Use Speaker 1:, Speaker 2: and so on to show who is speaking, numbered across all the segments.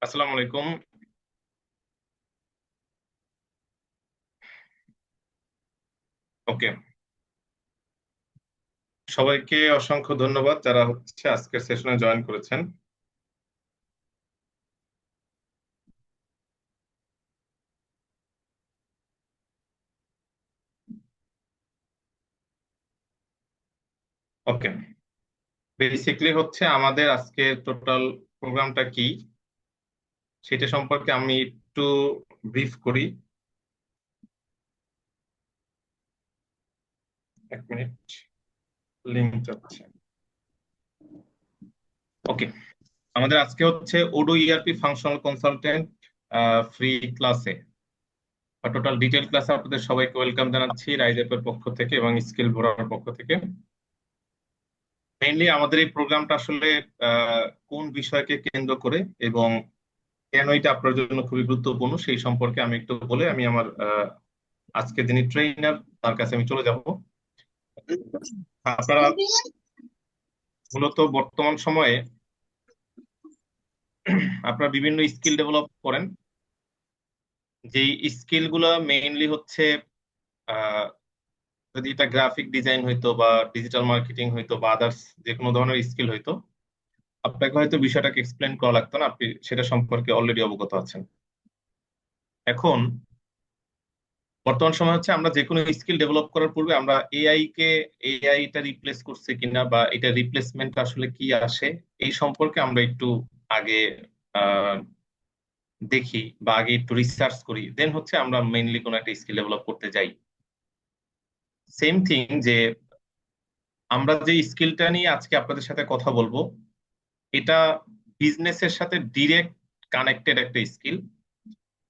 Speaker 1: আসসালামু আলাইকুম। ওকে, সবাইকে অসংখ্য ধন্যবাদ যারা আজকের সেশনে জয়েন করেছেন। ওকে, বেসিকলি আমাদের আজকে টোটাল প্রোগ্রামটা কি সেটা সম্পর্কে আমি একটু ব্রিফ করি। এক মিনিট, লিঙ্ক যাচ্ছে। ওকে, আমাদের আজকে Odoo ERP functional consultant free ক্লাসে বা টোটাল ডিটেল ক্লাসে আপনাদের সবাইকে ওয়েলকাম জানাচ্ছি রাইজ অ্যাপের পক্ষ থেকে এবং স্কিল ভোরার পক্ষ থেকে। মেইনলি আমাদের এই প্রোগ্রামটা আসলে কোন বিষয়কে কেন্দ্র করে এবং কেন এটা আপনার জন্য খুবই গুরুত্বপূর্ণ সেই সম্পর্কে আমি একটু বলে আমি আমার আজকে যিনি ট্রেইনার তার কাছে আমি চলে যাব। আপনারা মূলত বর্তমান সময়ে আপনারা বিভিন্ন স্কিল ডেভেলপ করেন, যেই স্কিল গুলা মেইনলি আহ, যদি এটা গ্রাফিক ডিজাইন হইতো বা ডিজিটাল মার্কেটিং হইতো বা আদার্স যে কোনো ধরনের স্কিল হইতো, আপনাকে হয়তো বিষয়টাকে এক্সপ্লেন করা লাগতো না, আপনি সেটা সম্পর্কে অলরেডি অবগত আছেন। এখন বর্তমান সময় আমরা যে কোনো স্কিল ডেভেলপ করার পূর্বে আমরা এআইটা রিপ্লেস করছে কিনা বা এটা রিপ্লেসমেন্ট আসলে কি আসে এই সম্পর্কে আমরা একটু আগে আহ, দেখি বা আগে একটু রিসার্চ করি, দেন আমরা মেইনলি কোনো একটা স্কিল ডেভেলপ করতে যাই। সেম থিং যে আমরা যে স্কিলটা নিয়ে আজকে আপনাদের সাথে কথা বলবো, এটা বিজনেসের সাথে ডিরেক্ট কানেক্টেড একটা স্কিল।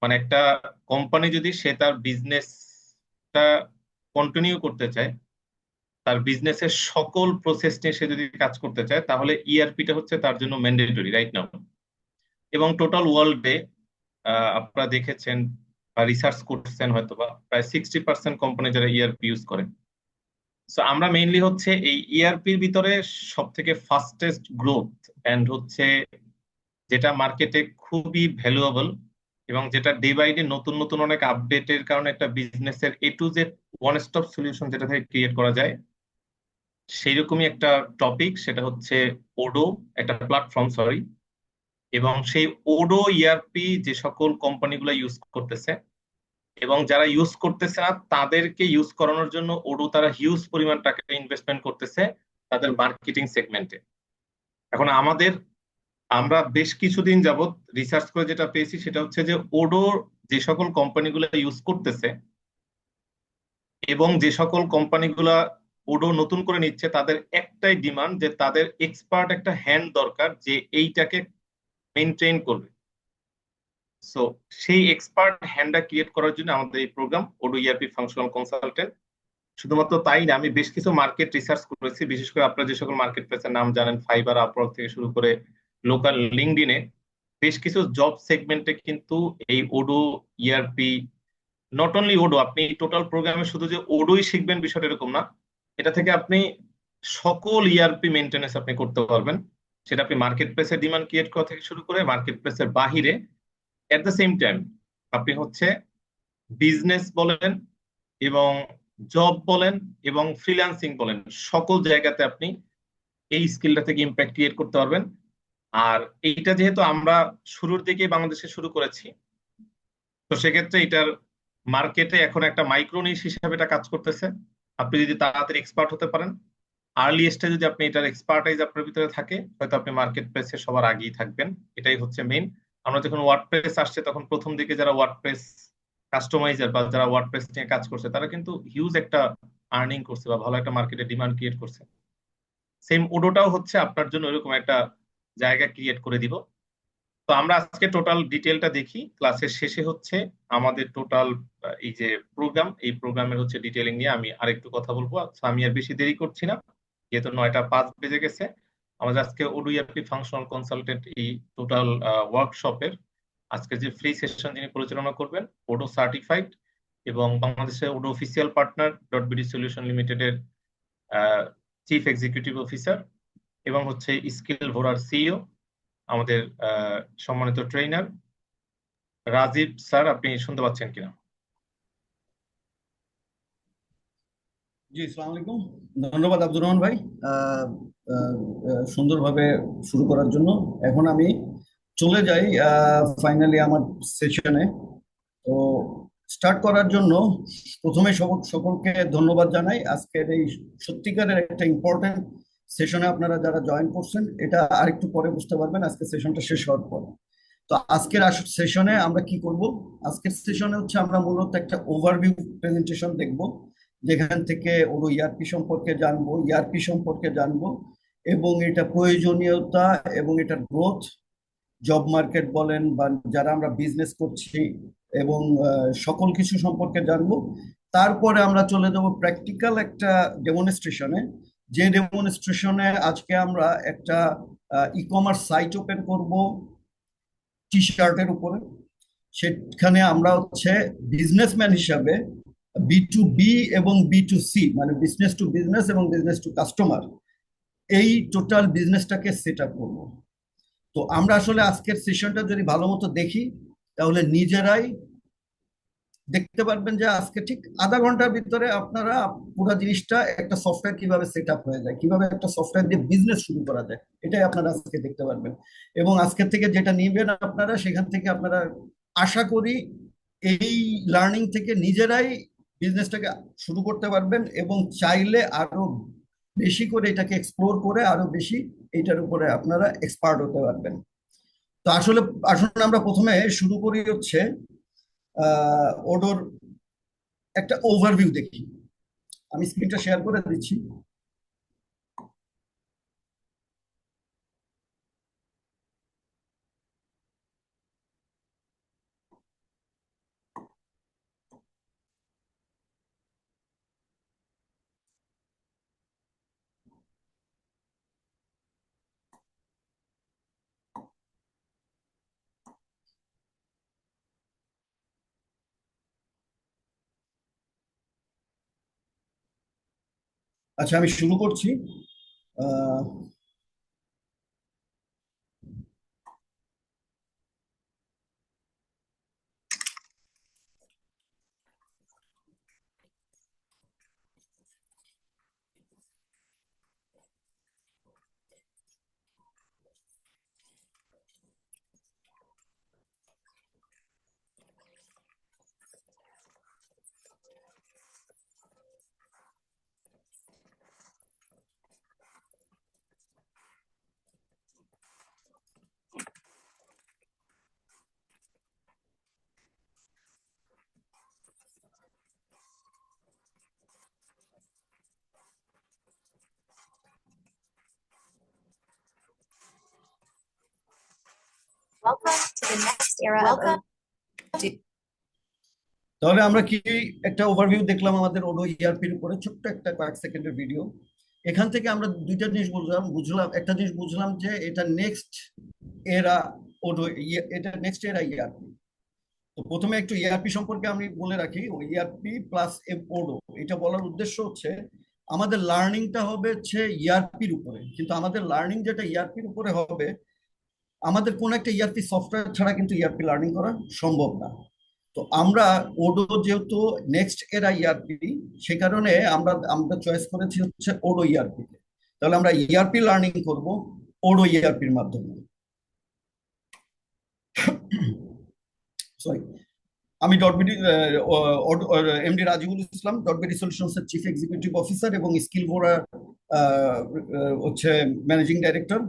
Speaker 1: মানে একটা কোম্পানি যদি সে তার বিজনেসটা কন্টিনিউ করতে চায়, তার বিজনেসের সকল প্রসেস নিয়ে সে যদি কাজ করতে চায়, তাহলে ইআরপিটা তার জন্য ম্যান্ডেটরি রাইট নাও। এবং টোটাল ওয়ার্ল্ডে আপনারা দেখেছেন বা রিসার্চ করছেন হয়তো বা প্রায় 60% কোম্পানি যারা ইআরপি ইউজ করে। সো আমরা মেইনলি এই ইআরপির ভিতরে সব থেকে ফাস্টেস্ট গ্রোথ এন্ড যেটা মার্কেটে খুবই ভ্যালুয়েবল এবং যেটা ডে বাই ডে নতুন নতুন অনেক আপডেটের কারণে একটা বিজনেসের A to Z one stop solution যেটা থেকে ক্রিয়েট করা যায়, সেইরকমই একটা টপিক, সেটা ওডো, একটা প্ল্যাটফর্ম, সরি। এবং সেই ওডো ইআরপি যে সকল কোম্পানিগুলো ইউজ করতেছে এবং যারা ইউজ করতেছে না তাদেরকে ইউজ করানোর জন্য ওডো তারা হিউজ পরিমাণ টাকা ইনভেস্টমেন্ট করতেছে তাদের মার্কেটিং সেগমেন্টে। এখন আমরা বেশ কিছুদিন যাবত রিসার্চ করে যেটা পেয়েছি সেটা যে ওডো যে সকল কোম্পানিগুলো ইউজ করতেছে এবং যে সকল কোম্পানিগুলা ওডো নতুন করে নিচ্ছে, তাদের একটাই ডিমান্ড যে তাদের এক্সপার্ট একটা হ্যান্ড দরকার যে এইটাকে মেনটেন করবে। সো সেই এক্সপার্ট হ্যান্ডটা ক্রিয়েট করার জন্য আমাদের এই program Odoo ERP functional consultant. শুধুমাত্র তাই না, আমি বেশ কিছু মার্কেট রিসার্চ করেছি, বিশেষ করে আপনারা যে সকল মার্কেট প্লেসের নাম জানেন, ফাইবার, আপওয়ার্ক থেকে শুরু করে লোকাল লিঙ্কডইনে বেশ কিছু জব সেগমেন্টে কিন্তু এই Odoo ERP, not only Odoo, আপনি টোটাল প্রোগ্রামে শুধু যে ওডোই শিখবেন বিষয়টা এরকম না। এটা থেকে আপনি সকল ইআরপি মেনটেনেন্স আপনি করতে পারবেন। সেটা আপনি মার্কেট প্লেসের ডিমান্ড ক্রিয়েট করা থেকে শুরু করে মার্কেট প্লেসের বাহিরে, এট দ্য সেম টাইম আপনি বিজনেস বলেন এবং জব বলেন এবং ফ্রিল্যান্সিং বলেন, সকল জায়গাতে আপনি এই স্কিলটা থেকে ইম্প্যাক্ট ক্রিয়েট করতে পারবেন। আর এইটা যেহেতু আমরা শুরুর দিকে বাংলাদেশে শুরু করেছি, তো সেক্ষেত্রে এটার মার্কেটে এখন একটা মাইক্রো নিশ হিসাবে এটা কাজ করতেছে। আপনি যদি তাড়াতাড়ি এক্সপার্ট হতে পারেন, আর্লি স্টেজে যদি আপনি এটার এক্সপার্টাইজ আপনার ভিতরে থাকে, হয়তো আপনি মার্কেট প্লেসে সবার আগেই থাকবেন। এটাই মেইন। আমরা যখন ওয়ার্ডপ্রেস আসছে তখন প্রথম দিকে যারা ওয়ার্ডপ্রেস কাস্টমাইজার বা যারা ওয়ার্ডপ্রেস নিয়ে কাজ করছে তারা কিন্তু হিউজ একটা আর্নিং করছে বা ভালো একটা মার্কেটে ডিমান্ড ক্রিয়েট করছে। সেম ওডোটাও আপনার জন্য এরকম একটা জায়গা ক্রিয়েট করে দিব। তো আমরা আজকে টোটাল ডিটেলটা দেখি, ক্লাসের শেষে আমাদের টোটাল এই যে প্রোগ্রাম, এই প্রোগ্রামের ডিটেলিং নিয়ে আমি আরেকটু কথা বলবো। আচ্ছা, আমি আর বেশি দেরি করছি না, যেহেতু 9টা 5 বেজে গেছে। আমাদের আজকে ওডো ইআরপি ফাংশনাল কনসালটেন্ট এই টোটাল ওয়ার্কশপের আজকে যে ফ্রি সেশন যিনি পরিচালনা করবেন, ওডো সার্টিফাইড এবং বাংলাদেশের Odoo official partner dot BD solution লিমিটেডের চিফ এক্সিকিউটিভ অফিসার এবং স্কিল ভোরার সিইও আমাদের সম্মানিত ট্রেনার রাজীব স্যার। আপনি শুনতে পাচ্ছেন কিনা?
Speaker 2: জি, আসসালামু আলাইকুম। ধন্যবাদ আব্দুর রহমান ভাই, আহ, আহ, সুন্দরভাবে শুরু করার জন্য। এখন আমি চলে যাই ফাইনালি আমার সেশনে। তো স্টার্ট করার জন্য প্রথমে সকলকে ধন্যবাদ জানাই। আজকের এই সত্যিকারের একটা ইম্পর্টেন্ট সেশনে আপনারা যারা জয়েন করছেন, এটা আরেকটু পরে বুঝতে পারবেন আজকে সেশনটা শেষ হওয়ার পর। তো আজকের সেশনে আমরা কি করব? আজকের সেশনে হচ্ছে আমরা মূলত একটা ওভারভিউ প্রেজেন্টেশন দেখব, যেখান থেকে ওর ইয়ারপি সম্পর্কে জানবো এবং এটা প্রয়োজনীয়তা এবং এটা গ্রোথ, জব মার্কেট বলেন বা যারা আমরা বিজনেস করছি এবং সকল কিছু সম্পর্কে জানবো। তারপরে আমরা চলে যাব প্র্যাকটিক্যাল একটা ডেমনস্ট্রেশনে, যে ডেমনস্ট্রেশনে আজকে আমরা একটা ই কমার্স সাইট ওপেন করব টি শার্টের উপরে। সেখানে আমরা হচ্ছে বিজনেসম্যান হিসাবে বি টু বি এবং বি টু সি, মানে বিজনেস টু বিজনেস এবং বিজনেস টু কাস্টমার, এই টোটাল বিজনেসটাকে সেট আপ করবো। তো আমরা আসলে আজকের সেশনটা যদি ভালো মতো দেখি, তাহলে নিজেরাই দেখতে পারবেন যে আজকে ঠিক আধা ঘন্টার ভিতরে আপনারা পুরো জিনিসটা, একটা সফটওয়্যার কিভাবে সেট আপ হয়ে যায়, কিভাবে একটা সফটওয়্যার দিয়ে বিজনেস শুরু করা যায়, এটাই আপনারা আজকে দেখতে পারবেন। এবং আজকের থেকে যেটা নিবেন আপনারা, সেখান থেকে আপনারা আশা করি এই লার্নিং থেকে নিজেরাই বিজনেসটাকে শুরু করতে পারবেন এবং চাইলে আরো বেশি করে এটাকে এক্সপ্লোর করে আরো বেশি এটার উপরে আপনারা এক্সপার্ট হতে পারবেন। তো আসলে আসলে আমরা প্রথমে শুরু করি হচ্ছে ওডোর একটা ওভারভিউ দেখি। আমি স্ক্রিনটা শেয়ার করে দিচ্ছি। আচ্ছা, আমি শুরু করছি। আহ,
Speaker 3: Welcome to the next era Welcome to
Speaker 2: তাহলে আমরা কি একটা ওভারভিউ দেখলাম আমাদের ওডো ইআরপির উপরে, ছোট্ট একটা কয়েক সেকেন্ডের ভিডিও। এখান থেকে আমরা দুইটা জিনিস বুঝলাম একটা জিনিস বুঝলাম যে এটা নেক্সট এরা ওডো, এটা নেক্সট এরা ইআরপি। তো প্রথমে একটু ইআরপি সম্পর্কে আমি বলে রাখি। ও ইআরপি প্লাস ওডো, এটা বলার উদ্দেশ্য হচ্ছে আমাদের লার্নিংটা হবে হচ্ছে ইআরপির উপরে, কিন্তু আমাদের লার্নিং যেটা ইআরপির উপরে হবে, আমাদের কোন একটা ইআরপি সফটওয়্যার ছাড়া কিন্তু ইআরপি লার্নিং করা সম্ভব না। তো আমরা ওডো যেহেতু নেক্সট এরা ইআরপি, সে কারণে আমরা আমরা চয়েস করেছি হচ্ছে ওডো ইআরপি। তাহলে আমরা ইআরপি লার্নিং করব ওডো ইআরপির মাধ্যমে। সরি, আমি ডটবিডি এমডি রাজিবুল ইসলাম, ডটবিডি সলিউশনস এর চিফ এক্সিকিউটিভ অফিসার এবং স্কিল ভোরা হচ্ছে managing director,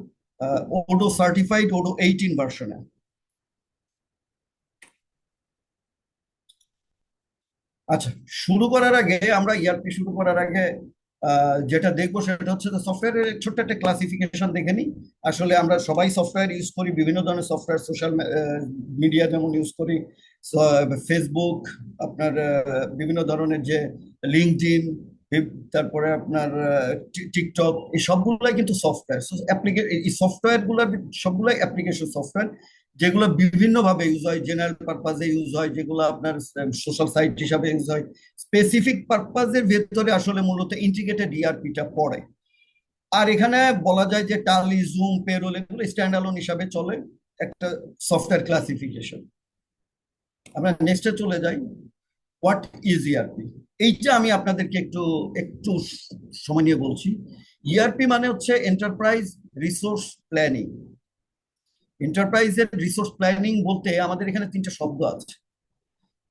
Speaker 2: Odoo certified Odoo 18 ভার্সনে। আচ্ছা, শুরু করার আগে আমরা ইআরপি শুরু করার আগে যেটা দেখবো সেটা হচ্ছে সফটওয়্যারের ছোট্ট একটা ক্লাসিফিকেশন দেখে নিই। আসলে আমরা সবাই সফটওয়্যার ইউজ করি, বিভিন্ন ধরনের সফটওয়্যার, সোশ্যাল মিডিয়া যেমন ইউজ করি, ফেসবুক, আপনার বিভিন্ন ধরনের যে লিঙ্কডইন, তারপরে আপনার টিকটক, এই সবগুলাই কিন্তু সফটওয়্যার। এই সফটওয়্যার গুলা সবগুলাই অ্যাপ্লিকেশন সফটওয়্যার, যেগুলো বিভিন্ন ভাবে ইউজ হয়, জেনারেল পারপাজে ইউজ হয়, যেগুলো আপনার সোশ্যাল সাইট হিসাবে ইউজ হয়। স্পেসিফিক পারপাজের ভেতরে আসলে মূলত ইন্টিগ্রেটেড ইআরপিটা পড়ে। আর এখানে বলা যায় যে টালি, জুম, পেরোল এগুলো স্ট্যান্ড অ্যালোন হিসাবে চলে, একটা সফটওয়্যার ক্লাসিফিকেশন। আমরা নেক্সটে চলে যাই। What is ERP? এইটা আমি আপনাদেরকে একটু একটু সময় নিয়ে বলছি। ইআরপি মানে হচ্ছে এন্টারপ্রাইজ রিসোর্স প্ল্যানিং। এন্টারপ্রাইজের রিসোর্স প্ল্যানিং বলতে আমাদের এখানে তিনটা শব্দ আছে: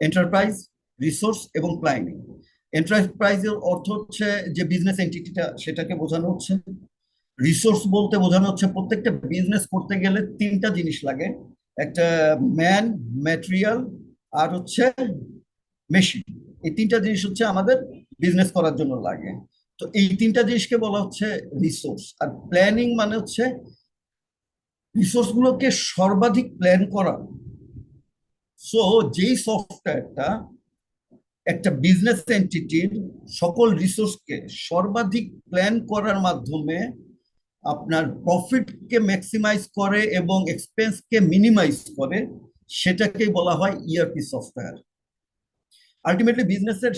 Speaker 2: এন্টারপ্রাইজ, রিসোর্স এবং প্ল্যানিং। এন্টারপ্রাইজের অর্থ হচ্ছে যে বিজনেস এন্টিটিটা, সেটাকে বোঝানো হচ্ছে। রিসোর্স বলতে বোঝানো হচ্ছে প্রত্যেকটা বিজনেস করতে গেলে তিনটা জিনিস লাগে: একটা ম্যান, ম্যাটেরিয়াল, আর হচ্ছে মেশিন। এই তিনটা জিনিস হচ্ছে আমাদের বিজনেস করার জন্য লাগে। তো এই তিনটা জিনিসকে বলা হচ্ছে রিসোর্স। আর প্ল্যানিং মানে হচ্ছে রিসোর্স গুলোকে সর্বাধিক প্ল্যান করা। সো যেই সফটওয়্যারটা একটা বিজনেস এন্টিটির সকল রিসোর্সকে সর্বাধিক প্ল্যান করার মাধ্যমে আপনার প্রফিটকে ম্যাক্সিমাইজ করে এবং এক্সপেন্সকে মিনিমাইজ করে, সেটাকেই বলা হয় ইআরপি সফটওয়্যার। আলটিমেটলি বিজনেসের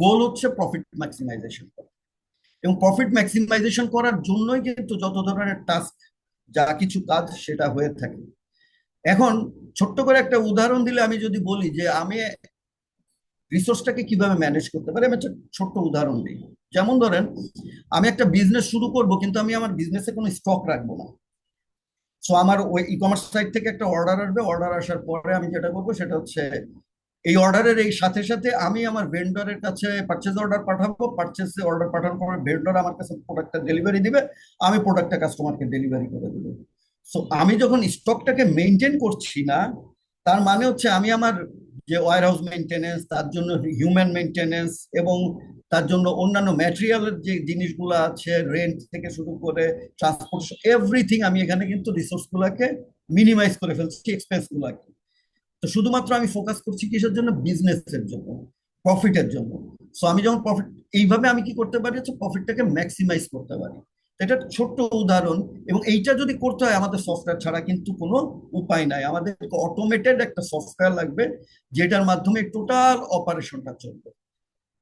Speaker 2: গোল হচ্ছে প্রফিট ম্যাক্সিমাইজেশন করা, এবং প্রফিট ম্যাক্সিমাইজেশন করার জন্যই কিন্তু যত ধরনের টাস্ক, যা কিছু কাজ সেটা হয়ে থাকে। এখন ছোট্ট করে একটা উদাহরণ দিলে, আমি যদি বলি যে আমি রিসোর্সটাকে কিভাবে ম্যানেজ করতে পারি, আমি একটা ছোট্ট উদাহরণ দিই। যেমন ধরেন, আমি একটা বিজনেস শুরু করব, কিন্তু আমি আমার বিজনেসে কোনো স্টক রাখবো না। সো আমার ওই ই কমার্স সাইট থেকে একটা অর্ডার আসবে, অর্ডার আসার পরে আমি যেটা করবো সেটা হচ্ছে এই অর্ডারের এই সাথে সাথে আমি আমার ভেন্ডরের কাছে পারচেজ অর্ডার পাঠাবো, পারচেজ অর্ডার পাঠানোর পরে ভেন্ডর আমার কাছে প্রোডাক্টটা ডেলিভারি দিবে, আমি প্রোডাক্টটা কাস্টমারকে ডেলিভারি করে দেবো। সো আমি যখন স্টকটাকে মেনটেন করছি না, তার মানে হচ্ছে আমি আমার যে ওয়্যার হাউস মেনটেনেন্স, তার জন্য হিউম্যান মেনটেনেন্স, এবং তার জন্য অন্যান্য ম্যাটেরিয়ালের যে জিনিসগুলো আছে, রেন্ট থেকে শুরু করে ট্রান্সপোর্টেশন, এভরিথিং, আমি এখানে কিন্তু রিসোর্স গুলাকে মিনিমাইজ করে ফেলছি, এক্সপেন্স গুলাকে। তো শুধুমাত্র আমি ফোকাস করছি কিসের জন্য? বিজনেসের জন্য, প্রফিটের জন্য। সো আমি যখন প্রফিট, এইভাবে আমি কি করতে পারি হচ্ছে প্রফিটটাকে ম্যাক্সিমাইজ করতে পারি। এটা ছোট্ট উদাহরণ, এবং এইটা যদি করতে হয় আমাদের সফটওয়্যার ছাড়া কিন্তু কোনো উপায় নাই। আমাদের অটোমেটেড একটা সফটওয়্যার লাগবে যেটার মাধ্যমে টোটাল অপারেশনটা চলবে।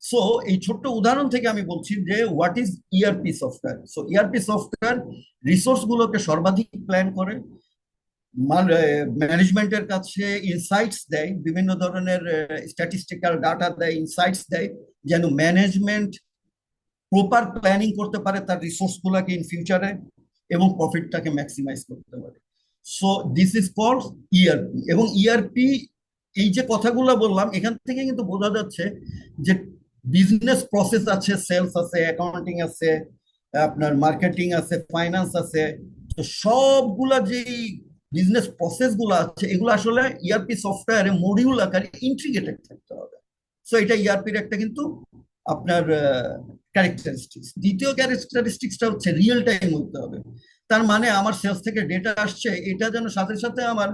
Speaker 2: সো এই ছোট্ট উদাহরণ থেকে আমি বলছি যে what is ERP software. So ERP software resource গুলোকে সর্বাধিক প্ল্যান করে, ম্যানেজমেন্টের কাছে ইনসাইটস দেয়, বিভিন্ন ধরনের স্ট্যাটিস্টিক্যাল ডাটা দেয়, ইনসাইটস দেয়, যেন ম্যানেজমেন্ট প্রপার প্ল্যানিং করতে পারে তার রিসোর্স গুলাকে ইন ফিউচারে, এবং প্রফিটটাকে ম্যাক্সিমাইজ করতে পারে। So this is called ERP. এবং ইআরপি, এই যে কথাগুলো বললাম, এখান থেকে কিন্তু বোঝা যাচ্ছে যে বিজনেস প্রসেস আছে, সেলস আছে, অ্যাকাউন্টিং আছে, আপনার মার্কেটিং আছে, ফাইন্যান্স আছে। তো সবগুলা যেই বিজনেস প্রসেস গুলো আছে, এগুলো আসলে ইআরপি সফটওয়্যারে মডিউল আকারে ইন্টিগ্রেটেড থাকতে হবে। সো এটা ইআরপির একটা কিন্তু আপনার ক্যারেক্টারিস্টিক্স। দ্বিতীয় ক্যারেক্টারিস্টিক্সটা হচ্ছে রিয়েল টাইম হতে হবে। তার মানে আমার সেলস থেকে ডেটা আসছে, এটা যেন সাথে সাথে আমার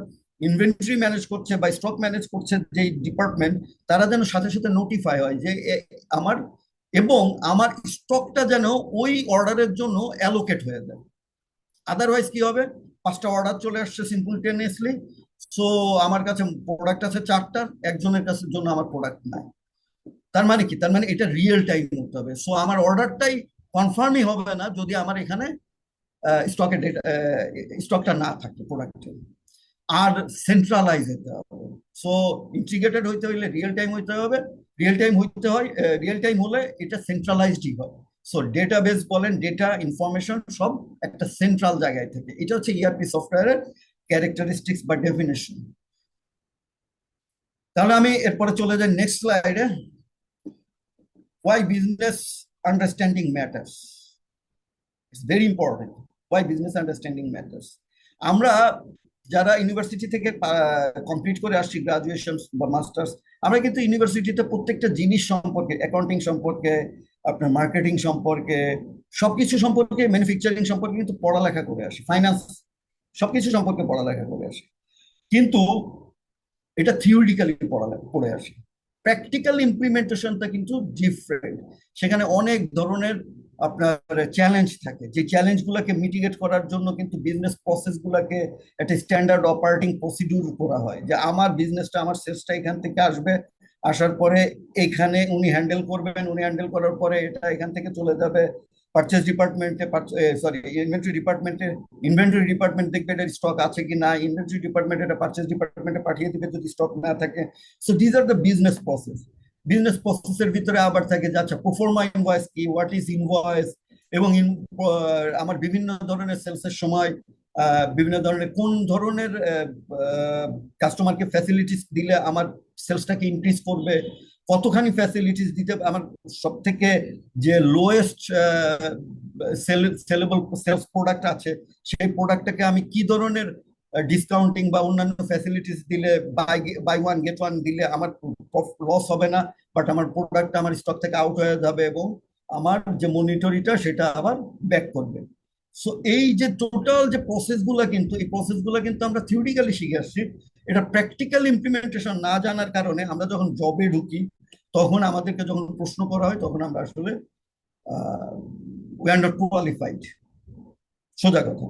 Speaker 2: ইনভেন্টরি ম্যানেজ করছে বা স্টক ম্যানেজ করছে যে ডিপার্টমেন্ট, তারা যেন সাথে সাথে নোটিফাই হয় যে আমার, এবং আমার স্টকটা যেন ওই অর্ডারের জন্য অ্যালোকেট হয়ে যায়। আদারওয়াইজ কি হবে? 5টা অর্ডার চলে আসছে সিম্পলটেনিয়াসলি, সো আমার কাছে প্রোডাক্ট আছে 4টা, একজনের কাছে জন্য আমার প্রোডাক্ট নাই। তার মানে কি? তার মানে এটা রিয়েল টাইম হতে হবে। সো আমার অর্ডারটাই কনফার্মই হবে না যদি আমার এখানে স্টকের ডেটা, স্টকটা না থাকে প্রোডাক্টে। আর সেন্ট্রালাইজ হতে হবে। সো ইন্টিগ্রেটেড হইতে হইলে রিয়েল টাইম হইতে হবে। রিয়েল টাইম হইতে হয়, রিয়েল টাইম হলে এটা সেন্ট্রালাইজডই হয়। সো ডেটাবেস বলেন, ডেটা ইনফরমেশন সব একটা সেন্ট্রাল জায়গায় থেকে। এটা হচ্ছে ইআরপি সফটওয়্যারের ক্যারেক্টারিস্টিক্স বা ডেফিনেশন। তাহলে আমি এরপরে চলে যাই নেক্সট স্লাইডে। Why business understanding matters. It's very important. Why business understanding matters. আমরা যারা ইউনিভার্সিটি থেকে কমপ্লিট করে আসছি, গ্রাজুয়েশন বা মাস্টার্স, আমরা কিন্তু ইউনিভার্সিটিতে প্রত্যেকটা জিনিস সম্পর্কে, অ্যাকাউন্টিং সম্পর্কে, আপনার মার্কেটিং সম্পর্কে, সবকিছু সম্পর্কে, ম্যানুফ্যাকচারিং সম্পর্কে কিন্তু পড়ালেখা করে আসি, ফাইন্যান্স, সবকিছু সম্পর্কে পড়ালেখা করে আসি। কিন্তু এটা থিওরিটিক্যালি পড়ে আসি। প্র্যাকটিক্যাল ইমপ্লিমেন্টেশনটা কিন্তু ডিফারেন্ট। সেখানে অনেক ধরনের আপনার চ্যালেঞ্জ থাকে, যে চ্যালেঞ্জ গুলাকে মিটিগেট করার জন্য কিন্তু বিজনেস প্রসেস গুলাকে একটা স্ট্যান্ডার্ড অপারেটিং প্রসিডিউর করা হয়, যে আমার বিজনেসটা, আমার সেলসটা এখান থেকে আসবে, আসার পরে এখানে উনি হ্যান্ডেল করবেন, উনি হ্যান্ডেল করার পরে এটা এখান থেকে চলে যাবে পারচেস ডিপার্টমেন্টে, সরি ইনভেন্টরি ডিপার্টমেন্ট দেখবে এটা স্টক আছে কি না, ইনভেন্টরি ডিপার্টমেন্ট এটা পারচেস ডিপার্টমেন্টে পাঠিয়ে দিবে যদি স্টক না থাকে। So these are the business process. Business প্রসেসের ভিতরে আবার থাকে যে আচ্ছা প্রোফর্মা ইনভয়েস কি, হোয়াট ইজ ইনভয়েস, এবং আমার বিভিন্ন ধরনের সেলসের সময় বিভিন্ন ধরনের কোন ধরনের কাস্টমারকে ফ্যাসিলিটিস দিলে আমার সেলসটাকে ইনক্রিজ করবে, কতখানি ফ্যাসিলিটিস দিতে আমার সব থেকে যে লোয়েস্ট সেলেবল সেলস প্রোডাক্ট আছে সেই প্রোডাক্টটাকে আমি কি ধরনের ডিসকাউন্টিং বা অন্যান্য ফ্যাসিলিটিস দিলে, বাই ওয়ান গেট ওয়ান দিলে আমার লস হবে না, বাট আমার প্রোডাক্ট আমার স্টক থেকে আউট হয়ে যাবে এবং আমার যে মনিটরিটা সেটা আবার ব্যাক করবে। সো এই যে টোটাল যে প্রসেসগুলো, কিন্তু এই প্রসেসগুলো কিন্তু আমরা থিওরিক্যালি শিখে আসছি। এটা প্র্যাকটিক্যাল ইমপ্লিমেন্টেশন না জানার কারণে আমরা যখন জবে ঢুকি তখন আমাদেরকে যখন প্রশ্ন করা হয় তখন আমরা আসলে উই আর নট কোয়ালিফাইড, সোজা কথা।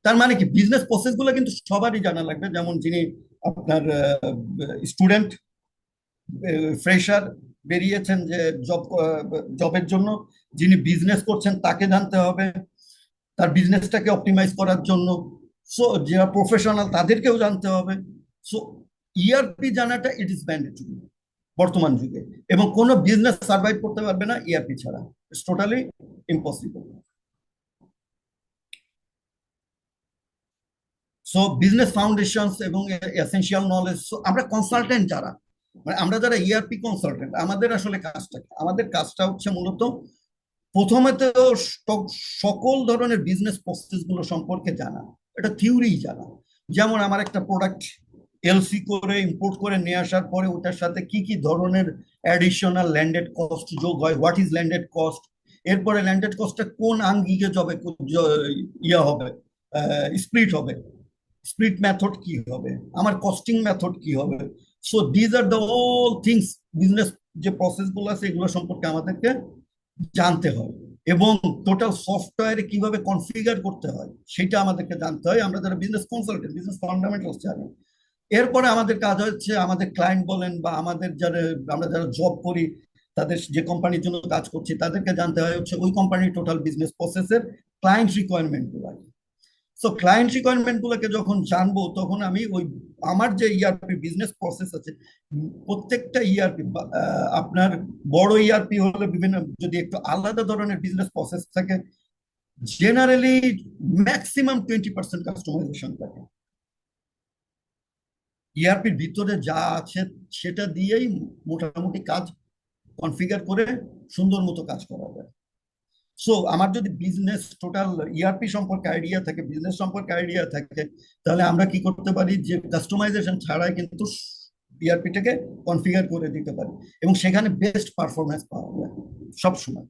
Speaker 2: তার মানে কি বিজনেস প্রসেস গুলো কিন্তু সবারই জানা লাগবে, যেমন যিনি আপনার স্টুডেন্ট ফ্রেশার বেরিয়েছেন যে জবের জন্য, যিনি বিজনেস করছেন তাকে জানতে হবে তার বিজনেসটাকে অপটিমাইজ করার জন্য। সো যারা প্রফেশনাল তাদেরকেও জানতে হবে। সো ইআরপি জানাটা ইট ইজ ম্যান্ডেটরি বর্তমান যুগে, এবং কোনো বিজনেস সার্ভাইভ করতে পারবে না ইআরপি ছাড়া, it's totally impossible. So business foundations এবং এসেনশিয়াল নলেজ। সো আমরা কনসালটেন্ট যারা, মানে আমরা যারা ইআরপি কনসালটেন্ট, আমাদের আসলে কাজটা কি? আমাদের কাজটা হচ্ছে মূলত প্রথমে তো সকল ধরনের বিজনেস প্রসেস গুলো সম্পর্কে জানা, এটা থিওরি জানা। যেমন আমার একটা প্রোডাক্ট এলসি করে ইম্পোর্ট করে নিয়ে আসার পরে ওটার সাথে কি কি ধরনের অ্যাডিশনাল ল্যান্ডেড কস্ট যোগ হয়, হোয়াট ইজ ল্যান্ডেড কস্ট, এরপরে ল্যান্ডেড কস্টটা কোন আঙ্গিকে যাবে, ইয়া হবে, স্প্লিট হবে, স্প্লিট মেথড কি হবে, আমার কস্টিং মেথড কি হবে। So these are the all things, business যে প্রসেস গুলো আছে এগুলো সম্পর্কে আমাদেরকে জানতে হয়, এবং টোটাল সফটওয়্যারে কিভাবে কনফিগার করতে হয় সেটা আমাদেরকে জানতে হয়। আমরা যারা বিজনেস কনসালটেন্ট, বিজনেস ফান্ডামেন্টালস জানি। এরপরে আমাদের কাজ হচ্ছে আমাদের ক্লায়েন্ট বলেন বা আমাদের যারা, আমরা যারা জব করি, তাদের যে কোম্পানির জন্য কাজ করছি তাদেরকে জানতে হয় হচ্ছে ওই কোম্পানির টোটাল বিজনেস প্রসেসের ক্লায়েন্ট রিকোয়ারমেন্ট গুলো। সো ক্লায়েন্ট রিকোয়ারমেন্ট গুলোকে যখন জানবো তখন আমি ওই আমার যে ইআরপি বিজনেস প্রসেস আছে, প্রত্যেকটা ইআরপি, আপনার বড় ইআরপি হলে বিভিন্ন, যদি একটু আলাদা ধরনের বিজনেস প্রসেস থাকে, জেনারেলি ম্যাক্সিমাম 20% কাস্টমাইজেশন থাকে। ইআরপির ভিতরে যা আছে সেটা দিয়েই মোটামুটি কাজ কনফিগার করে সুন্দর মতো কাজ করা যায়। সো আমার যদি বিজনেস টোটাল ইআরপি সম্পর্কে আইডিয়া থাকে, বিজনেস সম্পর্কে আইডিয়া থাকে, তাহলে আমরা কি করতে পারি যে কাস্টমাইজেশন ছাড়াই কিন্তু ইআরপিটাকে কনফিগার করে দিতে পারি, এবং সেখানে বেস্ট পারফরমেন্স পাওয়া যায় সবসময়।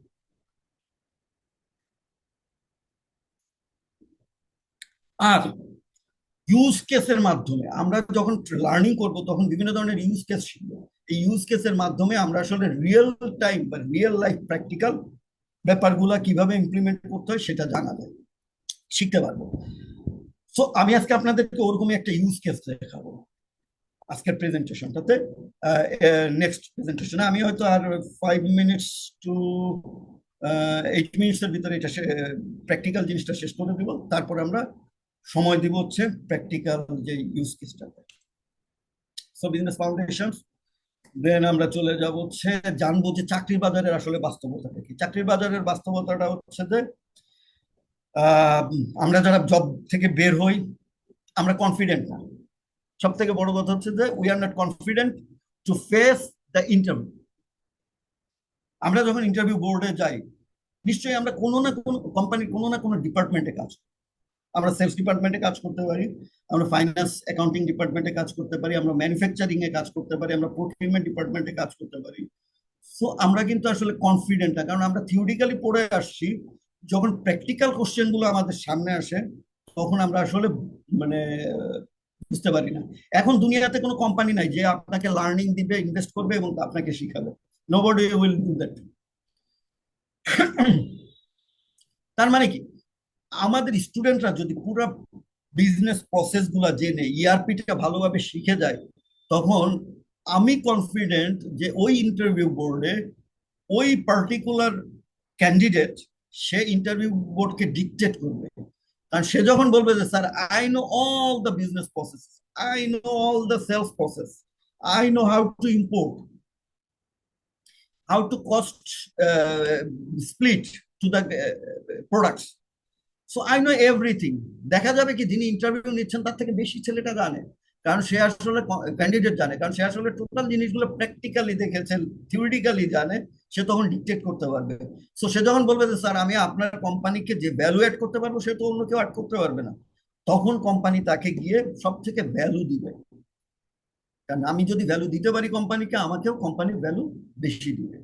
Speaker 2: আর ইউজ কেসের মাধ্যমে আমরা যখন লার্নিং করব তখন বিভিন্ন ধরনের ইউজ কেস শিখবো। এই ইউজ কেসের মাধ্যমে আমরা আসলে রিয়েল টাইম বা রিয়েল লাইফ প্র্যাকটিক্যাল ব্যাপারগুলা কিভাবে ইমপ্লিমেন্ট করতে হয় সেটা জানা যায়, শিখতে পারবো। সো আমি আজকে আপনাদেরকে ওরকমই একটা ইউজ কেস দেখাবো আজকের প্রেজেন্টেশনটাতে। নেক্সট প্রেজেন্টেশনে আমি হয়তো আর 5 মিনিটস টু 8 মিনিটসের ভিতরে এটা প্র্যাকটিক্যাল জিনিসটা শেষ করে দিব, তারপর আমরা সময় দিব হচ্ছে প্র্যাকটিক্যাল যে ইউজ কেসটাতে। সো বিজনেস ফাউন্ডেশন, দেন আমরা চলে যাব হচ্ছে জানবো যে চাকরির বাজারের আসলে বাস্তবতাটা কি। চাকরির বাজারের বাস্তবতাটা হচ্ছে যে আমরা যারা জব থেকে বের হই আমরা কনফিডেন্ট না। সব থেকে বড় কথা হচ্ছে যে we are not confident to face the interview. আমরা যখন ইন্টারভিউ বোর্ডে যাই নিশ্চয়ই আমরা কোনো না কোনো কোম্পানির কোনো না কোনো ডিপার্টমেন্টে কাজ করি। আমরা সেলস ডিপার্টমেন্টে কাজ করতে পারি, আমরা ফাইন্যান্স অ্যাকাউন্টিং ডিপার্টমেন্টে কাজ করতে পারি, আমরা ম্যানুফ্যাকচারিং এ কাজ করতে পারি, আমরা প্রকিউরমেন্ট ডিপার্টমেন্টে কাজ করতে পারি। সো আমরা কিন্তু আসলে কনফিডেন্ট না, কারণ আমরা থিওরিক্যালি পড়ে আসছি। যখন প্র্যাকটিক্যাল কোশ্চেন গুলো আমাদের সামনে আসে তখন আমরা আসলে মানে বুঝতে পারি না। এখন দুনিয়াতে কোনো কোম্পানি নাই যে আপনাকে লার্নিং দিবে, ইনভেস্ট করবে এবং আপনাকে শিখাবে। Nobody will do that. তার মানে কি আমাদের স্টুডেন্টরা যদি পুরো বিজনেস প্রসেস গুলা জেনে ইআরপিটা ভালোভাবে শিখে যায়, তখন আমি কনফিডেন্ট যে ওই ইন্টারভিউ বোর্ডে ওই পার্টিকুলার ক্যান্ডিডেট সে ইন্টারভিউ বোর্ডকে ডিকটেট করবে। কারণ সে যখন বলবে যে sir I know all the business process, I know all the sales process, I know how to import, how to cost split to the products. So I know everything. দেখা যাবে কি যিনি ইন্টারভিউ নিচ্ছেন তার থেকে বেশি ছেলেটা জানে, কারণ সে আসলে ক্যান্ডিডেট জানে, কারণ সে আসলে টোটাল জিনিসগুলো প্র্যাকটিক্যালি দেখেছেন, থিওরিটিক্যালি জানে, সে তখন ডিকটেট করতে পারবে। সো সে যখন বলবে যে স্যার আমি আপনার কোম্পানিকে যে ভ্যালু অ্যাড করতে পারবো সে তো অন্য কেউ অ্যাড করতে পারবে না, তখন কোম্পানি তাকে গিয়ে সব থেকে ভ্যালু দিবে। কারণ আমি যদি ভ্যালু দিতে পারি কোম্পানিকে, আমাকেও কোম্পানির ভ্যালু বেশি দিবে।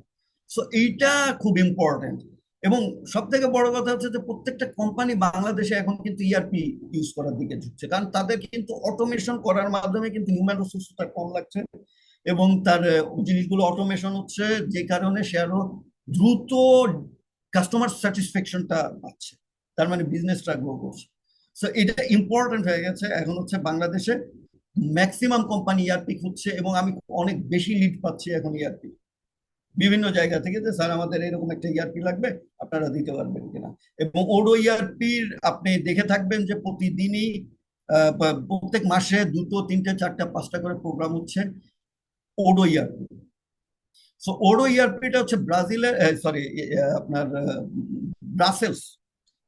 Speaker 2: সো এইটা খুব ইম্পর্টেন্ট। এবং সব থেকে বড় কথা হচ্ছে যে প্রত্যেকটা কোম্পানি বাংলাদেশে এখন কিন্তু ইআরপি ইউজ করার দিকে ঝুঁকছে, কারণ তাদের কিন্তু অটোমেশন করার মাধ্যমে কিন্তু হিউম্যান রিসোর্সটা কম লাগছে এবং তার জিনিসগুলো অটোমেশন হচ্ছে, যে কারণে সে আরো দ্রুত কাস্টমার স্যাটিসফ্যাকশনটা পাচ্ছে, তার মানে বিজনেসটা গ্রো করছে। সো এটা ইম্পর্টেন্ট হয়ে গেছে এখন হচ্ছে বাংলাদেশে ম্যাক্সিমাম কোম্পানি ইআরপি খুঁজছে, এবং আমি অনেক বেশি লিড পাচ্ছি এখন ইআরপি বিভিন্ন জায়গা থেকে যে স্যার আমাদের এরকম একটা ইআরপি লাগবে, আপনারা দিতে পারবেন কিনা। এবং ওডো ইআরপির আপনি দেখে থাকবেন যে প্রতিদিনই প্রত্যেক মাসে 2, 3, 4, 5টা করে প্রোগ্রাম হচ্ছে ওডো ইআরপি। সো ওডো ইআরপিটা হচ্ছে ব্রাজিলের, সরি আপনার ব্রাসেলস,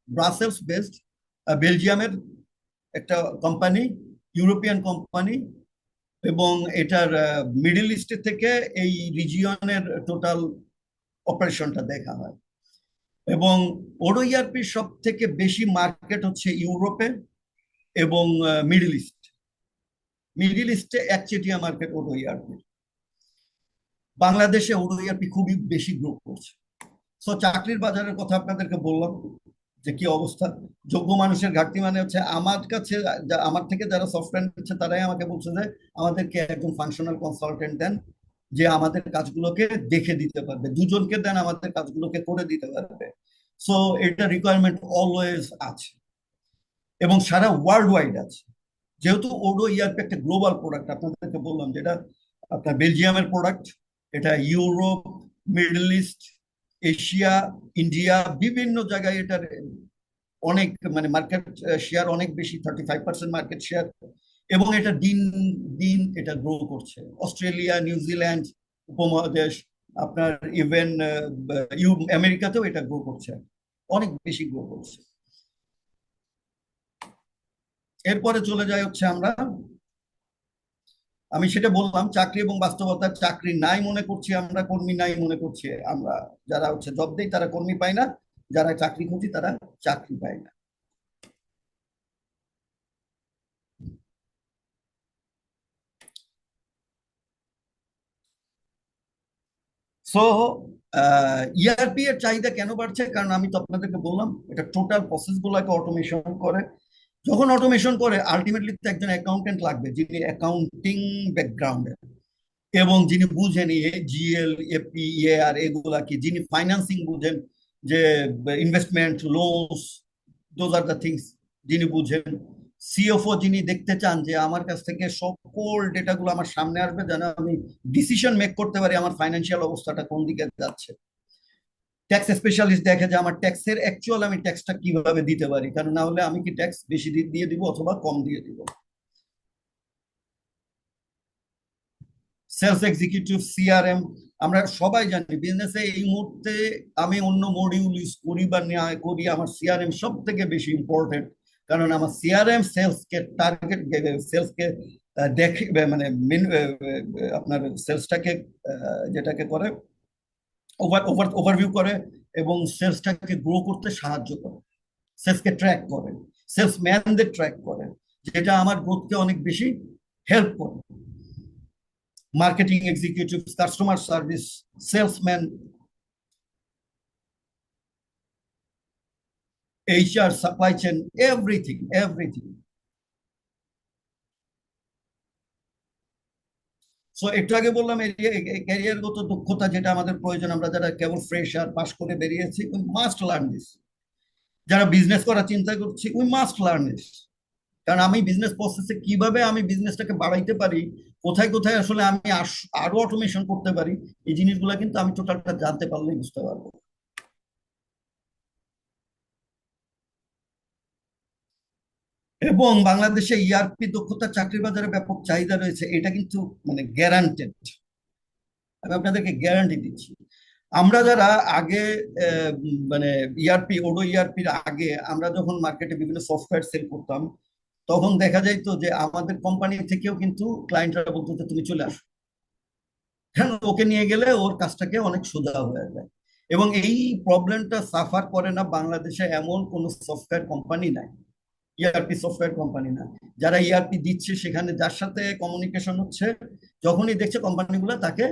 Speaker 2: ব্রাসেলস বেসড বেলজিয়ামের একটা কোম্পানি, ইউরোপিয়ান কোম্পানি, এবং এটার মিডল ইস্টের থেকে এই রিজিয়নের টোটাল অপারেশনটা দেখা হয়। এবং ওডো ইআরপির সব থেকে বেশি মার্কেট হচ্ছে ইউরোপে এবং মিডল ইস্ট। মিডল ইস্টে একচেটিয়া মার্কেট ওডো ইআরপি। বাংলাদেশে ওডো ইআরপি খুবই বেশি গ্রো করছে। সো চাকরির বাজারের কথা আপনাদেরকে বললাম যে কি অবস্থা, যোগ্য মানুষের ঘাটতি মানে হচ্ছে আমার কাছে আমার থেকে যারা সফটওয়্যার নিচ্ছে তারাই আমাকে বলছে যে আমাদেরকে একজন ফাংশনাল কনসালটেন্ট দেন যে আমাদের কাজগুলোকে দেখে দিতে পারবে, দুজনকে দেন আমাদের কাজগুলোকে করে দিতে পারবে। সো এটা রিকোয়ারমেন্ট অলওয়েজ আছে এবং সারা ওয়ার্ল্ড ওয়াইড আছে। যেহেতু ওডো ইআরপি একটা গ্লোবাল প্রোডাক্ট, আপনাদেরকে বললাম যেটা আপনার বেলজিয়ামের প্রোডাক্ট, এটা Europe, middle east, Asia, India, বিভিন্ন জায়গায় এটার অনেক মানে মার্কেট শেয়ার অনেক বেশি, 35% মার্কেট শেয়ার, এবং এটা দিন দিন এটা গ্রো করছে। অস্ট্রেলিয়া, নিউজিল্যান্ড উপমহাদেশ, আপনার ইভেন আমেরিকাতেও এটা গ্রো করছে, অনেক বেশি গ্রো করছে। এরপরে চলে যায় হচ্ছে আমি সেটা বললাম চাকরি এবং বাস্তবতা, চাকরি নাই মনে করছি আমরা, কর্মী নাই মনে করছি আমরা, যারা হচ্ছে জব দেয় তারা কর্মী পায় না, যারা চাকরি খুঁজি তারা চাকরি পায় না। সো ইআরপি এর চাহিদা কেন বাড়ছে, কারণ আমি তো আপনাদেরকে বললাম এটা টোটাল প্রসেস গুলোকে অটোমেশন করে। যখন অটোমেশন করে আলটিমেটলি তো একজন অ্যাকাউন্টেন্ট লাগবে যিনি অ্যাকাউন্টিং ব্যাকগ্রাউন্ডের এবং যিনি বুঝেন জিএল, এপি, এআর এগুলা কি, যিনি ফাইন্যান্সিং বুঝেন, যে investment, loans, those are the things যিনি বুঝেন। সিএফও যিনি দেখতে চান যে আমার কাছ থেকে সকল ডেটাগুলো আমার সামনে আসবে যেন আমি ডিসিশন মেক করতে পারি আমার ফাইন্যান্সিয়াল অবস্থাটা কোন দিকে যাচ্ছে। ট্যাক্স স্পেশালিস্ট দেখে যে আমার ট্যাক্সের অ্যাকচুয়াল আমি ট্যাক্সটা কিভাবে দিতে পারি, কারণ না হলে আমি কি ট্যাক্স বেশি দিয়ে দিব অথবা কম দিয়ে দিব। সেলস এক্সিকিউটিভ, সিআরএম, আমরা সবাই জানি বিজনেসে এই মুহূর্তে আমি অন্য মডিউল ইউজ করি বা না করি, আমার সিআরএম সব থেকে বেশি ইম্পর্টেন্ট, কারণ আমার সিআরএম সেলসকে টার্গেট, সেলসকে দেখে মানে আপনার সেলসটাকে যেটাকে করে ওভারভিউ করে এবং সেলসটাকে গ্রো করতে সাহায্য করে, সেলসকে ট্র্যাক করে, সেলসম্যানদের ট্র্যাক করে, যেটা আমার গ্রোথকে অনেক বেশি হেল্প করে। Marketing executive, customer service, salesman, HR, supply chain, everything everything. So একটু আগে বললাম ক্যারিয়ারগত দক্ষতা যেটা আমাদের প্রয়োজন, আমরা যারা কেবল ফ্রেশার পাস করে বেরিয়েছি, উই মাস্ট লার্ন দিস। যারা বিজনেস করার চিন্তা করছি, উই মাস্ট লার্ন দিস। কারণ আমি বিজনেস প্রসেসে কিভাবে আমি বিজনেসটাকে বাড়াইতে পারি, কোথায় কোথায় আসলে আমি আরো অটোমেশন করতে পারি, এই জিনিসগুলো কিন্তু আমি টোটালটা জানতে পারলেই বুঝতে পারবো। এবং বাংলাদেশে ইআরপি দক্ষতা চাকরির বাজারে ব্যাপক চাহিদা রয়েছে, এটা কিন্তু মানে গ্যারান্টেড। আমি আপনাদেরকে গ্যারান্টি দিচ্ছি। আমরা যারা আগে মানে ইআরপি ওডো ইআরপির আগে আমরা যখন মার্কেটে বিভিন্ন সফটওয়্যার সেল করতাম, তখন দেখা যাইতো যে আমাদের কোম্পানি থেকেও কিন্তু ক্লায়েন্টরা বলতো যে তুমি চলে আসো, হ্যাঁ ওকে নিয়ে গেলে ওর কাজটাকে অনেক সোজা হয়ে যায়। এবং এই প্রবলেমটা সাফার করে না বাংলাদেশে এমন কোনো সফটওয়্যার কোম্পানি নাই, ইআরপি সফটওয়্যার কোম্পানি না, যারা ইআরপি দিচ্ছে সেখানে যার সাথে কমিউনিকেশন হচ্ছে, যখনই দেখছে কোম্পানিগুলো তাকে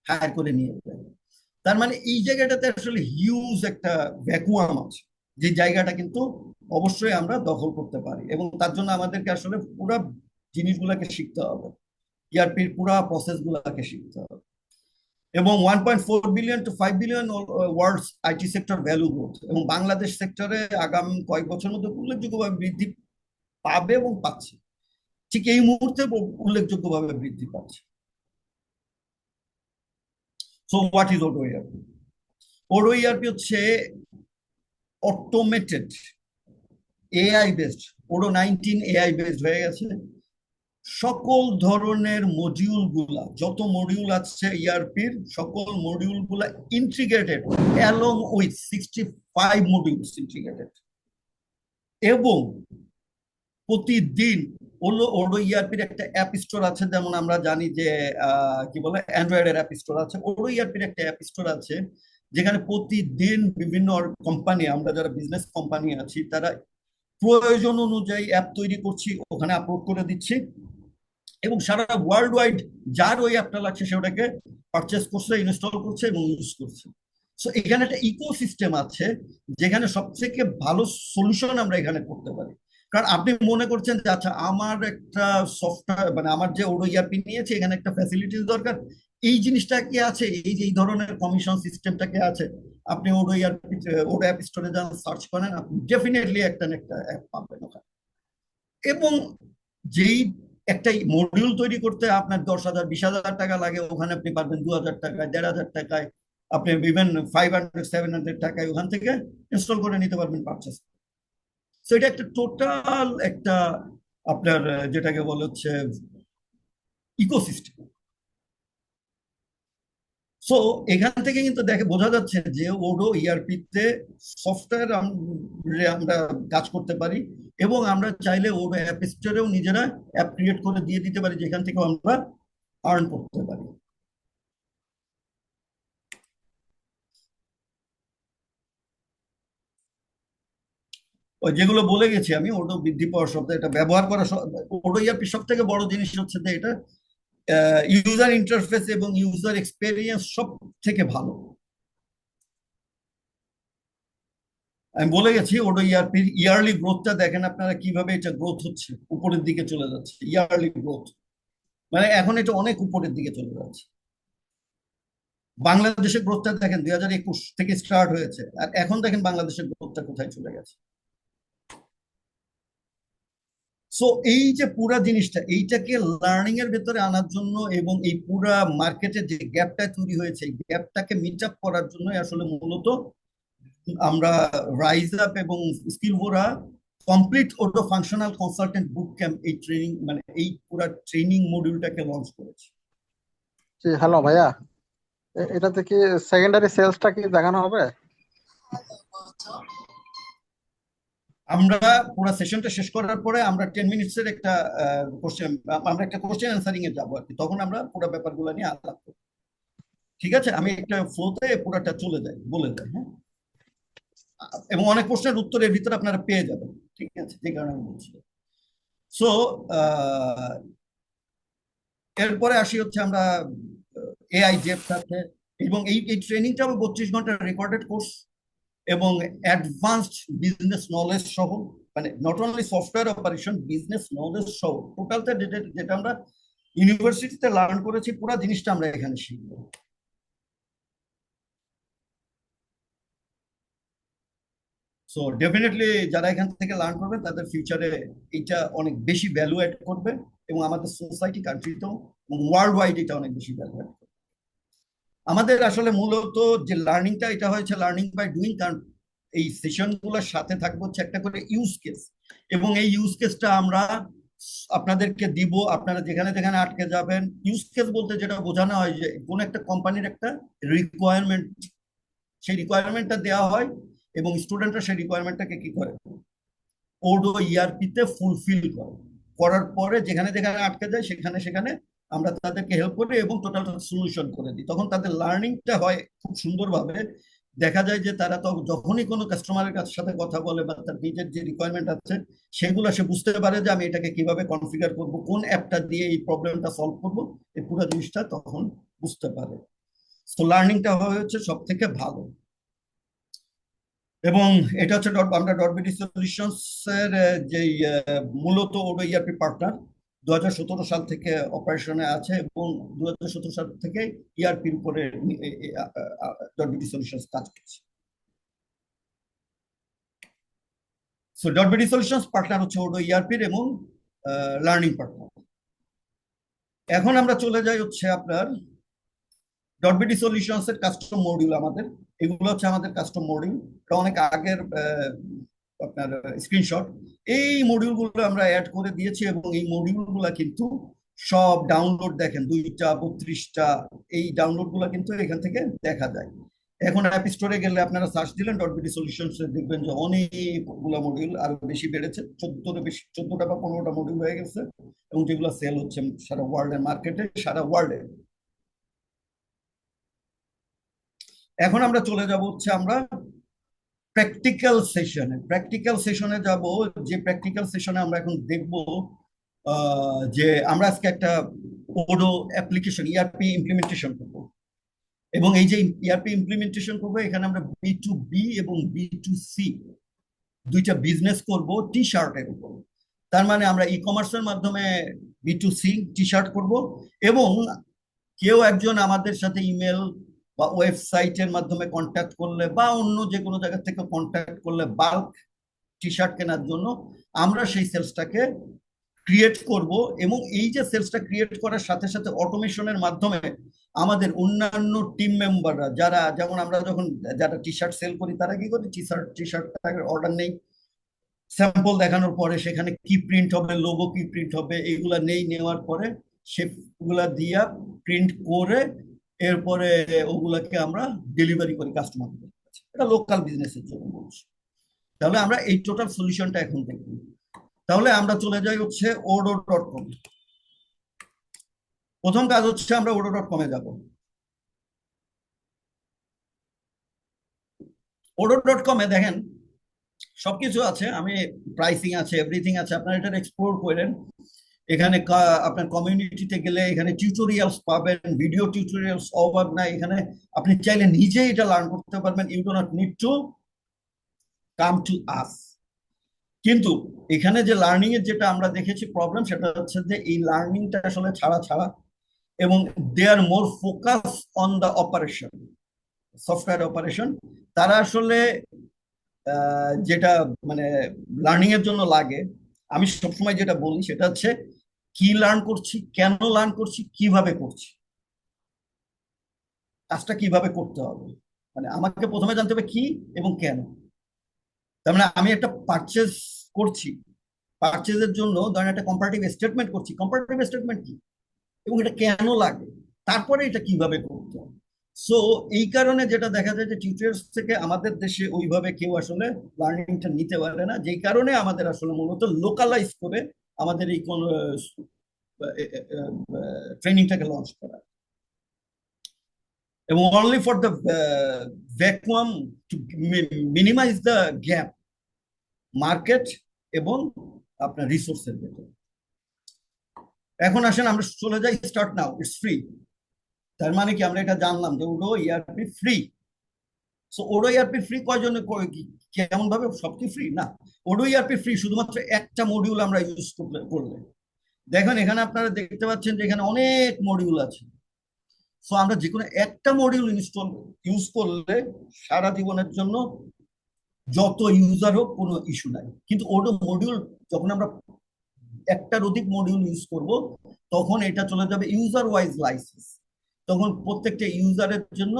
Speaker 2: হায়ার করে নিয়ে যায়। তার মানে এই জায়গাটাতে আসলে হিউজ একটা ভ্যাকুয়াম আছে, যে জায়গাটা কিন্তু অবশ্যই আমরা দখল করতে পারি। এবং তার জন্য আমাদেরকে আসলে পুরো জিনিসগুলোকে শিখতে হবে, ইআরপির পুরো প্রসেস গুলাকে শিখতে হবে। এবং 1.4 billion to 5 billion world's IT sector value growth, এবং বাংলাদেশ সেক্টরে আগামী কয়েক বছরের মধ্যে উল্লেখযোগ্যভাবে বৃদ্ধি পাবে এবং পাচ্ছে, ঠিক এই মুহূর্তে উল্লেখযোগ্যভাবে বৃদ্ধি পাচ্ছে। So what is Odoo ERP? Odoo ERP হচ্ছে automated AI based, Odoo 19 AI based হয়ে গেছে। সকল ধরনের মডিউল গুলা, যত মডিউল আছে ইআরপির সকল মডিউল গুলা integrated along with 65 modules integrated. এবং প্রতিদিন ওডো ইআরপির একটা অ্যাপ স্টোর আছে, যেমন আমরা জানি যে কি বলে অ্যান্ড্রয়েডের অ্যাপ স্টোর আছে, ওডো ইআরপির একটা অ্যাপ স্টোর আছে, যেখানে প্রতিদিন বিভিন্ন কোম্পানি, আমরা যারা বিজনেস কোম্পানি আছি তারা প্রয়োজন অনুযায়ী অ্যাপ তৈরি করছি, ওখানে আপলোড করে দিচ্ছি, এবং সারা ওয়ার্ল্ড ওয়াইড যার ওই অ্যাপটা লাগছে সে ওটাকে পারচেস করছে, ইনস্টল করছে এবং ইউজ করছে। সো এখানে একটা ইকোসিস্টেম আছে, যেখানে সবথেকে ভালো সলিউশন আমরা এখানে করতে পারি। কারণ আপনি মনে করছেন যে আচ্ছা আমার একটা সফটওয়্যার মানে আমার যে ওডো ইআরপি নিয়েছে এখানে একটা ফ্যাসিলিটিস দরকার, এই জিনিসটা কি আছে, এই যে এই ধরনের কমিশন সিস্টেমটা কি আছে, আপনি ওডো ইআরপি ওডো অ্যাপ স্টোরে যান, সার্চ করেন, আপনি ডেফিনেটলি একটা না একটা অ্যাপ পাবেন ওখানে। এবং যেই একটা মডিউল তৈরি করতে আপনার 10,000 20,000 টাকা লাগে, ওখানে আপনি পারবেন 2,000 টাকায়, 1,500 টাকায়, আপনি ইভেন 500 700 টাকায় ওখান থেকে ইনস্টল করে নিতে পারবেন, পারচেস। সো এটা একটা টোটাল একটা আপনার যেটাকে বলা হচ্ছে ইকোসিস্টেম। সো এখান থেকে কিন্তু দেখে বোঝা যাচ্ছে যে ওডো ইআরপি তে সফটওয়্যার আমরা কাজ করতে পারি, এবং আমরা চাইলে ওডো অ্যাপ স্টোরেও নিজেরা অ্যাপ ক্রিয়েট করে দিয়ে দিতে পারি, যেখান থেকে আমরা আর্ন করতে পারি। ওই যেগুলো বলে গেছি আমি, ওডো বৃদ্ধি পাওয়ার শব্দ, এটা ব্যবহার করা, ওডো ইআরপি সব থেকে বড় জিনিস হচ্ছে যে এটা ইউজার ইন্টারফেস এবং ইউজার এক্সপেরিয়েন্স সব থেকে ভালো। আমি বলে গেছি ওডো ইআরপির ইয়ারলি গ্রোথটা দেখেন আপনারা কিভাবে এটা গ্রোথ হচ্ছে, উপরের দিকে চলে যাচ্ছে ইয়ারলি গ্রোথ, মানে এখন এটা অনেক উপরের দিকে চলে যাচ্ছে। বাংলাদেশের গ্রোথটা দেখেন 2021 থেকে স্টার্ট হয়েছে, আর এখন দেখেন বাংলাদেশের গ্রোথটা কোথায় চলে গেছে। সো এই যে পুরা জিনিসটা, এইটাকে লার্নিং এর ভেতরে আনার জন্য এবং এই পুরা মার্কেটে যে গ্যাপটা তৈরি হয়েছে, এই গ্যাপটাকে মিট আপ করার জন্য আসলে মূলত আমরা রাইজ আপ এবং স্কিলভোরা কমপ্লিট ওটো ফাংশনাল কনসালটেন্ট বুট ক্যাম্প, এই ট্রেনিং মানে এই পুরা ট্রেনিং মডিউলটাকে লঞ্চ করেছি।
Speaker 4: জি হ্যালো ভাইয়া, এটাতে কি সেকেন্ডারি সেলসটা কি দেখানো হবে?
Speaker 2: আমরা পুরো সেশনটা শেষ করার পরে আমরা 10 মিনিটসের একটা কোশ্চেন, আমরা একটা কোশ্চেন অ্যান্সারিং এ যাবো আর কি, তখন আমরা পুরো ব্যাপারগুলো নিয়ে আলাপ করবো। ঠিক আছে, আমি একটা ফ্লোতে পুরোটা চলে যাই, বলে যাই, হ্যাঁ। এবং অনেক প্রশ্নের উত্তরের ভিতরে আপনারা পেয়ে যাবেন, ঠিক আছে, যে কারণে আমি বলছি। সো এরপরে আসি হচ্ছে আমরা এআই জেপ সাথে, এবং এই ট্রেনিংটা 32 ঘন্টার রেকর্ডেড কোর্স এবং অ্যাডভান্সড বিজনেস নলেজ সহ, মানে not only software operation, business knowledge সহ টোটালটা যেটা আমরা ইউনিভার্সিটিতে লার্ন করেছি পুরো জিনিসটা আমরা এখানে শিখবো। সো ডেফিনেটলি যারা এখান থেকে লার্ন করবে তাদের ফিউচারে এটা অনেক বেশি ভ্যালু অ্যাড করবে, এবং আমাদের সোসাইটি কান্ট্রিতেও এবং ওয়ার্ল্ড ওয়াইড এটা অনেক বেশি ভ্যালু অ্যাড করবে। আমাদের আসলে মূলত যে লার্নিংটা এটা হয়েছে লার্নিং বাই ডুইং, কারণ এই সেশনগুলোর সাথে থাকবে হচ্ছে একটা করে ইউজ কেস, এবং এই ইউজ কেসটা আমরা আপনাদেরকে দিব। আপনারা যেখানে যেখানে আটকে যাবেন, ইউজ কেস বলতে যেটা বোঝানো হয় যে কোন একটা কোম্পানির একটা রিকোয়ারমেন্ট, সেই রিকোয়ারমেন্টটা দেওয়া হয় এবং স্টুডেন্টরা সেই রিকোয়ারমেন্টটাকে কি করে, ওডো ইআরপিতে ফুলফিল করে, করার পরে যেখানে যেখানে আটকে যায় সেখানে সেখানে আমরা তাদেরকে হেল্প করি এবং টোটাল সলিউশন করে দিই। তখন তাদের লার্নিংটা হয় খুব সুন্দরভাবে। দেখা যায় যে তারা তো যখনই কোনো কাস্টমারের সাথে কথা বলে বা তার নিজের যে রিকোয়ারমেন্ট আছে সেগুলো সে বুঝতে পারে যে আমি এটাকে কিভাবে কনফিগার করব, কোন অ্যাপটা দিয়ে এই প্রবলেমটা সলভ করব, এই পুরো জিনিসটা তখন বুঝতে পারে। তো লার্নিংটা হচ্ছে সব থেকে ভালো। এবং এটা হচ্ছে আমরা ডট বিডি সলিউশনস এর যে মূলত ওডো ইআরপি পার্টনার 2017 সাল থেকে অপারেশনে আছে এবং 2017 সাল থেকে ইআরপির উপরে ডট বিডি সলিউশনস কাজ করছে। So dot BD solutions partner হচ্ছে ওডো ইআরপির এবং লার্নিং পার্টনার। এখন আমরা চলে যাই হচ্ছে আপনার ডট বিডি সলিউশনস এর কাস্টম মডিউল। আমাদের এগুলো হচ্ছে আমাদের কাস্টম মডিউল, এটা অনেক আগের আপনার স্ক্রিনশট। এই মডিউলগুলো আমরা অ্যাড করে দিয়েছি এবং এই মডিউলগুলো কিন্তু সব ডাউনলোড দেখেন 2টা 32টা, এই ডাউনলোডগুলো কিন্তু এখান থেকে দেখা যায়। এখন অ্যাপ স্টোরে গেলে আপনারা সার্চ দিলেন ডট বিডি সলিউশনস, দেখবেন যে অনেকগুলো মডিউল আরো বেশি বেড়েছে, 14টা বা 15টা মডিউল হয়ে গেছে এবং যেগুলো সেল হচ্ছে সারা ওয়ার্ল্ডের মার্কেটে, সারা ওয়ার্ল্ডে। এখন আমরা চলে যাব হচ্ছে আমরা প্র্যাকটিক্যাল সেশনে যাব। যে প্র্যাকটিক্যাল সেশনে আমরা এখন দেখব যে আমরা আজকে একটা ওডো অ্যাপ্লিকেশন ইআরপি ইমপ্লিমেন্টেশন করব, এবং এই যে ইআরপি ইমপ্লিমেন্টেশন করবো এখানে আমরা B2B এবং B2C দুইটা বিজনেস করব টি শার্টের উপর। তার মানে আমরা ই কমার্সের মাধ্যমে B2C টি শার্ট করব, এবং কেউ একজন আমাদের সাথে ইমেল বা ওয়েবসাইটের মাধ্যমে কন্ট্যাক্ট করলে বা অন্য যে কোনো জায়গা থেকে কন্ট্যাক্ট করলে বাল্ক টি শার্ট কেনার জন্য আমরা সেই সেলসটাকে ক্রিয়েট করব। এবং এই যে সেলসটা ক্রিয়েট করার সাথে সাথে অটোমেশনের মাধ্যমে আমাদের অন্যান্য টিম মেম্বাররা, যারা যেমন আমরা যখন যারা টি শার্ট সেল করি তারা কি করে, টি শার্ট অর্ডার নেই, স্যাম্পল দেখানোর পরে সেখানে কি প্রিন্ট হবে, লোগো কি প্রিন্ট হবে, এইগুলা নেওয়ার পরে সেগুলা দিয়া প্রিন্ট করে এরপরে ওগুলাকে আমরা ডেলিভারি করি কাস্টমারদের কাছে। এটা লোকাল বিজনেসের জন্য বলছি। তাহলে আমরা এই টোটাল সলিউশনটা এখন দেখব। তাহলে আমরা চলে যাই হচ্ছে ওডো.com। প্রথম কাজ হচ্ছে আমরা ওডো.com-এ যাব। ওডো.com-এ দেখেন সবকিছু আছে, আমি প্রাইসিং আছে, এভরিথিং আছে, আপনারা এটা এক্সপ্লোর করেন। এখানে আপনার কমিউনিটিতে গেলে এখানে টিউটোরিয়ালস পাবেন, ভিডিও টিউটোরিয়ালস অভাব নাই। এখানে আপনি চাইলে নিজেই এটা লার্ন করতে পারবেন, you do not need to come to us. কিন্তু এখানে যে লার্নিং এর যেটা আমরা দেখেছি প্রবলেম, সেটা হচ্ছে যে এই লার্নিংটা আসলে ছাড়া এবং they are more focus on the operation, software operation. তারা আসলে যেটা মানে লার্নিং এর জন্য লাগে, আমি সবসময় যেটা বলি সেটা হচ্ছে কি লার্ন করছি, কেন লার্ন করছি, কিভাবে করছি, কাজটা কিভাবে করতে হবে। মানে আমাকে প্রথমে জানতে হবে কি এবং কেন। তার মানে আমি একটা পারচেজ করছি, পারচেজের জন্য ধরেন একটা কম্পারেটিভ স্টেটমেন্ট করছি, কম্পারেটিভ স্টেটমেন্ট কি এবং এটা কেন লাগে, তারপরে এটা কিভাবে করতে হবে। সো এই কারণে যেটা দেখা যায় যে টিউটর্স থেকে আমাদের দেশে ওইভাবে কেউ আসলে লার্নিংটা নিতে পারে না, যেই কারণে আমাদের আসলে মূলত লোকালাইজ করে আমাদের এই কোন ট্রেনিংটাকে লঞ্চ করা, এবং only for the vacuum to minimise the gap market এবং আপনার রিসোর্সের ভেতরে। এখন আসেন আমরা চলে যাই স্টার্ট নাও, ইটস ফ্রি। তার মানে কি আমরা এটা জানলাম যে Odoo ERP free. So Odoo ERP free কয়জনে, কেমন ভাবে সবকি ফ্রি না, ওডো ইআরপি ফ্রি শুধুমাত্র একটা মডিউল আমরা ইউজ করলে। দেখেন এখানে আপনারা দেখতে পাচ্ছেন যে এখানে অনেক মডিউল আছে। সো আমরা যে কোনো একটা মডিউল ইউজ করলে সারা জীবনের জন্য যত ইউজার হোক কোনো ইস্যু নাই। কিন্তু ওডো মডিউল যখন আমরা একটার অধিক মডিউল ইউজ করব তখন এটা চলে যাবে ইউজার ওয়াইজ লাইসেন্স, তখন প্রত্যেকটা ইউজারের জন্য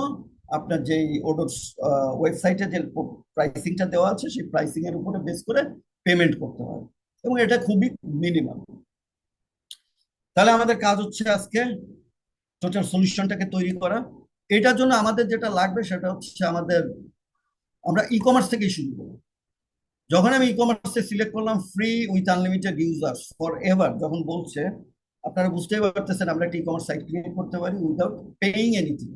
Speaker 2: আপনার যেই ওডোর ওয়েবসাইটে যে প্রাইসিংটা দেওয়া আছে সেই প্রাইসিং এর উপরে বেস করে পেমেন্ট করতে হয়, এবং এটা খুবই মিনিমাম। তাহলে আমাদের কাজ হচ্ছে আজকে টোটাল সলিউশনটাকে তৈরি করা। এটার জন্য আমাদের যেটা লাগবে সেটা হচ্ছে আমরা ই কমার্স থেকেই শুরু করব। যখন আমি ই কমার্সে সিলেক্ট করলাম free with unlimited users for ever যখন বলছে, আপনারা বুঝতেই পারতেছেন আমরা একটা ই কমার্স সাইট ক্রিয়েট করতে পারি without paying anything.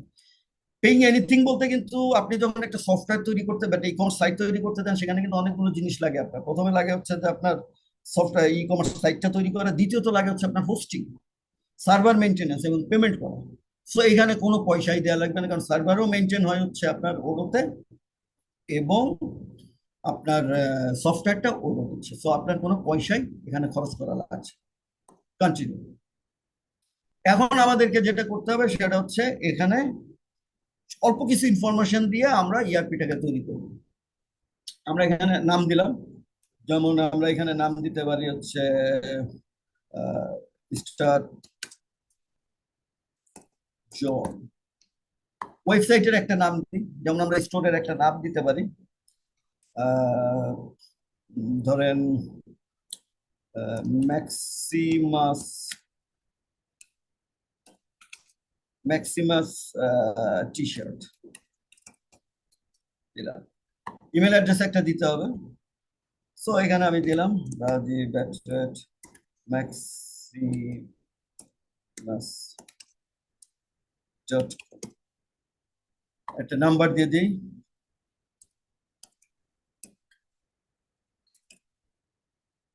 Speaker 2: Paying anything বলতে কিন্তু আপনি যখন একটা সফটওয়্যার তৈরি করতে বা ই কমার্স সাইট তৈরি করতে দেন, সেখানে কিন্তু অনেকগুলো জিনিস লাগে। আপনার প্রথমে লাগে হচ্ছে যে আপনার সফটওয়্যার ই কমার্স সাইটটা তৈরি করা, দ্বিতীয়ত লাগে হচ্ছে আপনার হোস্টিং, সার্ভার মেনটেন্যান্স এবং পেমেন্ট করা। সো এখানে কোনো পয়সাই দেওয়া লাগবে না, কারণ সার্ভারও মেনটেন হয় হচ্ছে আপনার ওডোতে, এবং আপনার সফটওয়্যারটা ওডো হচ্ছে। সো আপনার কোনো পয়সাই এখানে খরচ করা লাগছে। কন্টিনিউ। এখন আমাদেরকে যেটা করতে হবে সেটা হচ্ছে এখানে অল্প কিছু ইনফরমেশন দিয়ে আমরা ইআরপিটাকে তৈরি করব। আমরা এখানে নাম দিলাম, যেমন আমরা এখানে নাম দিতে পারি হচ্ছে স্টার জন। ওয়েবসাইটের একটা নাম দিই, যেমন আমরা স্টোরের একটা নাম দিতে পারি, ধরেন ম্যাক্সিমাস ম্যাক্সিমাস টি শার্ট দিলাম। ইমেল অ্যাড্রেস একটা দিতে হবে। সো এখানে আমি দিলাম রাজীব@maximas একটা নাম্বার দিয়ে দিই।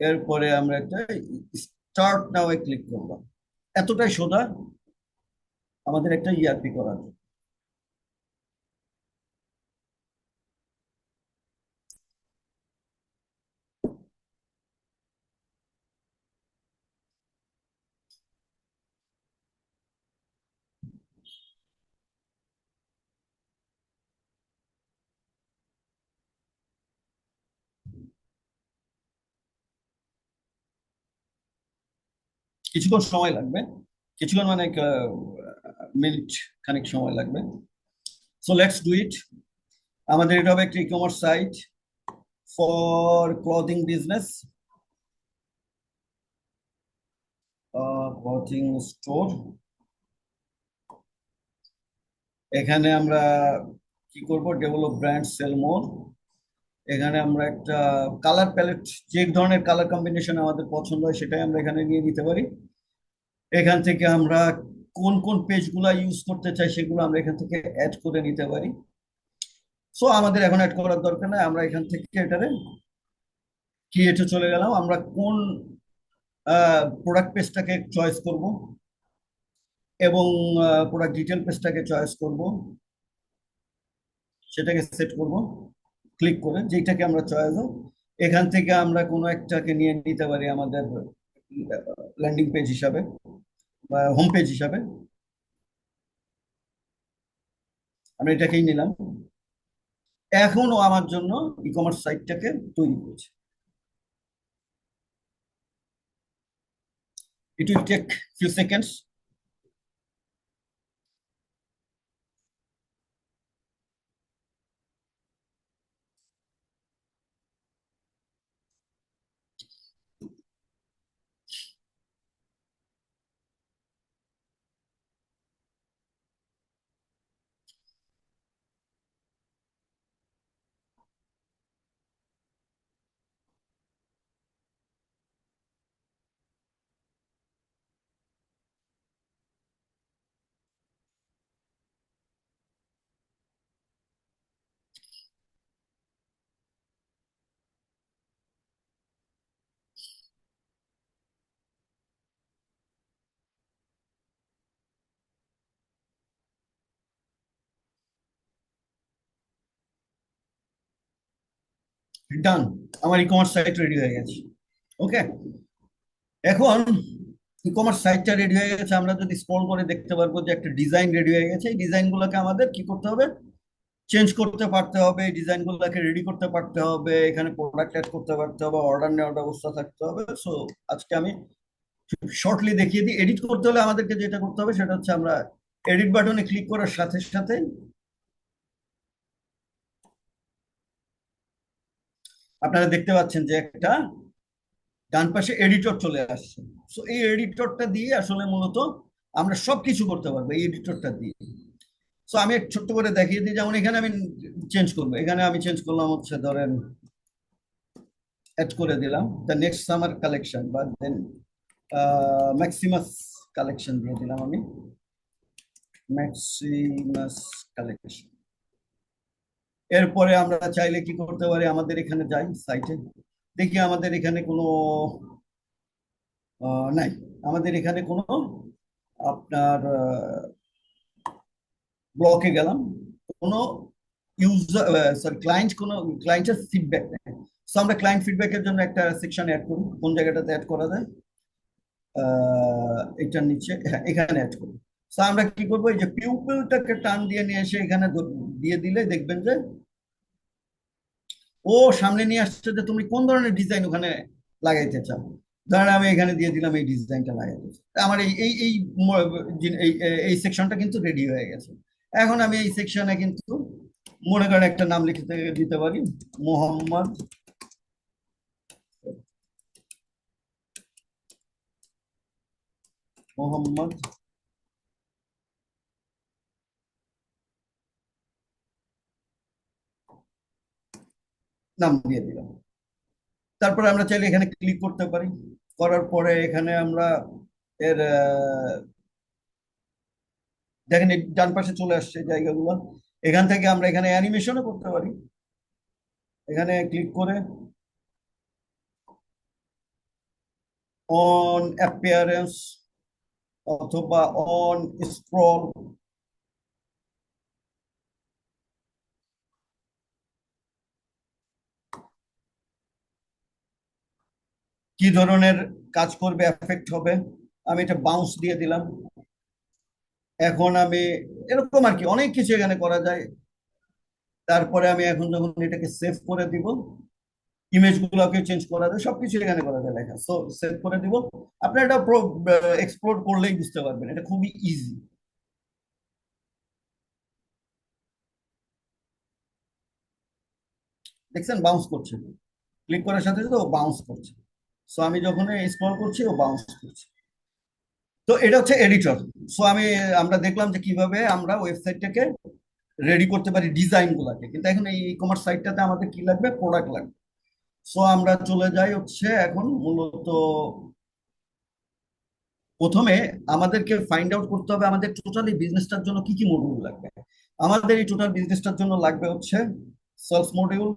Speaker 2: এরপরে আমরা একটা স্টার্ট নাও এ ক্লিক করলাম। এতটাই সোজা আমাদের একটা ইআরপি করার জন্য। কিছুক্ষণ সময় লাগবে, কিছুক্ষণ মানে মিনিট খানিক সময় লাগবে। So let's do it. আমাদের এটা হবে একটা e commerce site for clothing business, clothing store. এখানে আমরা কি করব, ডেভেলপ ব্র্যান্ড, সেল মোর। এখানে আমরা একটা কালার প্যালেট, যে ধরনের কালার কম্বিনেশন আমাদের পছন্দ হয় সেটাই আমরা এখানে নিয়ে নিতে পারি। এখান থেকে আমরা কোন কোন পেজগুলো ইউজ করতে চাই সেগুলো আমরা এখান থেকে অ্যাড করে নিতে পারি। সো আমাদের এখন অ্যাড করার দরকার নাই, আমরা এখান থেকে এটারে ক্রিয়েটে চলে গেলাম। আমরা কোন প্রোডাক্ট পেজটাকে চয়েস করব এবং প্রোডাক্ট ডিটেল পেজটাকে চয়েস করব, সেটাকে সেট করব ক্লিক করে, যেটাকে আমরা চয়েস হোক। এখান থেকে আমরা কোনো একটাকে নিয়ে নিতে পারি আমাদের ল্যান্ডিং পেজ হিসাবে বা হোম পেজ হিসাবে। আমরা এটাকেই নিলাম। এখনো আমার জন্য ই কমার্স সাইটটাকে তৈরি করছে। It will take few seconds. ডান, আমার ই কমার্স সাইট রেডি হয়ে গেছে। ওকে, এখন ই কমার্স সাইটটা রেডি হয়ে গেছে। আমরা যদি স্ক্রল করে দেখতে পারবো যে একটা ডিজাইন রেডি হয়ে গেছে। এই ডিজাইনগুলোকে আমাদের কি করতে হবে, চেঞ্জ করতে পারতে হবে। এই ডিজাইনগুলোকে রেডি করতে পারতে হবে, এখানে প্রোডাক্ট অ্যাড করতে পারতে হবে, অর্ডার নেওয়ার ব্যবস্থা থাকতে হবে। সো আজকে আমি শর্টলি দেখিয়ে দিই। এডিট করতে হলে আমাদেরকে যেটা করতে হবে সেটা হচ্ছে আমরা এডিট বাটনে ক্লিক করার সাথে সাথে আপনারা দেখতে পাচ্ছেন যে একটা ডান পাশে এডিটর চলে আসছে। সো এই এডিটরটা দিয়ে আসলে মূলত আমরা সবকিছু করতে পারবো এই এডিটরটা দিয়ে। সো আমি এক ছোট্ট করে দেখিয়ে দিই, যেমন এখানে আমি চেঞ্জ করবো, এখানে আমি চেঞ্জ করলাম হচ্ছে ধরেন অ্যাড করে দিলাম দ্য নেক্সট সামার কালেকশন বা দেন ম্যাক্সিমাস কালেকশন দিয়ে দিলাম আমি, ম্যাক্সিমাস কালেকশন। এরপরে আমরা চাইলে কি করতে পারি, আমাদের এখানে যাই সাইটে, দেখি আমাদের এখানে কোনো নাই, আমাদের এখানে কোনো আপনার ব্লকে গেলাম, কোনো ইউজার সরি ক্লায়েন্ট, কোনো ক্লায়েন্টের ফিডব্যাক নেই। সো আমরা ক্লায়েন্ট ফিডব্যাকের জন্য একটা সেকশন অ্যাড করি, কোন জায়গাটাতে অ্যাড করা যায়, এটার নিচে, হ্যাঁ এখানে অ্যাড করি। সো আমরা কি করবো, এই যে পিউপিলটাকে টান দিয়ে নিয়ে এসে এখানে দিয়ে দিলে দেখবেন যে ও সামনে নিয়ে আসছে যে তুমি কোন ধরনের ডিজাইন ওখানে লাগাইতে চাও। ধরেন আমি এখানে দিয়ে দিলাম এই ডিজাইনটা লাগাইতে চাই। আমার এই এই এই এই এই সেকশনটা কিন্তু রেডি হয়ে গেছে। এখন আমি এই সেকশনে কিন্তু মনে করেন একটা নাম লিখতে দিতে পারি, মোহাম্মদ মোহাম্মদ নাম দিয়ে দিলাম। তারপরে আমরা চাইলে এখানে ক্লিক করতে পারি, করার পরে এখানে আমরা এর দেখেন এই ডান পাশে চলে আসছে জায়গাগুলো। এখান থেকে আমরা এখানে অ্যানিমেশনও করতে পারি, এখানে ক্লিক করে অন অ্যাপিয়ারেন্স অথবা অন স্ক্রল, কি ধরনের কাজ করবে, এফেক্ট হবে, আমি এটা বাউন্স দিয়ে দিলাম। এখন আমি এরকম আর কি অনেক কিছু এখানে করা যায়। তারপরে আমি এখন যখন এটাকে সেভ করে দিব, ইমেজ গুলোকে চেঞ্জ করা যায়, সবকিছু এখানে করা যায় লেখা। সো সেভ করে দিব, আপনি এটা এক্সপ্লোর করলেই বুঝতে পারবেন এটা খুবই ইজি। দেখছেন বাউন্স করছে, ক্লিক করার সাথে সাথে ও বাউন্স করছে। সো আমি যখন স্ক্রল করছি ও বাউন্স করছে। তো এটা হচ্ছে এডিটর। সো আমরা দেখলাম যে কিভাবে আমরা ওয়েবসাইটটাকে রেডি করতে পারি ডিজাইন গুলাকে, কিন্তু এখন এই ই কমার্স সাইটটাতে আমাদের কি লাগবে, প্রোডাক্ট লাগবে। সো আমরা চলে যাই হচ্ছে এখন মূলত প্রথমে আমাদেরকে ফাইন্ড আউট করতে হবে আমাদের টোটাল এই বিজনেসটার জন্য কি কি মডিউল লাগবে। আমাদের এই টোটাল বিজনেসটার জন্য লাগবে হচ্ছে sales module,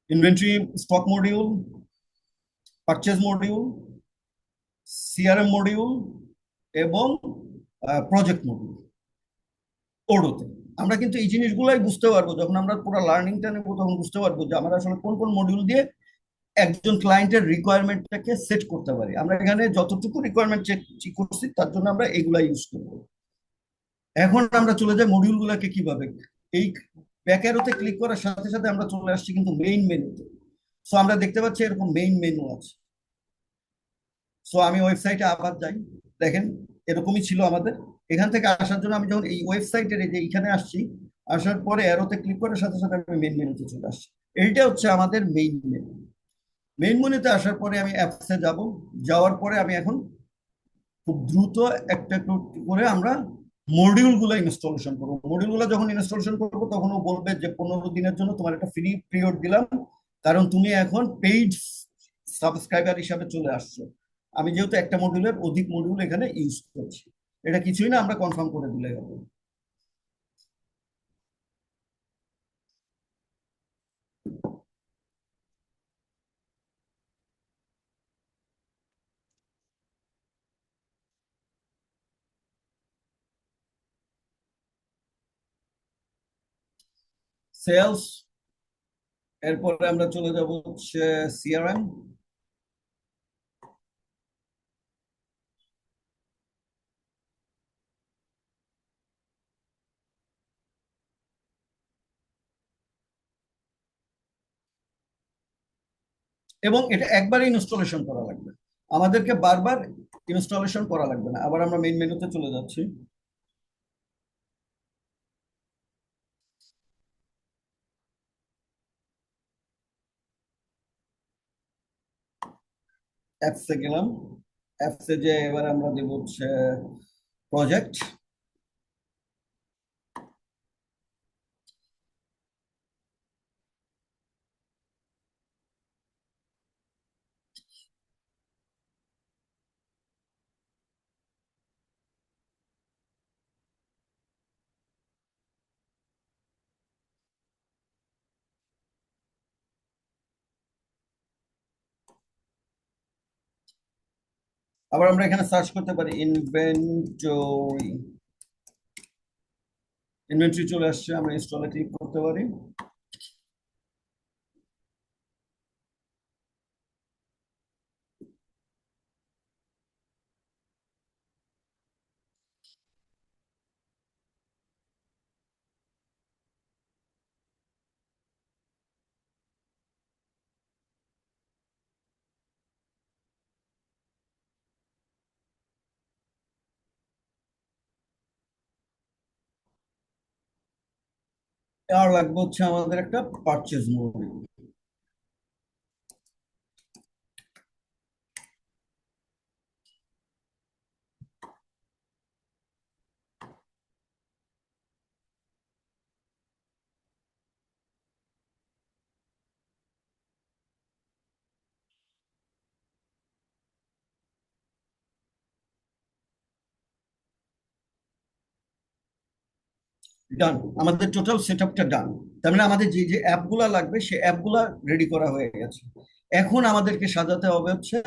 Speaker 2: inventory stock module, purchase module, CRM module এবং প্রজেক্ট মডিউল। ওডোতে আমরা কিন্তু এই জিনিসগুলাই বুঝতে পারবো যখন আমরা পুরো লার্নিংটা নেবো, তখন বুঝতে পারবো যে আমরা আসলে কোন কোন মডিউল দিয়ে একজন ক্লায়েন্টের রিকোয়ারমেন্টটাকে সেট করতে পারি। আমরা এখানে যতটুকু রিকোয়ারমেন্ট চেক করছি তার জন্য আমরা এগুলা ইউজ করবো। এখন আমরা চলে যাই মডিউল গুলাকে কিভাবে, এই ব্যাক অ্যারোতে ক্লিক করার সাথে সাথে আমরা চলে আসছি কিন্তু মেইন মেনুতে। সো আমরা দেখতে পাচ্ছি এরকম মেইন মেনু আছে। সো আমি ওয়েবসাইটে আবার যাই, দেখেন এরকমই ছিল আমাদের। এখান থেকে আসার জন্য আমি যখন এই ওয়েবসাইটের এই যে এখানে আসছি, আসার পরে অ্যারোতে ক্লিক করার সাথে সাথে আমি মেইন মেনুতে চলে আসছি। এইটা হচ্ছে আমাদের মেইন মেনু। মেইন মেনুতে আসার পরে আমি অ্যাপসে যাব, যাওয়ার পরে আমি এখন খুব দ্রুত একটা একটু করে আমরা মডিউল গুলো ইনস্টলেশন করবো। মডিউল গুলো যখন ইনস্টলেশন করবো তখন ও বলবে যে 15 দিনের জন্য তোমার একটা ফ্রি পিরিয়ড দিলাম, কারণ তুমি এখন পেইড সাবস্ক্রাইবার হিসাবে চলে আসছো। আমি যেহেতু একটা মডিউলের অধিক মডিউল এখানে ইউজ করছি, এটা কিছুই না, আমরা কনফার্ম করে দিলে হবে। সেলস, এরপরে আমরা চলে যাব হচ্ছে সিআরএম, এবং এটা একবারে ইনস্টলেশন করা লাগবে, আমাদেরকে বারবার ইনস্টলেশন করা লাগবে না। আবার আমরা মেইন মেনুতে চলে যাচ্ছি। অ্যাপসে গেলাম। অ্যাপসে যে এবার আমরা দেব হচ্ছে প্রজেক্ট। আবার আমরা এখানে সার্চ করতে পারি ইনভেন্টরি। ইনভেন্টরি চলে আসছে, আমরা ইনস্টলে ক্লিক করতে পারি। আর লাগবে হচ্ছে আমাদের একটা পারচেজ মুভি। ডান, আমাদের টোটাল সেটআপটা ডান। তার মানে আমাদের যে যে অ্যাপগুলা লাগবে সেই অ্যাপগুলা রেডি করা হয়ে গেছে। এখন আমাদেরকে সাজাতে হবে হচ্ছে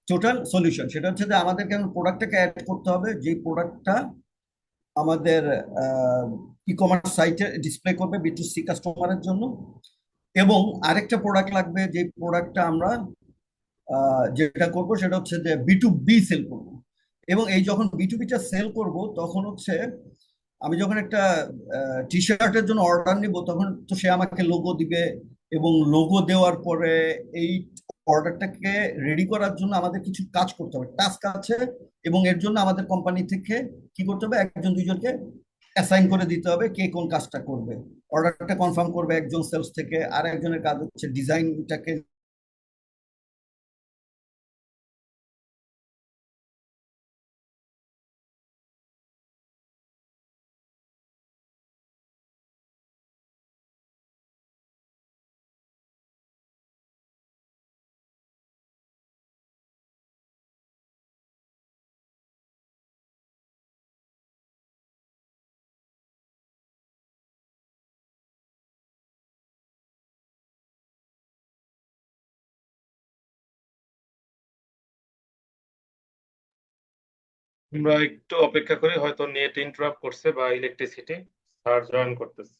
Speaker 2: টোটাল সলিউশন। সেটা হচ্ছে যে আমাদেরকে প্রোডাক্টটাকে অ্যাড করতে হবে, যে প্রোডাক্টটা আমাদের ই কমার্স সাইটে ডিসপ্লে করবে B2C কাস্টমারের জন্য। এবং আরেকটা প্রোডাক্ট লাগবে, যে প্রোডাক্টটা আমরা যেটা করব সেটা হচ্ছে যে B2B সেল করব। এবং এই যখন B2Bটা সেল করব তখন হচ্ছে আমি যখন একটা টি শার্টের জন্য অর্ডার নিব তখন তো সে আমাকে লোগো দিবে। এবং লোগো দেওয়ার পরে এই অর্ডারটাকে রেডি করার জন্য আমাদের কিছু কাজ করতে হবে, টাস্ক আছে। এবং এর জন্য আমাদের কোম্পানি থেকে কি করতে হবে, একজন দুইজনকে অ্যাসাইন করে দিতে হবে কে কোন কাজটা করবে। অর্ডারটা কনফার্ম করবে একজন সেলস থেকে, আর একজনের কাজ হচ্ছে ডিজাইনটাকে।
Speaker 1: আমরা একটু অপেক্ষা করি, হয়তো নেট ইন্টারাপ্ট করছে বা ইলেকট্রিসিটি। স্যার জয়েন করতেছে।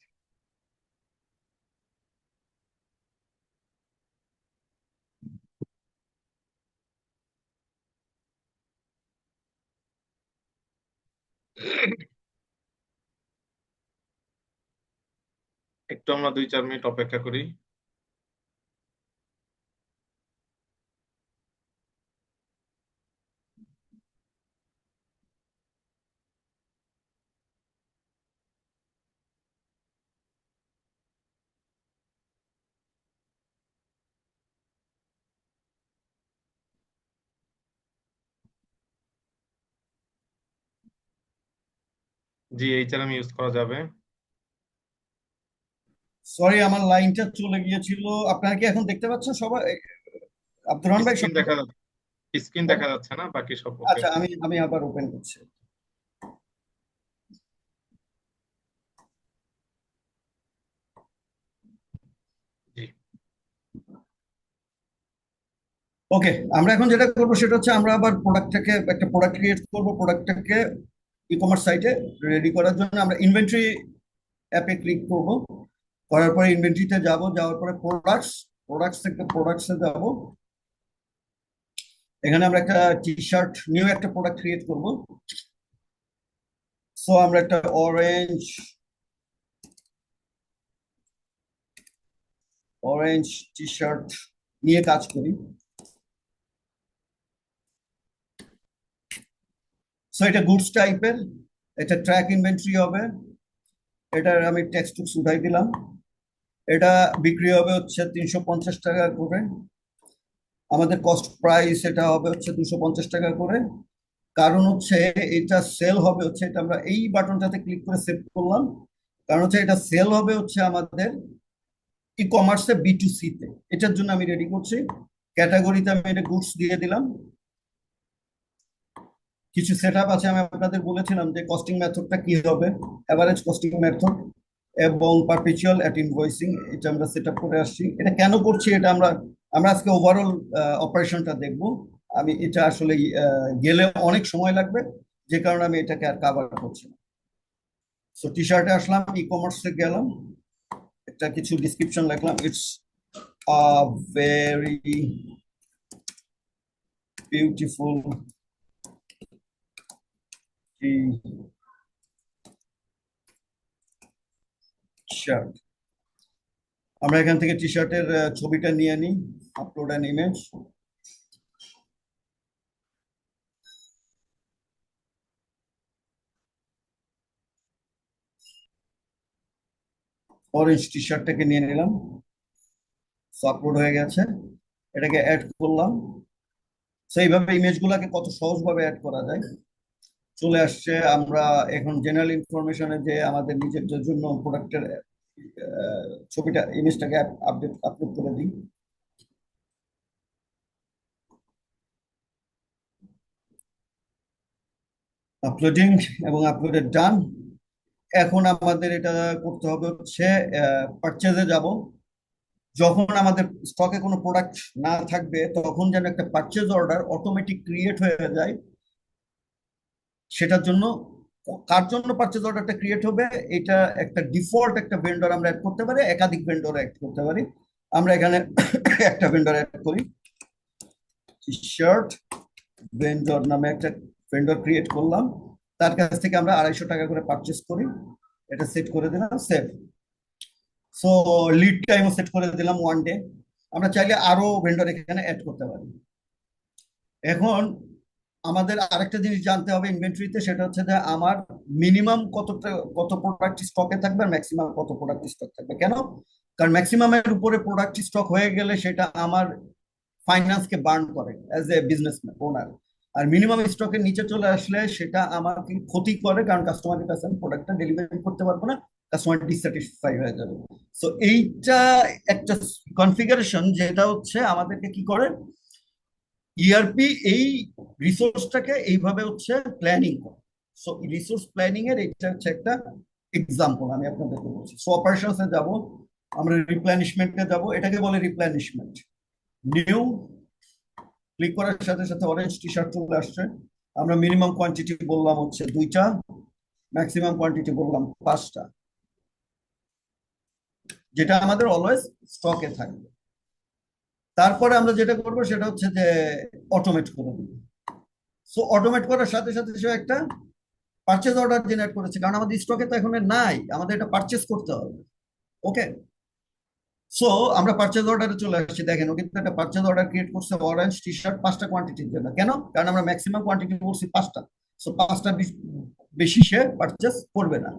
Speaker 1: একটু আমরা 2-4 মিনিট অপেক্ষা করি। জি, HRM ইউজ করা যাবে।
Speaker 2: সরি, আমার লাইনটা চলে গিয়েছিল। আপনারা কি এখন দেখতে পাচ্ছেন সবাই? আব্দুর রহমান ভাই
Speaker 1: স্ক্রিন দেখা যাচ্ছে, স্ক্রিন দেখা যাচ্ছে না, বাকি সব ওকে।
Speaker 2: আচ্ছা, আমি আমি আবার ওপেন করছি।
Speaker 1: জি
Speaker 2: ওকে, আমরা এখন যেটা করবো সেটা হচ্ছে আমরা আবার প্রোডাক্টটাকে একটা প্রোডাক্ট ক্রিয়েট করবো। প্রোডাক্টটাকে ই কমার্স সাইটে রেডি করার জন্য আমরা ইনভেন্টরি অ্যাপে ক্লিক করব। করার পরে ইনভেন্টরিতে যাব, যাওয়ার পরে প্রোডাক্টস, প্রোডাক্টস থেকে প্রোডাক্টসে যাব। এখানে আমরা একটা টি শার্ট নিউ একটা প্রোডাক্ট ক্রিয়েট করব। সো আমরা একটা অরেঞ্জ অরেঞ্জ টি শার্ট নিয়ে কাজ করি। সো এটা গুডস টাইপের, এটা ট্র্যাক ইনভেন্টরি হবে। এটার আমি টেক্সট টুকস উঠাই দিলাম। এটা বিক্রি হবে হচ্ছে 350 টাকা করে। আমাদের কস্ট প্রাইস এটা হবে হচ্ছে 250 টাকা করে। কারণ হচ্ছে এটা সেল হবে হচ্ছে, এটা আমরা এই বাটনটাতে ক্লিক করে সেভ করলাম। কারণ হচ্ছে এটা সেল হবে হচ্ছে আমাদের ই কমার্সে B2C তে। এটার জন্য আমি রেডি করছি। ক্যাটাগরিতে আমি এটা গুডস দিয়ে দিলাম। কিছু সেট আপ আছে, আমি আপনাদের বলেছিলাম যে কস্টিং মেথডটা কি হবে, অ্যাভারেজ কস্টিং মেথড এবং পারপিচুয়াল অ্যাট ইনভয়েসিং, এটা আমরা সেট আপ করে আসছি। এটা কেন করছি, এটা আমরা আমরা আজকে ওভারঅল অপারেশনটা দেখব। আমি এটা আসলে গেলে অনেক সময় লাগবে, যে কারণে আমি এটাকে আর কাভার করছি না। সো টি শার্টে আসলাম, ই কমার্সে গেলাম, একটা কিছু ডিসক্রিপশন লিখলাম। It's a very beautiful T shirt. আমরা এখান থেকে টি শার্টের ছবিটা নিয়ে নিই, আপলোড অ্যান ইমেজ। অরেঞ্জ টি শার্টটাকে নিয়ে নিলাম, আপলোড হয়ে গেছে। এটাকে অ্যাড করলাম। সেইভাবে ইমেজগুলোকে কত সহজভাবে অ্যাড করা যায় চলে আসছে। আমরা এখন জেনারেল ইনফরমেশনে যে আমাদের নিজের জন্য প্রোডাক্টের ছবিটা, ইমেজটাকে আপডেট আপলোড করে দিই। আপলোডিং এবং আপলোডেড ডান। এখন আমাদের এটা করতে হবে হচ্ছে পারচেজে যাব। যখন আমাদের স্টকে কোনো প্রোডাক্ট না থাকবে তখন যেন একটা পারচেজ অর্ডার অটোমেটিক ক্রিয়েট হয়ে যায়। সেটার জন্য কার জন্য পারচেজ অর্ডারটা ক্রিয়েট হবে, এটা একটা ডিফল্ট একটা ভেন্ডর আমরা অ্যাড করতে পারি, একাধিক ভেন্ডর অ্যাড করতে পারি। আমরা এখানে একটা ভেন্ডর অ্যাড করি, টি শার্ট ভেন্ডর নামে একটা ভেন্ডর ক্রিয়েট করলাম। তার কাছ থেকে আমরা 250 টাকা করে পারচেস করি। এটা সেট করে দিলাম, সেভ। সো লিড টাইমও সেট করে দিলাম 1 ডে। আমরা চাইলে আরো ভেন্ডর এখানে অ্যাড করতে পারি। এখন আমাদের আরেকটা জিনিস জানতে হবে ইনভেন্টরিতে, সেটা হচ্ছে যে আমার মিনিমাম কত প্রোডাক্ট স্টকে থাকবে আর ম্যাক্সিমাম কত প্রোডাক্ট স্টক থাকবে। কেন? কারণ ম্যাক্সিমামের উপরে প্রোডাক্ট স্টক হয়ে গেলে সেটা আমার ফাইন্যান্সকে বার্ন করে অ্যাজ এ বিজনেস ওনার। আর মিনিমাম স্টকের নিচে চলে আসলে সেটা আমাকে ক্ষতি করে, কারণ কাস্টমারের কাছে আমি প্রোডাক্টটা ডেলিভারি করতে পারবো না, কাস্টমার ডিসস্যাটিসফাই হয়ে যাবে। সো এইটা একটা কনফিগারেশন যেটা হচ্ছে আমাদেরকে কি করে, ইআরপি এই রিসোর্সটাকে এইভাবে হচ্ছে প্ল্যানিং করে। সো রিসোর্স প্ল্যানিং এর এটা হচ্ছে একটা এক্সাম্পল আমি আপনাদেরকে বলছি। সো অপারেশনসে যাব, আমরা রিপ্লেনিশমেন্টে যাব। এটাকে বলে রিপ্লেনিশমেন্ট। নিউ ক্লিক করার সাথে সাথে অরেঞ্জ টি শার্ট চলে আসছে। আমরা মিনিমাম কোয়ান্টিটি বললাম হচ্ছে 2টা, ম্যাক্সিমাম কোয়ান্টিটি বললাম 5টা, যেটা আমাদের অলওয়েজ স্টকে থাকবে। তারপরে আমরা যেটা করবো সেটা হচ্ছে যে অটোমেট করে দিব। সো অটোমেট করার সাথে সাথে সে একটা পারচেজ অর্ডার জেনারেট করেছে, কারণ আমাদের স্টকে তো এখন নাই, আমাদের এটা পারচেজ করতে হবে। ওকে, সো আমরা পারচেজ অর্ডারে চলে আসছি। দেখেন ও কিন্তু একটা পারচেজ অর্ডার ক্রিয়েট করছে অরেঞ্জ টি শার্ট 5টা কোয়ান্টিটির জন্য। কেন? কারণ আমরা ম্যাক্সিমাম কোয়ান্টিটি বলছি 5টা। সো 5টা বেশি সে পারচেজ করবে না।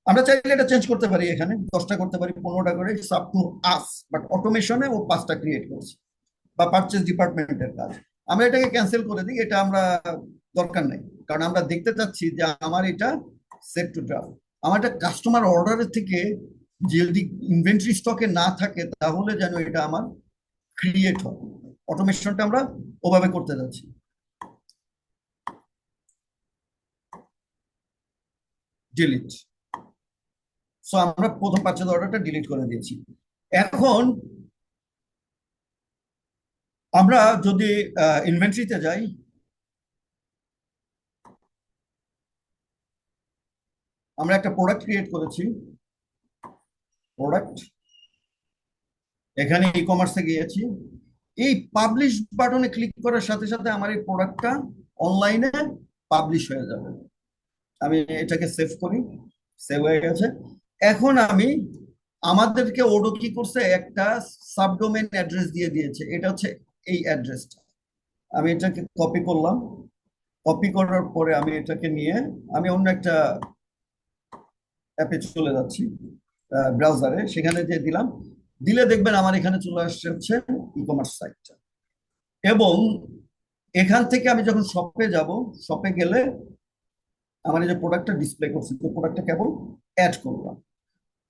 Speaker 2: আমরা চাইলে এটা চেঞ্জ করতে পারি, এখানে 10টা করতে পারি, 15টা করে, it's up to us. But অটোমেশনে ও 5টা ক্রিয়েট করছে, বা পারচেজ ডিপার্টমেন্টের কাজ। আমরা এটাকে ক্যান্সেল করে দিই, এটা আমরা দরকার নেই, কারণ আমরা দেখতে চাচ্ছি যে আমার এটা সেট টু ড্রাফট। আমার একটা কাস্টমার অর্ডারের থেকে যদি ইনভেন্টরি স্টকে না থাকে তাহলে যেন এটা আমার ক্রিয়েট হয়। অটোমেশনটা আমরা ওভাবে করতে যাচ্ছি। ডিলিট। সো আমরা প্রথম পারচেজ অর্ডারটা ডিলিট করে দিয়েছি। এখন আমরা যদি ইনভেন্টরিতে যাই, আমরা একটা প্রোডাক্ট ক্রিয়েট করেছি, প্রোডাক্ট। এখানে ই কমার্সে গিয়েছি, এই পাবলিশ বাটনে ক্লিক করার সাথে সাথে আমার এই প্রোডাক্টটা অনলাইনে পাবলিশ হয়ে যাবে। আমি এটাকে সেভ করি, সেভ হয়ে গেছে। এখন আমি আমাদেরকে ওডো কি করছে, একটা সাবডোমেন অ্যাড্রেস দিয়ে দিয়েছে, এটা হচ্ছে এই অ্যাড্রেসটা। আমি এটাকে কপি করলাম। কপি করার পরে আমি এটাকে নিয়ে আমি অন্য একটা অ্যাপে চলে যাচ্ছি, ব্রাউজারে, সেখানে যে দিলাম দিলে দেখবেন আমার এখানে চলে আসছে হচ্ছে ই কমার্স সাইটটা। এবং এখান থেকে আমি যখন শপে যাব, শপে গেলে আমার এই যে প্রোডাক্টটা ডিসপ্লে করছে, যে প্রোডাক্টটা কেবল অ্যাড করলাম।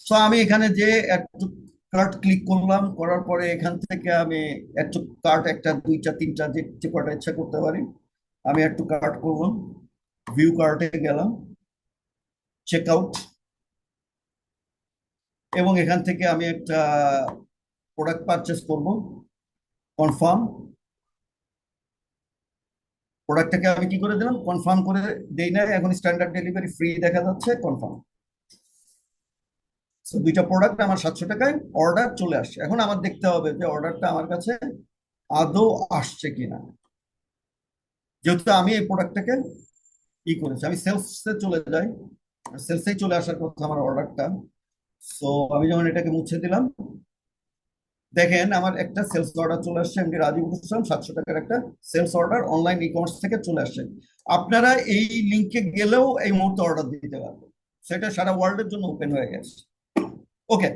Speaker 2: সো আমি এখানে যে অ্যাড টু কার্ট ক্লিক করলাম, করার পরে এখান থেকে আমি অ্যাড টু কার্ট একটা দুইটা তিনটা যে যে কটা ইচ্ছা করতে পারি, আমি অ্যাড টু কার্ট করলাম, ভিউ কার্টে গেলাম, চেক আউট, এবং এখান থেকে আমি একটা প্রোডাক্ট পারচেস করব, কনফার্ম। প্রোডাক্টটাকে আমি কি করে দিলাম, কনফার্ম করে দেই না, এখন স্ট্যান্ডার্ড ডেলিভারি ফ্রি দেখা যাচ্ছে, কনফার্ম। সো দুইটা প্রোডাক্ট আমার 700 টাকায় অর্ডার চলে আসছে। এখন আমার দেখতে হবে যে অর্ডারটা আমার কাছে আদৌ আসছে কিনা। যেহেতু আমি এই প্রোডাক্টটাকে ই করেছি, আমি সেলসে চলে যাই, সেলসেই চলে আসার কথা আমার অর্ডারটা। সো আমি যখন এটাকে মুছে দিলাম, দেখেন আমার একটা সেলস অর্ডার চলে আসছে, এমডি রাজীব হোসেন 700 টাকার একটা sales order online e commerce থেকে চলে আসছে। আপনারা এই লিঙ্কে গেলেও এই মুহূর্তে অর্ডার দিতে পারবেন, সেটা সারা ওয়ার্ল্ডের জন্য ওপেন হয়ে গেছে। ওকে,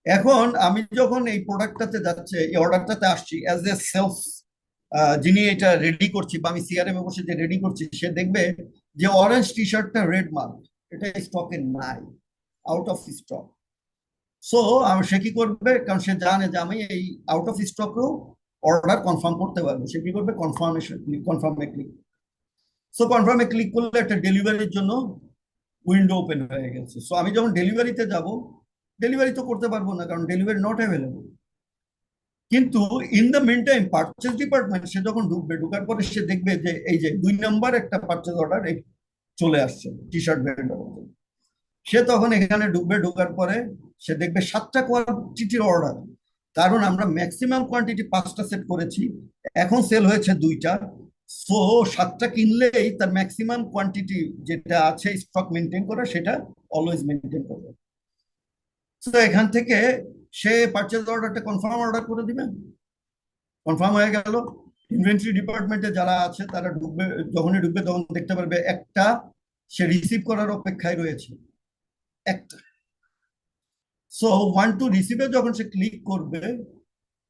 Speaker 2: এখন আমি যখন এই প্রোডাক্টটাতে যাচ্ছে, এই অর্ডারটাতে আসছি অ্যাজ এ সেলস, যিনি এটা রেডি করছি বা আমি সিআরএম এ বসে যে রেডি করছি, সে দেখবে যে অরেঞ্জ টি শার্টটা রেড মার্ক, এটা স্টকে নাই, আউট অফ স্টক। সো সে কি করবে, কারণ সে জানে যে আমি এই আউট অফ স্টকেও অর্ডার কনফার্ম করতে পারবো, সে কি করবে, কনফার্মেশন কনফার্মে ক্লিক। সো কনফার্মে ক্লিক করলে একটা ডেলিভারির জন্য উইন্ডো ওপেন হয়ে গেছে। সো আমি যখন ডেলিভারিতে যাব, ডেলিভারি তো করতে পারবো না, কারণ ডেলিভারি নট অ্যাভেলেবল। কিন্তু in the meantime purchase department সে যখন ঢুকবে, ঢুকার পরে সে দেখবে যে এই যে 2 নম্বর একটা পারচেজ অর্ডার চলে আসছে টি শার্ট ব্র্যান্ডের মধ্যে। সে তখন এখানে ঢুকবে, ঢুকার পরে সে দেখবে 7টা কোয়ান্টিটির অর্ডার, কারণ আমরা ম্যাক্সিমাম কোয়ান্টিটি 5টা সেট করেছি, এখন সেল হয়েছে 2টা। সো 7টা কিনলেই তার ম্যাক্সিমাম কোয়ান্টিটি যেটা আছে স্টক মেনটেন করা, সেটা অলওয়েজ মেনটেন করবে। তো এখান থেকে সে পারচেজ অর্ডারটা কনফার্ম অর্ডার করে দিবেন, কনফার্ম হয়ে গেল। ইনভেন্টরি ডিপার্টমেন্টে যারা আছে তারা ঢুকবে, যখনই ঢুকবে তখন দেখতে পারবে একটা সে রিসিভ করার অপেক্ষায় রয়েছে, একটা। সো ওয়ান টু রিসিভে যখন সে ক্লিক করবে,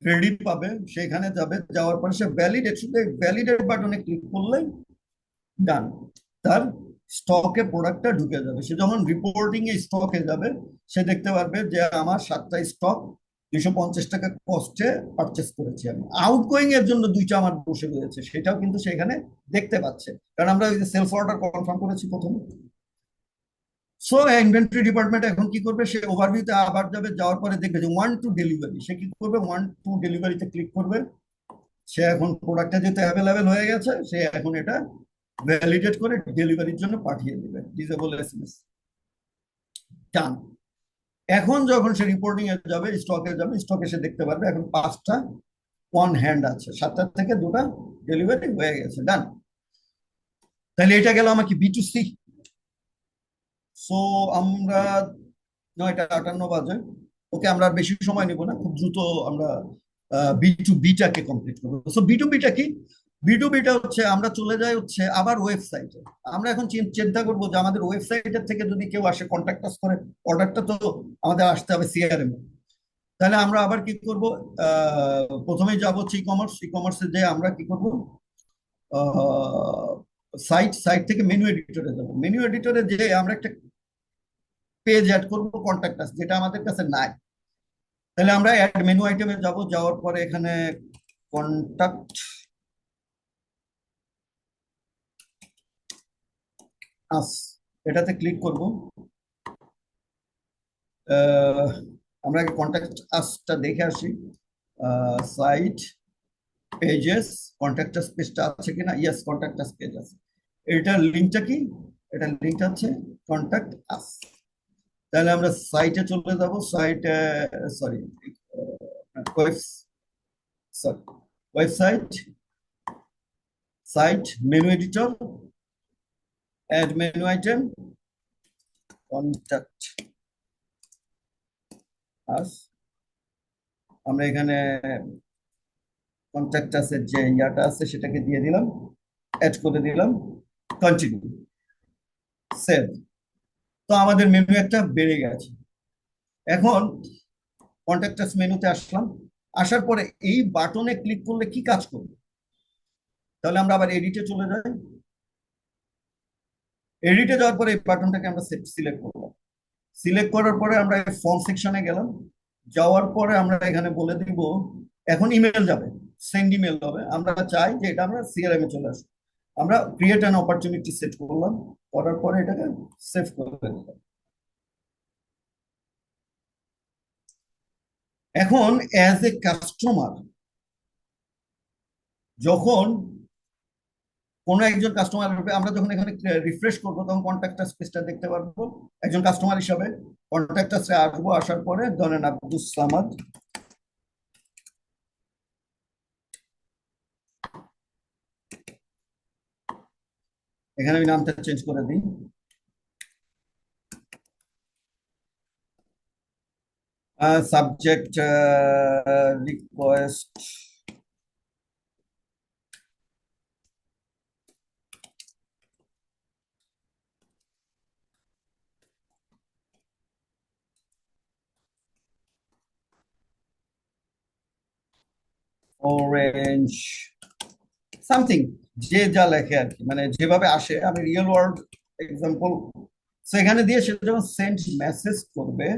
Speaker 2: রেডি পাবে, সেখানে যাবে, যাওয়ার পরে সে ভ্যালিডেট, শুধু ভ্যালিডেট বাটনে ক্লিক করলে ডান, তার স্টকে প্রোডাক্টটা ঢুকে যাবে। সে যখন রিপোর্টিং এ স্টকে যাবে, সে দেখতে পারবে যে আমার 7টা স্টক 250 টাকা কস্টে পারচেস করেছি আমি, আউটগোয়িং এর জন্য 2টা আমার বসে রয়েছে, সেটাও কিন্তু সেখানে দেখতে পাচ্ছে, কারণ আমরা ওই যে সেলফ অর্ডার কনফার্ম করেছি প্রথমে। সো ইনভেন্টরি ডিপার্টমেন্ট এখন কি করবে, সে ওভারভিউতে আবার যাবে, যাওয়ার পরে দেখবে যে 1 টু ডেলিভারি, সে কি করবে, 1 টু ডেলিভারিতে ক্লিক করবে। সে এখন প্রোডাক্টটা যেহেতু অ্যাভেলেবেল হয়ে গেছে, সে এখন এটা ভ্যালিডেট করে ডেলিভারির জন্য পাঠিয়ে দেবে, ডিসেবল এসএমএস, ডান। এখন যখন সে রিপোর্টিং এ যাবে, স্টকে যাবে, স্টকে সে দেখতে পারবে এখন 5টা অন হ্যান্ড আছে, 7টা থেকে 2টা ডেলিভারি হয়ে গেছে, ডান। তাহলে এটা গেল আমাকে বি2সি। সো আমরা 9টা 58 বাজে, ওকে আমরা আর বেশি সময় নিব না, খুব দ্রুত আমরা বি2বিটাকে কমপ্লিট করবো। সো বি2বিটা কি, বি2বিটা হচ্ছে আমরা চলে যাই হচ্ছে আবার ওয়েবসাইটে। আমরা এখন চিন্তা করবো যে আমাদের ওয়েবসাইটের থেকে যদি কেউ আসে কন্ট্যাক্ট আস করে, অর্ডারটা তো আমাদের আসতে হবে সিআরএম। তাহলে আমরা আবার কি করব, প্রথমেই যাব হচ্ছে ই কমার্সে, যে আমরা কি করব, সাইট সাইট থেকে মেনু এডিটরে যাব, মেনু এডিটরে যে আমরা একটা পেজ অ্যাড করব কন্ট্যাক্ট আস, যেটা আমাদের কাছে নাই। তাহলে আমরা অ্যাড মেনু আইটেমে যাব, যাওয়ার পরে এখানে কন্ট্যাক্ট আস, এটাতে ক্লিক করব। আমরা কন্ট্যাক্ট আসটা দেখে আসি, সাইট পেজেস, কন্ট্যাক্ট আস পেজটা আছে কিনা, ইয়েস কন্ট্যাক্ট আস পেজ আছে। এটার লিঙ্কটা কি, এটার লিঙ্কটা হচ্ছে কন্ট্যাক্ট আস। তাহলে আমরা সাইটে চলে যাব, সাইটে, sorry, sorry, website, site, menu editor, add menu item, contact us. আমরা এখানে কন্ট্যাক্ট আসের যে ইয়াটা আছে সেটাকে দিয়ে দিলাম, অ্যাড করে দিলাম, কন্টিনিউ, সেভ। তো আমাদের মেনু একটা বেড়ে গেছে। এখন কন্ট্যাক্ট আস মেনুতে আসলাম, আসার পরে এই বাটনে ক্লিক করলে কি কাজ করবে? তাহলে আমরা আবার এডিটে চলে যাই। এডিটে যাওয়ার পরে এই বাটনটাকে আমরা সিলেক্ট করলাম। সিলেক্ট করার পরে আমরা ফর্ম সেকশনে গেলাম, যাওয়ার পরে আমরা এখানে বলে দিব এখন ইমেল যাবে, সেন্ড ইমেল হবে। আমরা চাই যে এটা আমরা সিআরএম এ চলে আসবে। আমরা ক্রিয়েট অ্যান অপরচুনিটি সেট করলাম, করার পরে এটাকে সেভ করে দিলাম। এখন অ্যাজ এ কাস্টমার, যখন কোনো একজন কাস্টমার আসবে, আমরা যখন এখানে রিফ্রেশ করবো তখন কন্ট্যাক্ট স্পেসটা দেখতে পারবো। একজন কাস্টমার হিসাবে কন্ট্যাক্ট আসবো, আসার পরে ধরেন আব্দুল সামাদ, এখানে আমি নামটা চেঞ্জ করে দিই। সাবজেক্ট রিকোয়েস্ট, অরেঞ্জ, সামথিং, যে যা লেখে আর কি, মানে যেভাবে আসে, আমি রিয়েল ওয়ার্ল্ড এক্সাম্পল সেখানে দিয়ে সে যখন সেন্ড মেসেজ করবে,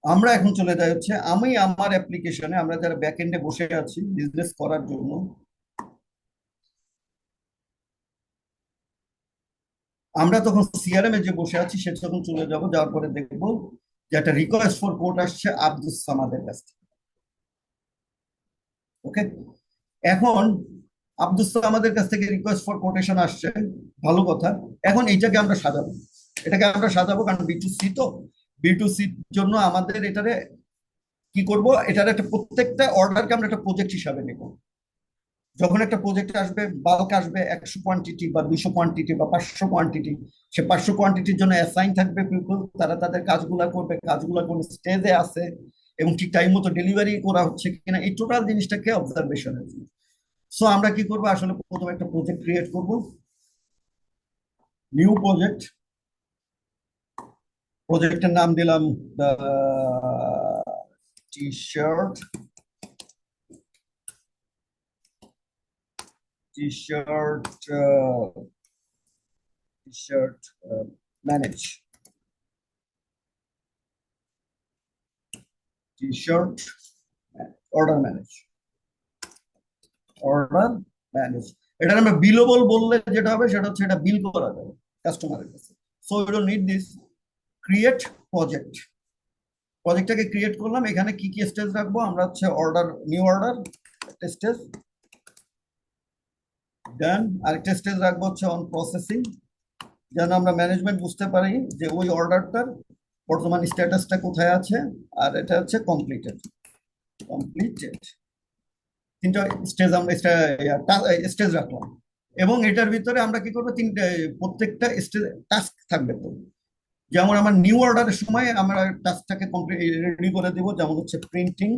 Speaker 2: আমরা এখন চলে যাই হচ্ছে আমি আমার অ্যাপ্লিকেশনে, আমরা যারা ব্যাক এন্ডে বসে আছি বিজনেস করার জন্য, আমরা তখন সিআরএম এ যে বসে আছি সেটা তখন চলে যাব, যাওয়ার পরে দেখবো যে একটা রিকোয়েস্ট ফর কোড আসছে আব্দুস সামাদের কাছ থেকে। ওকে, এখন আব্দুস সামাদের কাছ থেকে রিকোয়েস্ট ফর কোটেশন আসছে, ভালো কথা। এখন এইটাকে আমরা সাজাবো, এটাকে আমরা সাজাবো, কারণ বি2সি তো, বি2সির জন্য আমাদের এটারে কি করব, এটার একটা প্রত্যেকটা অর্ডারকে আমরা একটা প্রজেক্ট হিসাবে নেব। যখন একটা প্রজেক্ট আসবে, বাল্ক আসবে 100 কোয়ান্টিটি বা 200 কোয়ান্টিটি বা 500 কোয়ান্টিটি, সে 500 কোয়ান্টিটির জন্য অ্যাসাইন থাকবে পিপল, তারা তাদের কাজগুলা করবে, কাজগুলা কোন স্টেজে আছে এবং ঠিক টাইম মতো ডেলিভারি করা হচ্ছে কিনা, এই টোটাল জিনিসটাকে অবজারভেশনের জন্য। সো আমরা কি করবো, আসলে প্রথমে একটা প্রজেক্ট ক্রিয়েট করব, নিউ প্রজেক্ট, প্রজেক্টের নাম দিলাম T shirt, T shirt, T shirt manage, T shirt order manage, order manage. এটা আমরা বিলেবল বললে যেটা হবে সেটা হচ্ছে এটা বিল করা যাবে কাস্টমারের কাছে। So we don't need this. Create project, প্রজেক্টটাকে ক্রিয়েট করলাম, এখানে কি কি স্টেজ রাখবো আমরা হচ্ছে অর্ডার, নিউ অর্ডার একটা স্টেজ, দেন আরেকটা স্টেজ রাখবো হচ্ছে অন প্রসেসিং, যেন আমরা ম্যানেজমেন্ট বুঝতে পারি যে ওই অর্ডারটার বর্তমান স্ট্যাটাসটা কোথায় আছে। আর এটা হচ্ছে কমপ্লিটেড, কমপ্লিটেড, তিনটা স্টেজ আমরা স্টেজ রাখলাম। এবং এটার ভিতরে আমরা কি করবো, তিনটে, প্রত্যেকটা স্টেজ টাস্ক থাকবে। তো যেমন আমার নিউ অর্ডারের সময় আমরা টাস্কটাকে কমপ্লিট রেডি করে দিব, যেমন হচ্ছে প্রিন্টিং,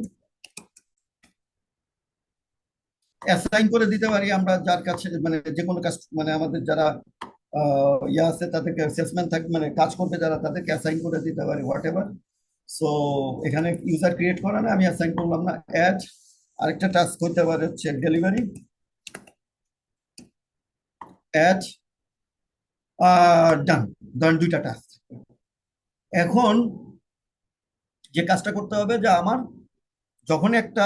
Speaker 2: অ্যাসাইন করে দিতে পারি আমরা যার কাছে, মানে যে কোনো কাজ, মানে আমাদের যারা ইয়ে আছে তাদেরকে, সেলসম্যান থাকবে মানে কাজ করবে যারা, তাদেরকে অ্যাসাইন করে দিতে পারি হোয়াট এভার। সো এখানে ইউজার ক্রিয়েট করা না, আমি অ্যাসাইন করলাম না, অ্যাড। আরেকটা টাস্ক হতে পারে হচ্ছে ডেলিভারি, অ্যাড, ডান, ধরেন দুইটা টাস্ক। এখন যে কাজটা করতে হবে যে আমার যখন একটা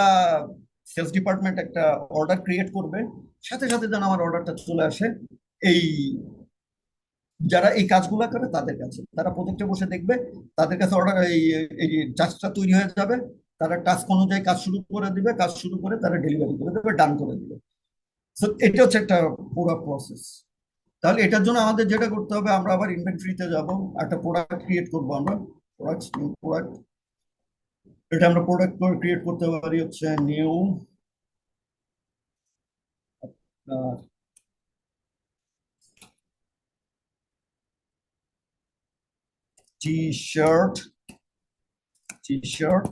Speaker 2: সেলস ডিপার্টমেন্ট একটা অর্ডার ক্রিয়েট করবে, সাথে সাথে যেন আমার অর্ডারটা চলে আসে এই যারা এই কাজগুলো করে তাদের কাছে, তারা প্রজেক্টে বসে দেখবে, তাদের কাছে অর্ডার এই টাস্কটা তৈরি হয়ে যাবে, তারা টাস্ক অনুযায়ী কাজ শুরু করে দিবে, কাজ শুরু করে তারা ডেলিভারি করে দেবে, ডান করে দিবে। তো এটা হচ্ছে একটা পুরো প্রসেস। তাহলে এটার জন্য আমাদের যেটা করতে হবে, আমরা আবার ইনভেন্টরিতে যাব, একটা প্রোডাক্ট ক্রিয়েট করবো আমরা, প্রোডাক্ট, নিউ প্রোডাক্ট। এটা আমরা প্রোডাক্ট ক্রিয়েট করতে পারি হচ্ছে new T shirt, T shirt,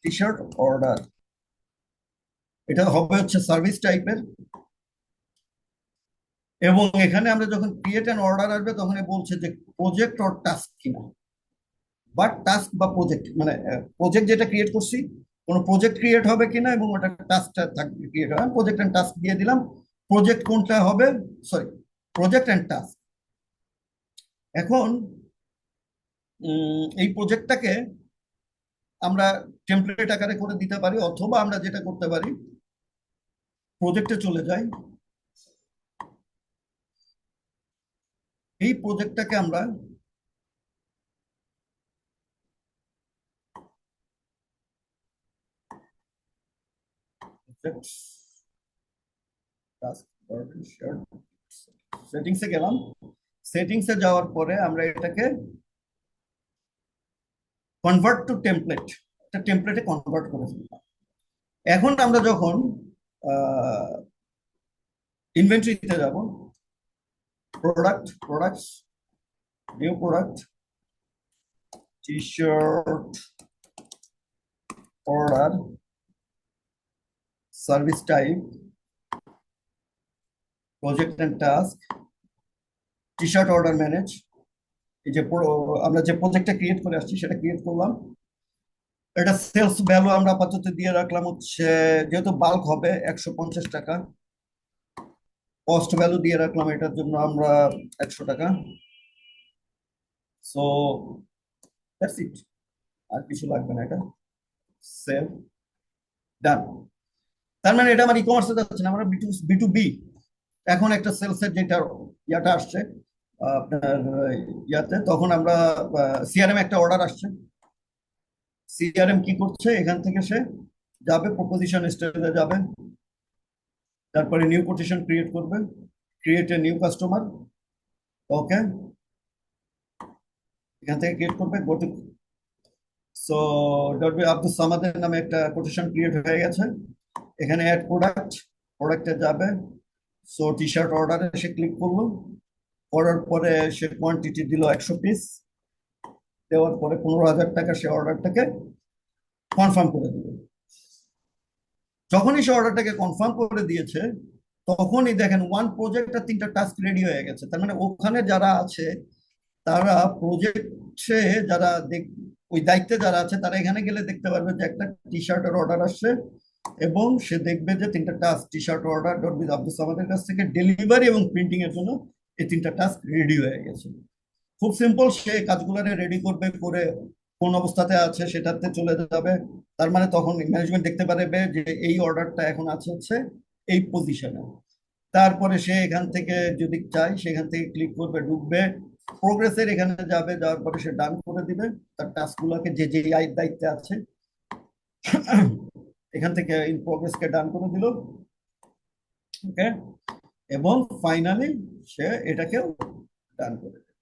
Speaker 2: T shirt order. এটা হবে হচ্ছে সার্ভিস টাইপের, এবং এখানে আমরা যখন ক্রিয়েট অ্যান অর্ডার আসবে তখন বলছে যে প্রজেক্ট অর টাস্ক কিনা, বাট টাস্ক বা প্রজেক্ট মানে প্রজেক্ট যেটা ক্রিয়েট করছি কোনো প্রজেক্ট ক্রিয়েট হবে কিনা এবং ওটা টাস্কটা থাকবে ক্রিয়েট হবে, প্রজেক্ট অ্যান্ড টাস্ক দিয়ে দিলাম। প্রজেক্ট কোনটা হবে, সরি, প্রজেক্ট অ্যান্ড টাস্ক। এখন এই প্রজেক্টটাকে আমরা টেমপ্লেট আকারে করে দিতে পারি, অথবা আমরা যেটা করতে পারি প্রজেক্টে চলে যাই, এই প্রজেক্টটাকে আমরা সেটিংসে গেলাম। সেটিংসে যাওয়ার পরে আমরা এটাকে কনভার্ট টু টেমপ্লেট, একটা টেমপ্লেটে কনভার্ট করে ফেললাম। এখন আমরা যখন ইনভেন্টরিতে যাব, products, new product, T shirt order, service type, project and task, T shirt order manage. এই যে আমরা যে প্রজেক্টটা ক্রিয়েট করে আসছি সেটা ক্রিয়েট করলাম। এটা সেলস ভ্যালু আমরা আপাতত দিয়ে রাখলাম হচ্ছে, যেহেতু বাল্ক হবে 150 টাকা। কস্ট ভ্যালু দিয়ে রাখলাম এটার জন্য আমরা 100 টাকা। সো দ্যাটস ইট, আর কিছু লাগবে না। এটা সেভ, ডান। তার মানে এটা আমার ই কমার্সে যাচ্ছে না, আমরা বি টু বি। এখন একটা সেলসের যেটা ইয়াটা আসছে আপনার ইয়াতে, তখন আমরা সিআরএম একটা অর্ডার আসছে, সিআরএম কি করছে, এখান থেকে সে যাবে প্রপোজিশন স্টেজে যাবে, তারপরে নিউ কোটেশন ক্রিয়েট করবে, create a new customer, okay, এখান থেকে ক্রিয়েট করবে go to. So dot B Abdul সামাদের নামে একটা কোটেশন ক্রিয়েট হয়ে গেছে। এখানে অ্যাড প্রোডাক্ট, প্রোডাক্টে যাবে। সো টি শার্ট অর্ডারে সে ক্লিক করলো, করার পরে সে কোয়ান্টিটি দিল 100 পিস, দেওয়ার পরে 15,000 টাকা সে অর্ডারটাকে কনফার্ম করে দিল। যখনই সে অর্ডারটাকে কনফার্ম করে দিয়েছে তখনই দেখেন ওয়ান প্রজেক্ট আর 3টা টাস্ক রেডি হয়ে গেছে। তার মানে ওখানে যারা আছে তারা প্রজেক্টে যারা ওই দায়িত্বে যারা আছে তারা এখানে গেলে দেখতে পারবে যে একটা টি শার্টের অর্ডার আসছে, এবং সে দেখবে যে 3টা task T shirt order dot বিদ আব্দুল সামাদের কাছ থেকে ডেলিভারি এবং প্রিন্টিং এর জন্য এই 3টা টাস্ক রেডি হয়ে গেছে। খুব সিম্পল, সে কাজগুলো রেডি করবে, করে কোন অবস্থাতে আছে সেটাতে চলে যাবে। তার মানে তখন ম্যানেজমেন্ট দেখতে পারবে যে এই অর্ডারটা এখন আছে হচ্ছে এই পজিশনে। তারপরে সে এখান থেকে যদি চাই সেখান থেকে ক্লিক করবে, ঢুকবে, প্রোগ্রেসের এখানে যাবে, যাওয়ার পরে সে ডান করে দিবে তার টাস্কগুলোকে, যে যে দায়িত্বে আছে এখান থেকে ইন প্রোগ্রেসকে ডান করে দিল, ওকে, এবং ফাইনালি সে এটাকেও ডান করে দিল।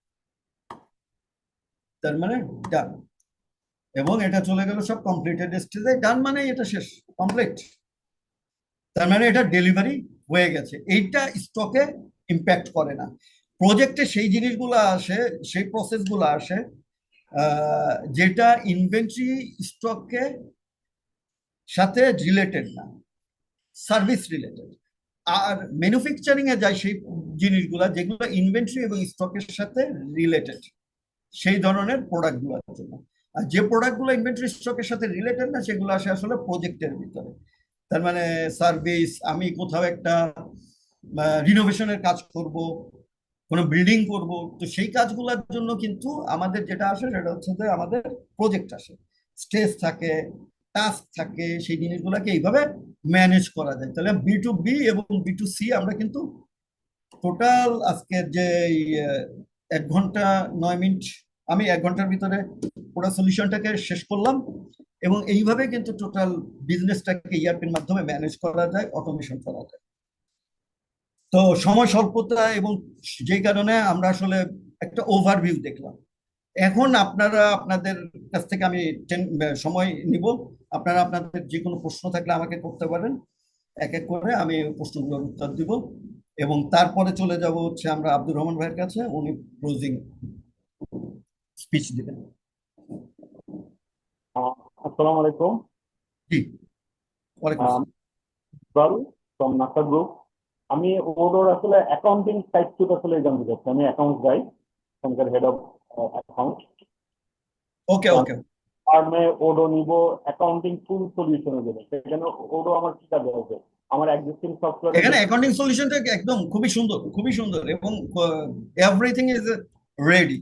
Speaker 2: তার মানে ডান, এবং এটা চলে গেল সব কমপ্লিটেড স্টেজে। ডান মানে এটা শেষ, কমপ্লিট। তার মানে এটা ডেলিভারি হয়ে গেছে। এইটা স্টকে ইম্প্যাক্ট করে না। প্রজেক্টে সেই জিনিসগুলো আসে, সেই প্রসেসগুলো আসে যেটা ইনভেন্টরি স্টকে সাথে রিলেটেড না, সার্ভিস রিলেটেড। আর ম্যানুফ্যাকচারিং এ যায় সেই জিনিসগুলা যেগুলো ইনভেন্টরি এবং স্টকের সাথে রিলেটেড, সেই ধরনের প্রোডাক্টগুলোর জন্য। আর যে প্রোডাক্টগুলো ইনভেন্টরি স্টকের সাথে রিলেটেড না সেগুলো আসে আসলে প্রজেক্টের ভিতরে। তার মানে সার্ভিস, আমি কোথাও একটা রিনোভেশনের কাজ করব, কোনো বিল্ডিং করব, তো সেই কাজগুলোর জন্য কিন্তু আমাদের যেটা আসে সেটা হচ্ছে যে আমাদের প্রজেক্ট আসে, স্টেজ থাকে, টাস্ক থাকে, সেই জিনিসগুলোকে এইভাবে ম্যানেজ করা যায়। তাহলে বি টু বি এবং বি টু সি আমরা কিন্তু টোটাল আজকের যে 1 ঘন্টা 9 মিনিট, আমি 1 ঘন্টার ভিতরে পুরো সলিউশনটাকে শেষ করলাম। এবং এইভাবে কিন্তু টোটাল বিজনেসটাকে ইআরপির মাধ্যমে ম্যানেজ করা যায়, অটোমেশন করা যায়। তো সময় স্বল্পতা এবং যে কারণে আমরা আসলে একটা ওভারভিউ দেখলাম। এখন আপনারা আপনাদের কাছ থেকে আমি সময় নিব, আপনারা আপনাদের যে কোনো প্রশ্ন থাকলে আমাকে করতে পারেন, এক এক করে আমি প্রশ্নগুলোর উত্তর দিব, এবং তারপরে চলে যাব হচ্ছে আমরা আব্দুর রহমান ভাইয়ের কাছে, উনি ক্লোজিং স্পিচ দিবেন।
Speaker 5: Assalamu alaikum.
Speaker 2: জি, ওয়ালাইকুম আসসালাম।
Speaker 5: Well, from NASA Group. আমি ওর আসলে অ্যাকাউন্টিং সাইড থেকে আসলে জানতে চাচ্ছি। আমি অ্যাকাউন্ট গাই, এখানকার হেড অফ অ্যাকাউন্ট।
Speaker 2: ওকে ওকে
Speaker 5: ফার্মে ওডো নিব অ্যাকাউন্টিং ফুল সলিউশনের জন্য, সেখানে ওডো আমার কি কাজে আছে? আমার এক্সিস্টিং সফটওয়্যারে
Speaker 2: এখানে অ্যাকাউন্টিং সলিউশনটা একদম খুবই সুন্দর, খুবই সুন্দর, এবং এভরিথিং ইজ রেডি।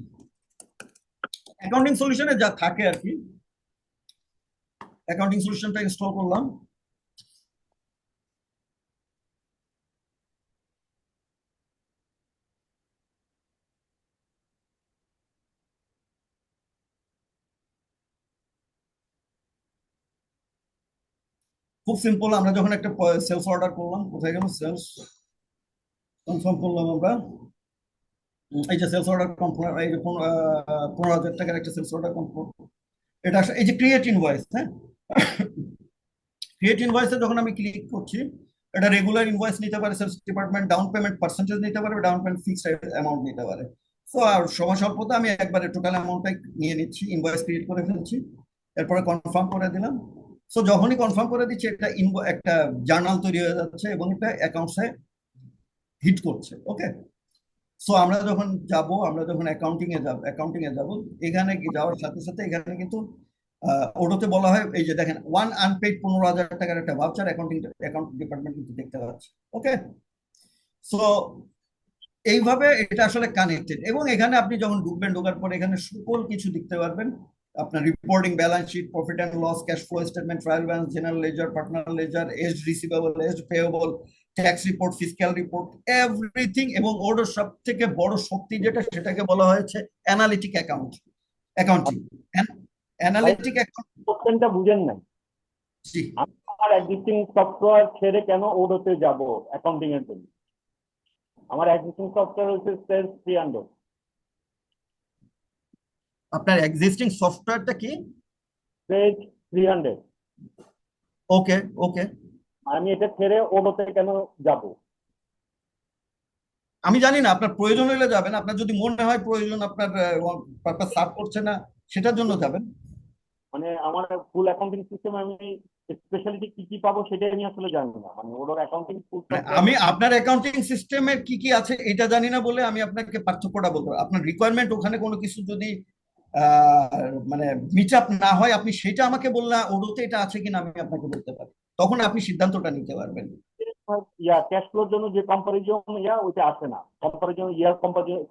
Speaker 2: অ্যাকাউন্টিং সলিউশনে যা থাকে আর কি, অ্যাকাউন্টিং সলিউশনটা ইনস্টল করলাম। খুব সিম্পল। আমরা যখন একটা সেলস অর্ডার করলাম, কোথায় গেল সেলস, কনফার্ম করলাম আমরা। এই যে সেলস অর্ডার কনফার্ম, এই যে 15,000 টাকার একটা সেলস অর্ডার কনফার্ম। এটা এই যে ক্রিয়েট ইনভয়েস, হ্যাঁ, ক্রিয়েট ইনভয়েসে যখন আমি ক্লিক করছি, এটা রেগুলার ইনভয়েস নিতে পারে sales department, down payment percentage নিতে পারে, ডাউন পেমেন্ট ফিক্সড অ্যামাউন্ট নিতে পারে। তো আর সময় স্বল্পতা আমি একবারে টোটাল অ্যামাউন্টটাই নিয়ে নিচ্ছি, ইনভয়েস ক্রিয়েট করে ফেলছি, এরপরে কনফার্ম করে দিলাম। সো যখনই কনফার্ম করে দিচ্ছি, এটা একটা জার্নাল তৈরি হয়ে যাচ্ছে এবং এটা অ্যাকাউন্টসে হিট করছে। ওকে, সো আমরা যখন অ্যাকাউন্টিং এ যাব, এখানে যাওয়ার সাথে সাথে এখানে কিন্তু ওটাতে বলা হয়, এই যে দেখেন, ওয়ান আনপেড 15,000 টাকার একটা ভাউচার অ্যাকাউন্ট ডিপার্টমেন্ট কিন্তু দেখতে পাচ্ছে। ওকে, সো এইভাবে এটা আসলে কানেক্টেড, এবং এখানে আপনি যখন ঢোকার পরে এখানে সকল কিছু দেখতে পারবেন। আপনার reporting, balance sheet, profit and loss, cash flow statement, trial balance, general ledger, partner ledger, aged receivable, aged payable, tax report, fiscal report, everything. এবং ওর সব থেকে বড় শক্তি যেটা, সেটাকে বলা হয়েছে অ্যানালিটিক অ্যাকাউন্টিং।
Speaker 5: ভাই,
Speaker 2: অ্যানালিটিক
Speaker 5: কোশ্চেনটা বুঝেন নাই।
Speaker 2: অ্যাকাউন্টিং।
Speaker 5: আমি আমার এক্সিস্টিং সফটওয়্যার ছেড়ে কেন ওডোতে যাব অ্যাকাউন্টিং এর জন্য? আমার এক্সিস্টিং সফটওয়্যার হচ্ছে সেলস 300।
Speaker 2: আপনার এক্সিস্টিং সফটওয়্যারটা কি?
Speaker 5: সেলস 300।
Speaker 2: ওকে ওকে,
Speaker 5: আমি এটা ছেড়ে ওডোতে কেন যাব?
Speaker 2: আমি জানি না, আপনার প্রয়োজন হলে যাবেন, আপনার যদি মনে হয় প্রয়োজন, আপনার পারপাস সার্ভ করছে না, সেটার জন্য যাবেন।
Speaker 5: মানে আমার ফুল অ্যাকাউন্টিং সিস্টেম আমি স্পেশালিটি কি কি পাবো সেটা আমি আসলে জানি না। মানে ওডোর অ্যাকাউন্টিং ফুল
Speaker 2: মানে
Speaker 5: সফটওয়্যার।
Speaker 2: আমি আপনার অ্যাকাউন্টিং সিস্টেমের কি কি আছে এটা জানি না বলে আমি আপনাকে পার্থক্যটা বলতে পারবো। আপনার রিকোয়ারমেন্ট ওখানে কোনো কিছু যদি মানে মিট আপ না হয়, আপনি সেটা আমাকে বললে ওডোতে এটা আছে কিনা আমি আপনাকে বলতে পারি, তখন আপনি সিদ্ধান্তটা নিতে পারবেন।
Speaker 5: ক্যাশ ফ্লোর জন্য যে কম্পারিজন ওইটা আসে না, কম্পারিজন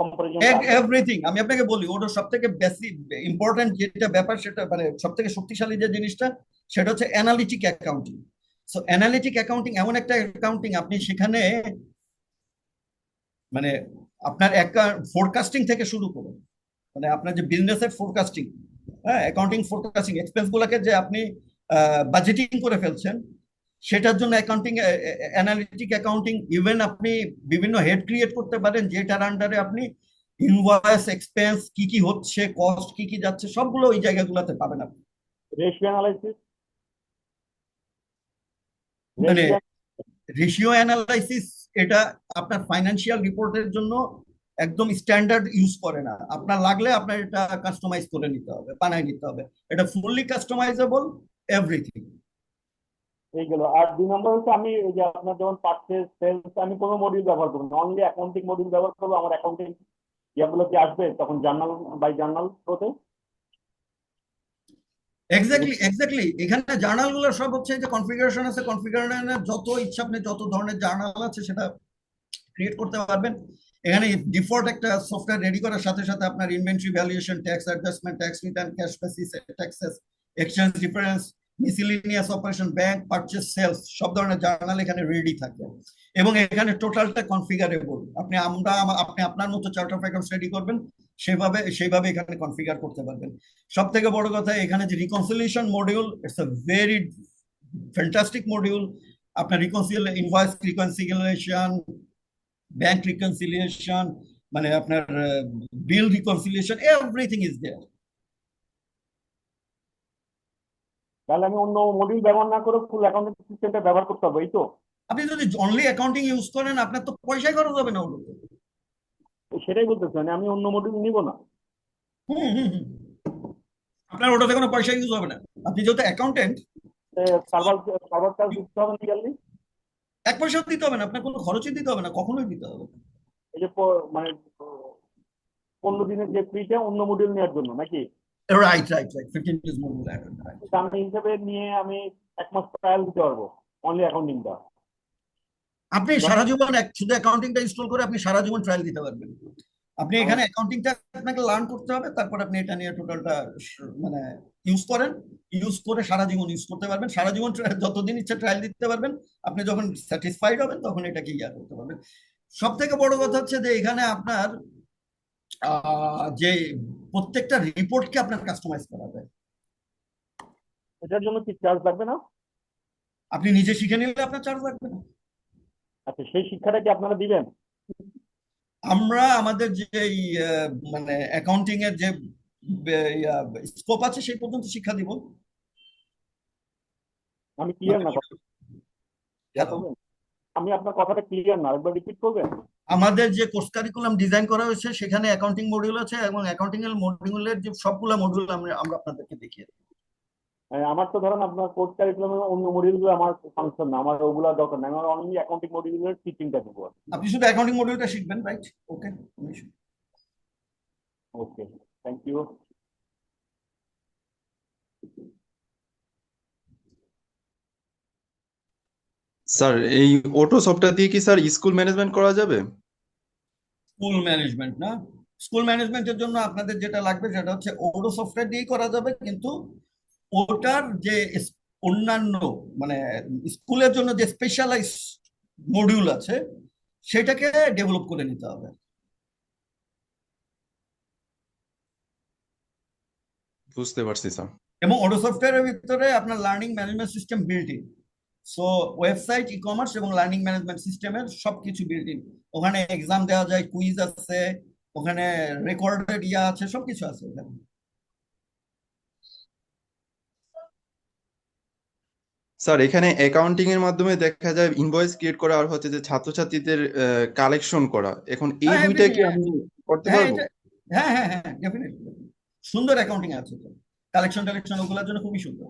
Speaker 5: কম্পারিজনটা আসে।
Speaker 2: এভরিথিং আমি আপনাকে বলি, ওটার সব থেকে বেশি ইম্পর্টেন্ট যেটা ব্যাপার, সেটা মানে সব থেকে শক্তিশালী যে জিনিসটা, সেটা হচ্ছে analytic accounting. So analytic accounting এমন একটা অ্যাকাউন্টিং, আপনি সেখানে মানে আপনার ফোরকাস্টিং থেকে শুরু করে, মানে আপনার যে বিজনেসের ফোরকাস্টিং, হ্যাঁ, অ্যাকাউন্টিং ফোরকাস্টিং, এক্সপেন্স গুলাকে যে আপনি বাজেটিং করে ফেলছেন, সেটার জন্য অ্যাকাউন্টিং, অ্যানালিটিক অ্যাকাউন্টিং। ইভেন আপনি বিভিন্ন হেড ক্রিয়েট করতে পারেন, যেটার আন্ডারে আপনি ইনভয়েস, এক্সপেন্স কি কি হচ্ছে, কস্ট কি কি যাচ্ছে, সবগুলো ওই জায়গাগুলোতে পাবেন আপনি।
Speaker 5: Ratio analysis.
Speaker 2: মানে
Speaker 5: রেশিও।
Speaker 2: রেশিও অ্যানালাইসিস, এটা আপনার ফাইন্যান্সিয়াল রিপোর্টের জন্য একদম স্ট্যান্ডার্ড ইউজ করে না। আপনার লাগলে আপনার এটা কাস্টমাইজ করে নিতে হবে, বানায় নিতে হবে। এটা ফুললি কাস্টমাইজেবল, এভরিথিং।
Speaker 5: এইগুলো। আর 2 নম্বর হচ্ছে, আমি এই যে আপনার যেমন পারচেজ, সেলস, আমি কোনো মডিউল ব্যবহার করবো না, অনলি অ্যাকাউন্টিং মডিউল ব্যবহার করবো। আমার অ্যাকাউন্টিং ইয়াগুলো কি আসবে তখন জার্নাল বাই জার্নাল হতে?
Speaker 2: এক্স্যাক্টলি এক্স্যাক্টলি, এখানে জার্নাল গুলো সব হচ্ছে যে কনফিগারেশন আছে, কনফিগারেশনের যত ইচ্ছা আপনি যত ধরনের জার্নাল আছে সেটা ক্রিয়েট করতে পারবেন। এখানে ডিফল্ট একটা সফটওয়্যার রেডি করার সাথে সাথে আপনার inventory valuation, tax adjustment, tax return, cash basis, taxes, exchange difference, miscellaneous operation, bank, purchase, sales, সব ধরনের জার্নাল এখানে রেডি থাকে। এবং এখানে টোটালটা কনফিগারেবল। আপনি আপনার মতো চার্ট অফ অ্যাকাউন্টস রেডি করবেন, সেইভাবে এখানে কনফিগার করতে পারবেন। সব থেকে বড় কথা, এখানে যে reconciliation module, it's a very fantastic module. আপনার ইনভয়েস রিকনসিলিয়েশন, ব্যাংক রিকনসিলিয়েশন, মানে আপনার বিল রিকনসিলিয়েশন, এভরিথিং ইজ দেয়ার।
Speaker 5: তাহলে আমি অন্য মডিউল ব্যবহার না করে ফুল অ্যাকাউন্টিং সিস্টেমটা ব্যবহার করতে হবে, এই তো?
Speaker 2: আপনি যদি অনলি অ্যাকাউন্টিং ইউজ করেন, আপনার তো পয়সাই খরচ হবে না ওগুলোতে।
Speaker 5: সেটাই বলতেছি, মানে আমি অন্য মডিউল নিব না।
Speaker 2: হুম হুম হুম। আপনার ওটাতে কোনো পয়সা ইউজ হবে না, আপনি যেহেতু অ্যাকাউন্টেন্ট।
Speaker 5: সার্ভার সার্ভার চার্জ দিতে হবে না ইয়ারলি?
Speaker 2: এক পয়সাও দিতে হবে না, আপনার কোনো খরচই দিতে হবে না, কখনোই দিতে হবে না।
Speaker 5: এই যে মানে 15 দিনের যে ফ্রিটা অন্য মডিউল নেওয়ার জন্য নাকি?
Speaker 2: Right right right 15 days module add.
Speaker 5: দামি হিসেবে নিয়ে আমি 1 মাস ট্রায়াল দিতে পারবো অনলি অ্যাকাউন্টিংটা?
Speaker 2: আপনি সারা জীবন শুধু অ্যাকাউন্টিংটা ইনস্টল করে আপনি সারা জীবন ট্রায়াল দিতে পারবেন। আপনি এখানে অ্যাকাউন্টিংটা আপনাকে লার্ন করতে হবে, তারপর আপনি এটা নিয়ে টোটালটা মানে ইউজ করেন, ইউজ করে সারা জীবন ইউজ করতে পারবেন, সারা জীবন যতদিন ইচ্ছা ট্রায়াল দিতে পারবেন। আপনি যখন স্যাটিসফাইড হবেন তখন এটাকে ইয়া করতে পারবেন। সব থেকে বড় কথা হচ্ছে যে এখানে আপনার যে প্রত্যেকটা রিপোর্টকে আপনার কাস্টমাইজ করা যায়।
Speaker 5: এটার জন্য কি চার্জ লাগবে না?
Speaker 2: আপনি নিজে শিখে নিলে আপনার চার্জ লাগবে না।
Speaker 5: আচ্ছা, সেই শিক্ষাটা কি আপনারা দিবেন?
Speaker 2: আমরা আমাদের যে মানে অ্যাকাউন্টিং এর যে স্কোপ আছে সেই পর্যন্ত শিক্ষা দিব।
Speaker 5: আমি ক্লিয়ার না কথা,
Speaker 2: হ্যালো,
Speaker 5: আমি আপনার কথাটা ক্লিয়ার না, একবার রিপিট করবেন?
Speaker 2: আমাদের যে কোর্স কারিকুলাম ডিজাইন করা হয়েছে সেখানে অ্যাকাউন্টিং মডিউল আছে, এবং অ্যাকাউন্টিং এর মডিউলের যে সবগুলা মডিউল আমরা আমরা আপনাদেরকে দেখিয়ে দেব।
Speaker 5: আমার তো ধরেন আপনার কোর্স কারিকুলামের অন্য মডিউলগুলো আমার ফাংশন না, আমার ওগুলা দরকার নাই, আমার অনলি অ্যাকাউন্টিং মডিউলের টিচিংটা দেবো।
Speaker 2: আপনি শুধু অ্যাকাউন্টিং মডিউলটা শিখবেন, right? Okay,
Speaker 5: okay, thank you.
Speaker 6: Sir এই অটো সফটওয়্যার দিয়ে কি স্যার স্কুল ম্যানেজমেন্ট করা যাবে?
Speaker 2: স্কুল ম্যানেজমেন্ট না, স্কুল ম্যানেজমেন্টের জন্য আপনাদের যেটা লাগবে সেটা হচ্ছে ওডো সফটওয়্যার দিয়েই করা যাবে, কিন্তু ওটার যে অন্যান্য মানে স্কুলের জন্য যে স্পেশালাইজ মডিউল আছে সেটাকে ডেভেলপ করে নিতে হবে।
Speaker 6: বুঝতে পারছি স্যার।
Speaker 2: এবং ওডো সফটওয়্যারের ভিতরে আপনার learning management system built in. So website, e commerce এবং লার্নিং ম্যানেজমেন্ট সিস্টেমের সবকিছু বিল্ট ইন। ওখানে এক্সাম দেওয়া যায়, কুইজ আছে, ওখানে রেকর্ডেড ইয়া আছে, সবকিছু আছে ওখানে।
Speaker 6: স্যার এখানে অ্যাকাউন্টিং এর মাধ্যমে দেখা যায় ইনভয়েস ক্রিয়েট করা আর হচ্ছে যে ছাত্রছাত্রীদের কালেকশন করা, এখন এই
Speaker 2: হ্যাঁ
Speaker 6: দুইটা
Speaker 2: এভরিথিং,
Speaker 6: কি আমি করতে
Speaker 2: হ্যাঁ
Speaker 6: পারবো?
Speaker 2: এটা, হ্যাঁ হ্যাঁ হ্যাঁ ডেফিনেটলি সুন্দর অ্যাকাউন্টিং আছে তো, কালেকশন টালেকশন ওগুলোর জন্য খুবই সুন্দর।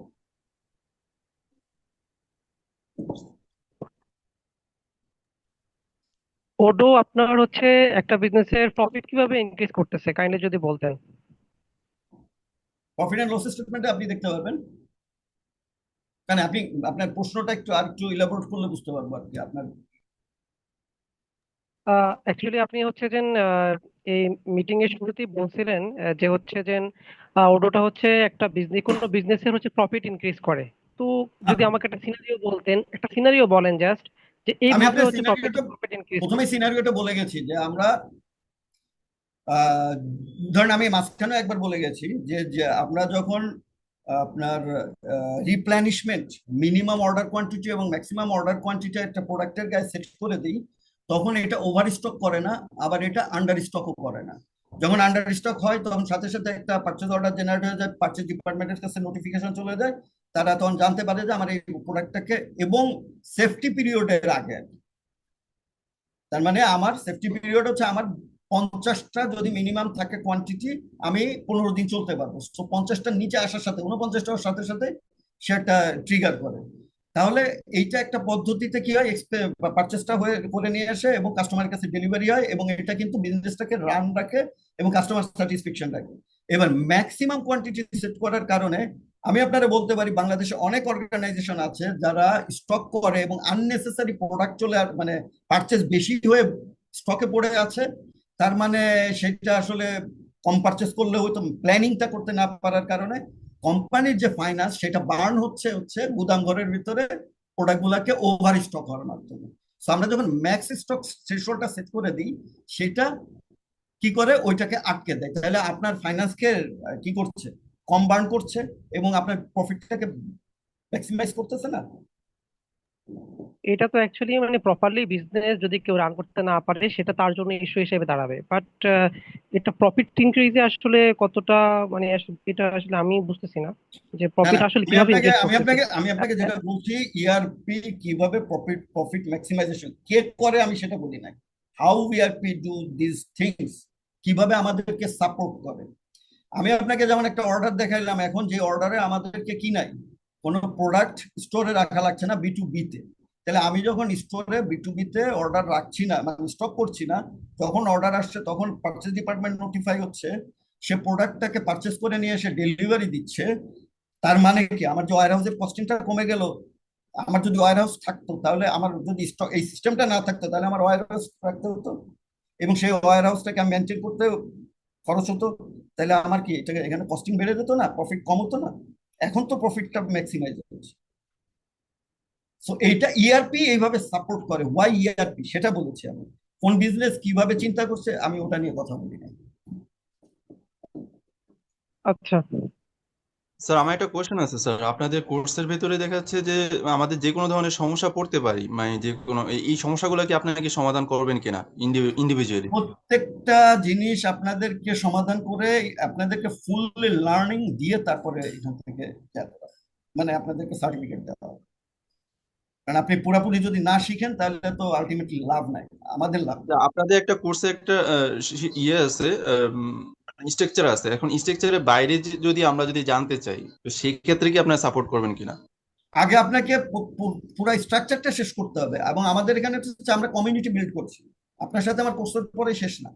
Speaker 7: ওডো আপনার হচ্ছে একটা বিজনেসের প্রফিট কিভাবে ইনক্রিজ করতেছে কাইন্ডলি যদি বলতেন।
Speaker 2: প্রফিট এন্ড লস স্টেটমেন্টে আপনি দেখতে পারবেন। মানে আপনি আপনার প্রশ্নটা একটু আর একটু ইলাবোরেট করলে বুঝতে পারবো আর কি আপনার।
Speaker 7: অ্যাকচুয়ালি আপনি হচ্ছে যে এই মিটিং এর শুরুতেই বলছিলেন যে হচ্ছে যে ওডোটা হচ্ছে একটা বিজনেস, কোনো বিজনেসের হচ্ছে প্রফিট ইনক্রিজ করে। তো যদি আমাকে একটা সিনারিও বলতেন, একটা সিনারিও বলেন জাস্ট, যে
Speaker 2: আমি
Speaker 7: এইভাবে
Speaker 2: আপনার
Speaker 7: হচ্ছে প্রফিট
Speaker 2: সিনারিওটা
Speaker 7: প্রফিট ইনক্রিজ
Speaker 2: প্রথমে
Speaker 7: করে।
Speaker 2: সিনারিওটা বলে গেছি যে আমরা ধরেন আমি মাঝখানে একবার বলে গেছি যে যে আমরা যখন আপনার রিপ্লেনিশমেন্ট, মিনিমাম অর্ডার কোয়ান্টিটি এবং ম্যাক্সিমাম অর্ডার কোয়ান্টিটি একটা প্রোডাক্টের গায়ে সেট করে দিই, তখন এটা ওভার স্টক করে না, আবার এটা আন্ডার স্টকও করে না। যখন আন্ডার স্টক হয় তখন সাথে সাথে একটা পারচেজ অর্ডার জেনারেট হয়ে যায়, পারচেজ ডিপার্টমেন্টের কাছে নোটিফিকেশন চলে যায়, তারা তখন জানতে পারে যে আমার এই প্রোডাক্টটাকে, এবং সেফটি পিরিয়ডের আগে, তার মানে আমার সেফটি পিরিয়ড হচ্ছে আমার 50টা যদি মিনিমাম থাকে কোয়ান্টিটি, আমি 15 দিন চলতে পারবো। তো 50টার নিচে আসার সাথে 49টার সাথে সাথে সেটা ট্রিগার করে। তাহলে এইটা একটা পদ্ধতিতে কি হয়, পারচেসটা হয়ে করে নিয়ে আসে এবং কাস্টমারের কাছে ডেলিভারি হয়, এবং এটা কিন্তু বিজনেসটাকে রান রাখে এবং কাস্টমার স্যাটিসফ্যাকশন রাখে। এবার ম্যাক্সিমাম কোয়ান্টিটি সেট করার কারণে আমি আপনারা বলতে পারি বাংলাদেশে অনেক অর্গানাইজেশন আছে যারা স্টক করে এবং আননেসেসারি প্রোডাক্ট চলে মানে পারচেস বেশি হয়ে স্টকে পড়ে আছে। তার মানে সেটা আসলে কম পারচেস করলে হয়তো প্ল্যানিংটা করতে না পারার কারণে কোম্পানির যে ফাইন্যান্স সেটা বার্ন হচ্ছে হচ্ছে গুদাম ঘরের ভিতরে প্রোডাক্ট গুলাকে ওভার স্টক হওয়ার মাধ্যমে। তো আমরা যখন ম্যাক্স স্টক থ্রেশহোল্ডটা সেট করে দিই, সেটা কি করে ওইটাকে আটকে দেয়, তাহলে আপনার ফাইন্যান্সকে কি করছে, কম বার্ন করছে এবং আপনার প্রফিটটাকে ম্যাক্সিমাইজ করতেছে না।
Speaker 7: এটা তো অ্যাকচুয়ালি মানে প্রপারলি বিজনেস যদি কেউ রান করতে না পারে সেটা তার জন্য ইস্যু হিসেবে দাঁড়াবে, বাট এটা প্রফিট ইনক্রিজে আসলে কতটা মানে এটা আসলে আমি বুঝতেছি না যে
Speaker 2: না
Speaker 7: প্রফিট
Speaker 2: না,
Speaker 7: আসলে
Speaker 2: আমি
Speaker 7: কিভাবে
Speaker 2: আপনাকে
Speaker 7: ইনক্রিজ
Speaker 2: আমি
Speaker 7: করতেছে।
Speaker 2: আপনাকে আমি আপনাকে যেটা বলছি, ইআরপি কিভাবে প্রফিট প্রফিট ম্যাক্সিমাইজেশন কে করে আমি সেটা বলি নাই। How ERP do this things, কিভাবে আমাদেরকে সাপোর্ট করে। আমি আপনাকে যেমন একটা অর্ডার দেখাইলাম, এখন যে অর্ডারে আমাদেরকে কি নাই, কোনো প্রোডাক্ট স্টোরে রাখা লাগছে না, বি টু বিতে তাহলে আমি যখন স্টোরে B2B-তে অর্ডার রাখছি না, মানে স্টক করছি না, তখন অর্ডার আসছে, তখন পারচেজ ডিপার্টমেন্ট নোটিফাই হচ্ছে, সে প্রোডাক্টটাকে পারচেস করে নিয়ে এসে ডেলিভারি দিচ্ছে। তার মানে কি, আমার যে ওয়্যার হাউসের কস্টিংটা কমে গেল। আমার যদি ওয়্যার হাউস থাকতো, তাহলে আমার যদি স্টক এই সিস্টেমটা না থাকতো, তাহলে আমার ওয়্যার হাউস রাখতে হতো, এবং সেই ওয়্যার হাউসটাকে আমি মেনটেন করতে খরচ হতো। তাহলে আমার কি এটাকে এখানে কস্টিং বেড়ে যেত না, প্রফিট কম হতো না? এখন তো প্রফিটটা ম্যাক্সিমাইজ হচ্ছে। সো এইটা ইআরপি এইভাবে সাপোর্ট করে। ওয়াই ইআরপি সেটা বলেছি আমি। কোন বিজনেস কিভাবে চিন্তা করছে আমি ওটা নিয়ে কথা বলি না।
Speaker 7: আচ্ছা।
Speaker 6: স্যার আমার একটা কোশ্চেন আছে স্যার, আপনাদের কোর্সের ভেতরে দেখা যাচ্ছে যে আমাদের যে কোনো ধরনের সমস্যা পড়তে পারি, মানে যে কোনো এই সমস্যাগুলো কি আপনারা কি সমাধান করবেন কিনা ইন্ডিভিজুয়ালি?
Speaker 2: প্রত্যেকটা জিনিস আপনাদেরকে সমাধান করে, আপনাদেরকে ফুললি লার্নিং দিয়ে তারপরে এখান থেকে যেতে হবে। মানে আপনাদেরকে সার্টিফিকেট দেওয়া হবে। কারণ আপনি পুরোপুরি যদি না শিখেন তাহলে তো আলটিমেটলি লাভ নাই, আমাদের লাভ নাই।
Speaker 6: আপনাদের একটা কোর্সে একটা ইয়ে আছে, স্ট্রাকচার আছে। এখন স্ট্রাকচারের বাইরে যদি আমরা যদি জানতে চাই, তো সেই ক্ষেত্রে কি আপনারা সাপোর্ট করবেন কিনা?
Speaker 2: আগে আপনাকে পুরো স্ট্রাকচারটা শেষ করতে হবে, এবং আমাদের এখানে হচ্ছে আমরা কমিউনিটি বিল্ড করছি। আপনার সাথে আমার কোর্সের পরে শেষ না,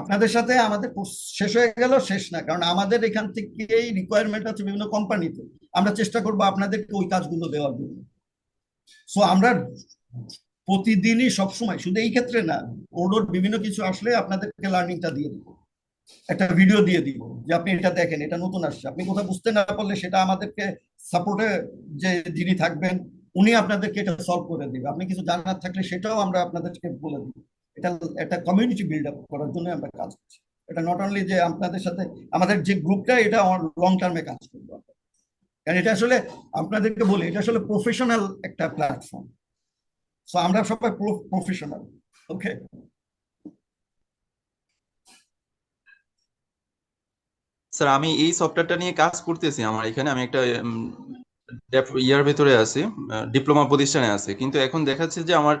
Speaker 2: আপনাদের সাথে আমাদের কোর্স শেষ হয়ে গেল শেষ না, কারণ আমাদের এখান থেকেই রিকোয়ারমেন্ট আছে বিভিন্ন কোম্পানিতে। আমরা চেষ্টা করবো আপনাদেরকে ওই কাজগুলো দেওয়ার জন্য। সো আমরা প্রতিদিনই সবসময়, শুধু এই ক্ষেত্রে না, ওডোর বিভিন্ন কিছু আসলে আপনাদেরকে লার্নিংটা দিয়ে দিব, একটা ভিডিও দিয়ে দিব যে আপনি এটা দেখেন, এটা নতুন আসছে, আপনি কোথাও বুঝতে না পারলে সেটা আমাদেরকে সাপোর্টে যে যিনি থাকবেন উনি আপনাদেরকে এটা সলভ করে দিবে। আপনি কিছু জানার থাকলে সেটাও আমরা আপনাদেরকে বলে দিব। এটা একটা কমিউনিটি বিল্ড আপ করার জন্য আমরা কাজ করছি। এটা নট অনলি যে আপনাদের সাথে আমাদের যে গ্রুপটা, এটা লং টার্মে কাজ করবো। কারণ এটা আসলে আপনাদেরকে বলি, এটা আসলে প্রফেশনাল একটা প্ল্যাটফর্ম। সো আমরা সবাই প্রফেশনাল। ওকে।
Speaker 6: স্যার আমি এই সফটওয়্যারটা নিয়ে কাজ করতেছি। আমার এখানে আমি একটা ইয়ার ভেতরে আছি, ডিপ্লোমা প্রতিষ্ঠানে আছে, কিন্তু এখন দেখাচ্ছে যে আমার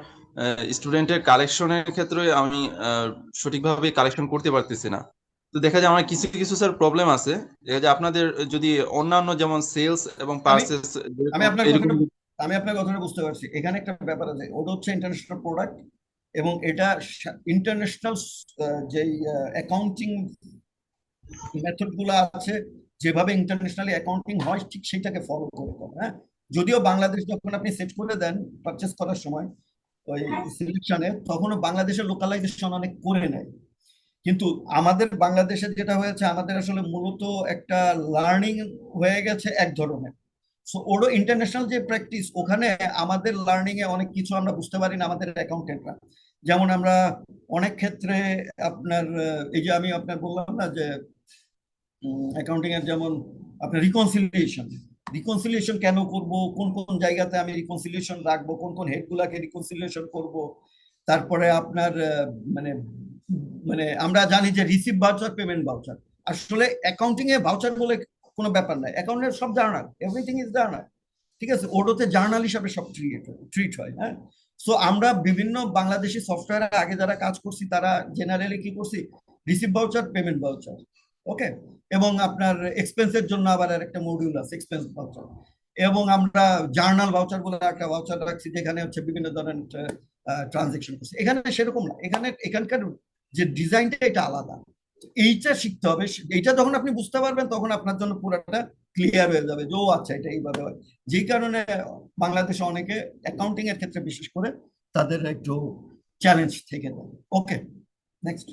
Speaker 6: স্টুডেন্টের কালেকশনের ক্ষেত্রে আমি সঠিকভাবে কালেকশন করতে পারতেছি না। তো দেখা যায় আমার কিছু কিছু স্যার প্রবলেম আছে। দেখা যায় আপনাদের যদি অন্যান্য যেমন সেলস এবং
Speaker 2: আমি
Speaker 6: পার্সেস
Speaker 2: আমি আপনার
Speaker 6: এরকম।
Speaker 2: কথাটা আমি আপনার কথাটা বুঝতে পারছি। এখানে একটা ব্যাপার আছে, ওটা হচ্ছে ইন্টারন্যাশনাল প্রোডাক্ট, এবং এটা ইন্টারন্যাশনাল যেই অ্যাকাউন্টিং মেথড গুলো আছে, যেভাবে ইন্টারন্যাশনালি অ্যাকাউন্টিং হয় ঠিক সেইটাকে ফলো করে করে। হ্যাঁ, যদিও বাংলাদেশ যখন আপনি সেট করে দেন পারচেস করার সময় ওই সিলেকশনে, তখনও বাংলাদেশের লোকালাইজেশন অনেক করে নেয়। কিন্তু আমাদের বাংলাদেশে যেটা হয়েছে, আমাদের আসলে মূলত একটা লার্নিং হয়ে গেছে এক ধরনের। সো ওরও ইন্টারন্যাশনাল যে প্র্যাকটিস, ওখানে আমাদের লার্নিং এ অনেক কিছু আমরা বুঝতে পারি না আমাদের অ্যাকাউন্টেন্টরা। যেমন আমরা অনেক ক্ষেত্রে আপনার এই যে আমি আপনার বললাম না যে অ্যাকাউন্টিং এর, যেমন আপনার রিকনসিলিয়েশন, রিকনসিলিয়েশন কেন করব, কোন কোন জায়গাতে আমি রিকনসিলিয়েশন রাখবো, কোন কোন হেড গুলাকে রিকনসিলিয়েশন করব। তারপরে আপনার মানে মানে আমরা জানি যে রিসিভ ভাউচার, পেমেন্ট ভাউচার, আসলে অ্যাকাউন্টিং এ ভাউচার বলে কোনো ব্যাপার নাই, অ্যাকাউন্টের সব জার্নাল, এভরিথিং ইজ জার্নাল। ঠিক আছে, ওডোতে জার্নাল হিসাবে সব ট্রিট হয়। হ্যাঁ, সো আমরা বিভিন্ন বাংলাদেশি সফটওয়্যারে আগে যারা কাজ করছি তারা জেনারেলি কি করছি, রিসিভ ভাউচার, পেমেন্ট ভাউচার, ওকে, এবং আপনার এক্সপেন্সের জন্য আবার একটা মডিউল আছে এক্সপেন্স ভাউচার, এবং আমরা জার্নাল ভাউচার বলে একটা ভাউচার রাখছি যেখানে হচ্ছে বিভিন্ন ধরনের ট্রানজেকশন করছে। এখানে সেরকম না, এখানকার যে ডিজাইনটা এটা আলাদা। এইটা শিখতে হবে। এইটা যখন আপনি বুঝতে পারবেন তখন আপনার জন্য পুরোটা ক্লিয়ার হয়ে যাবে যে ও আচ্ছা এটা এইভাবে হয়। যেই কারণে বাংলাদেশে অনেকে অ্যাকাউন্টিং এর ক্ষেত্রে বিশেষ করে তাদের একটু চ্যালেঞ্জ থেকে যায়। ওকে, নেক্সট।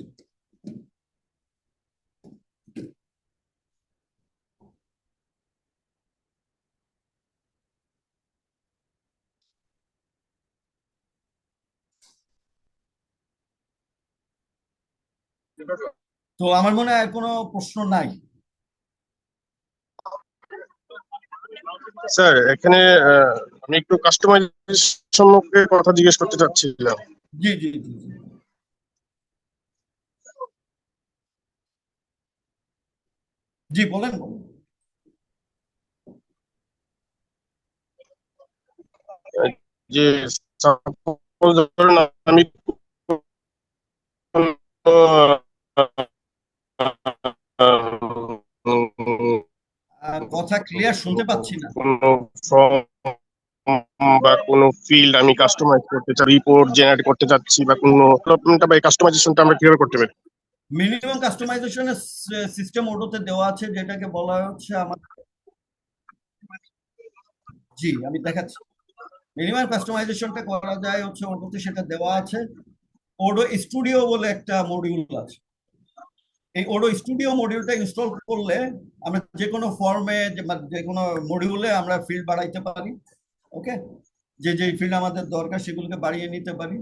Speaker 2: তো আমার মনে হয় আর কোনো প্রশ্ন নাই।
Speaker 8: স্যার এখানে আমি একটু কাস্টমাইজেশন সম্পর্কে কথা জিজ্ঞেস করতে চাচ্ছিলাম।
Speaker 2: জি জি জি জি জি, বলেন বলেন।
Speaker 8: যে suppose ধরুন আমি
Speaker 2: কথা ক্লিয়ার শুনতে পাচ্ছি না।
Speaker 8: কোনো ফর্ম বা কোনো ফিল্ড আমি কাস্টমাইজ করতে চাই, রিপোর্ট জেনারেট করতে চাচ্ছি, বা কোনো ডেভেলপমেন্টটা বা কাস্টমাইজেশনটা আমরা কিভাবে করতে পারি?
Speaker 2: মিনিমাম কাস্টমাইজেশনের সিস্টেম ওটাতে দেওয়া আছে, যেটাকে বলা হচ্ছে আমাদের, জি আমি দেখাচ্ছি। মিনিমাম কাস্টমাইজেশনটা করা যায় হচ্ছে ওটাতে, সেটা দেওয়া আছে। ওডো স্টুডিও বলে একটা মডিউল আছে। এই ওডো স্টুডিও মডিউলটা ইনস্টল করলে আমরা যে কোনো ফর্মে, যে কোনো মডিউলে আমরা ফিল্ড বাড়াইতে পারি। ওকে, যে যে ফিল্ড আমাদের দরকার সেগুলোকে বাড়িয়ে নিতে পারি,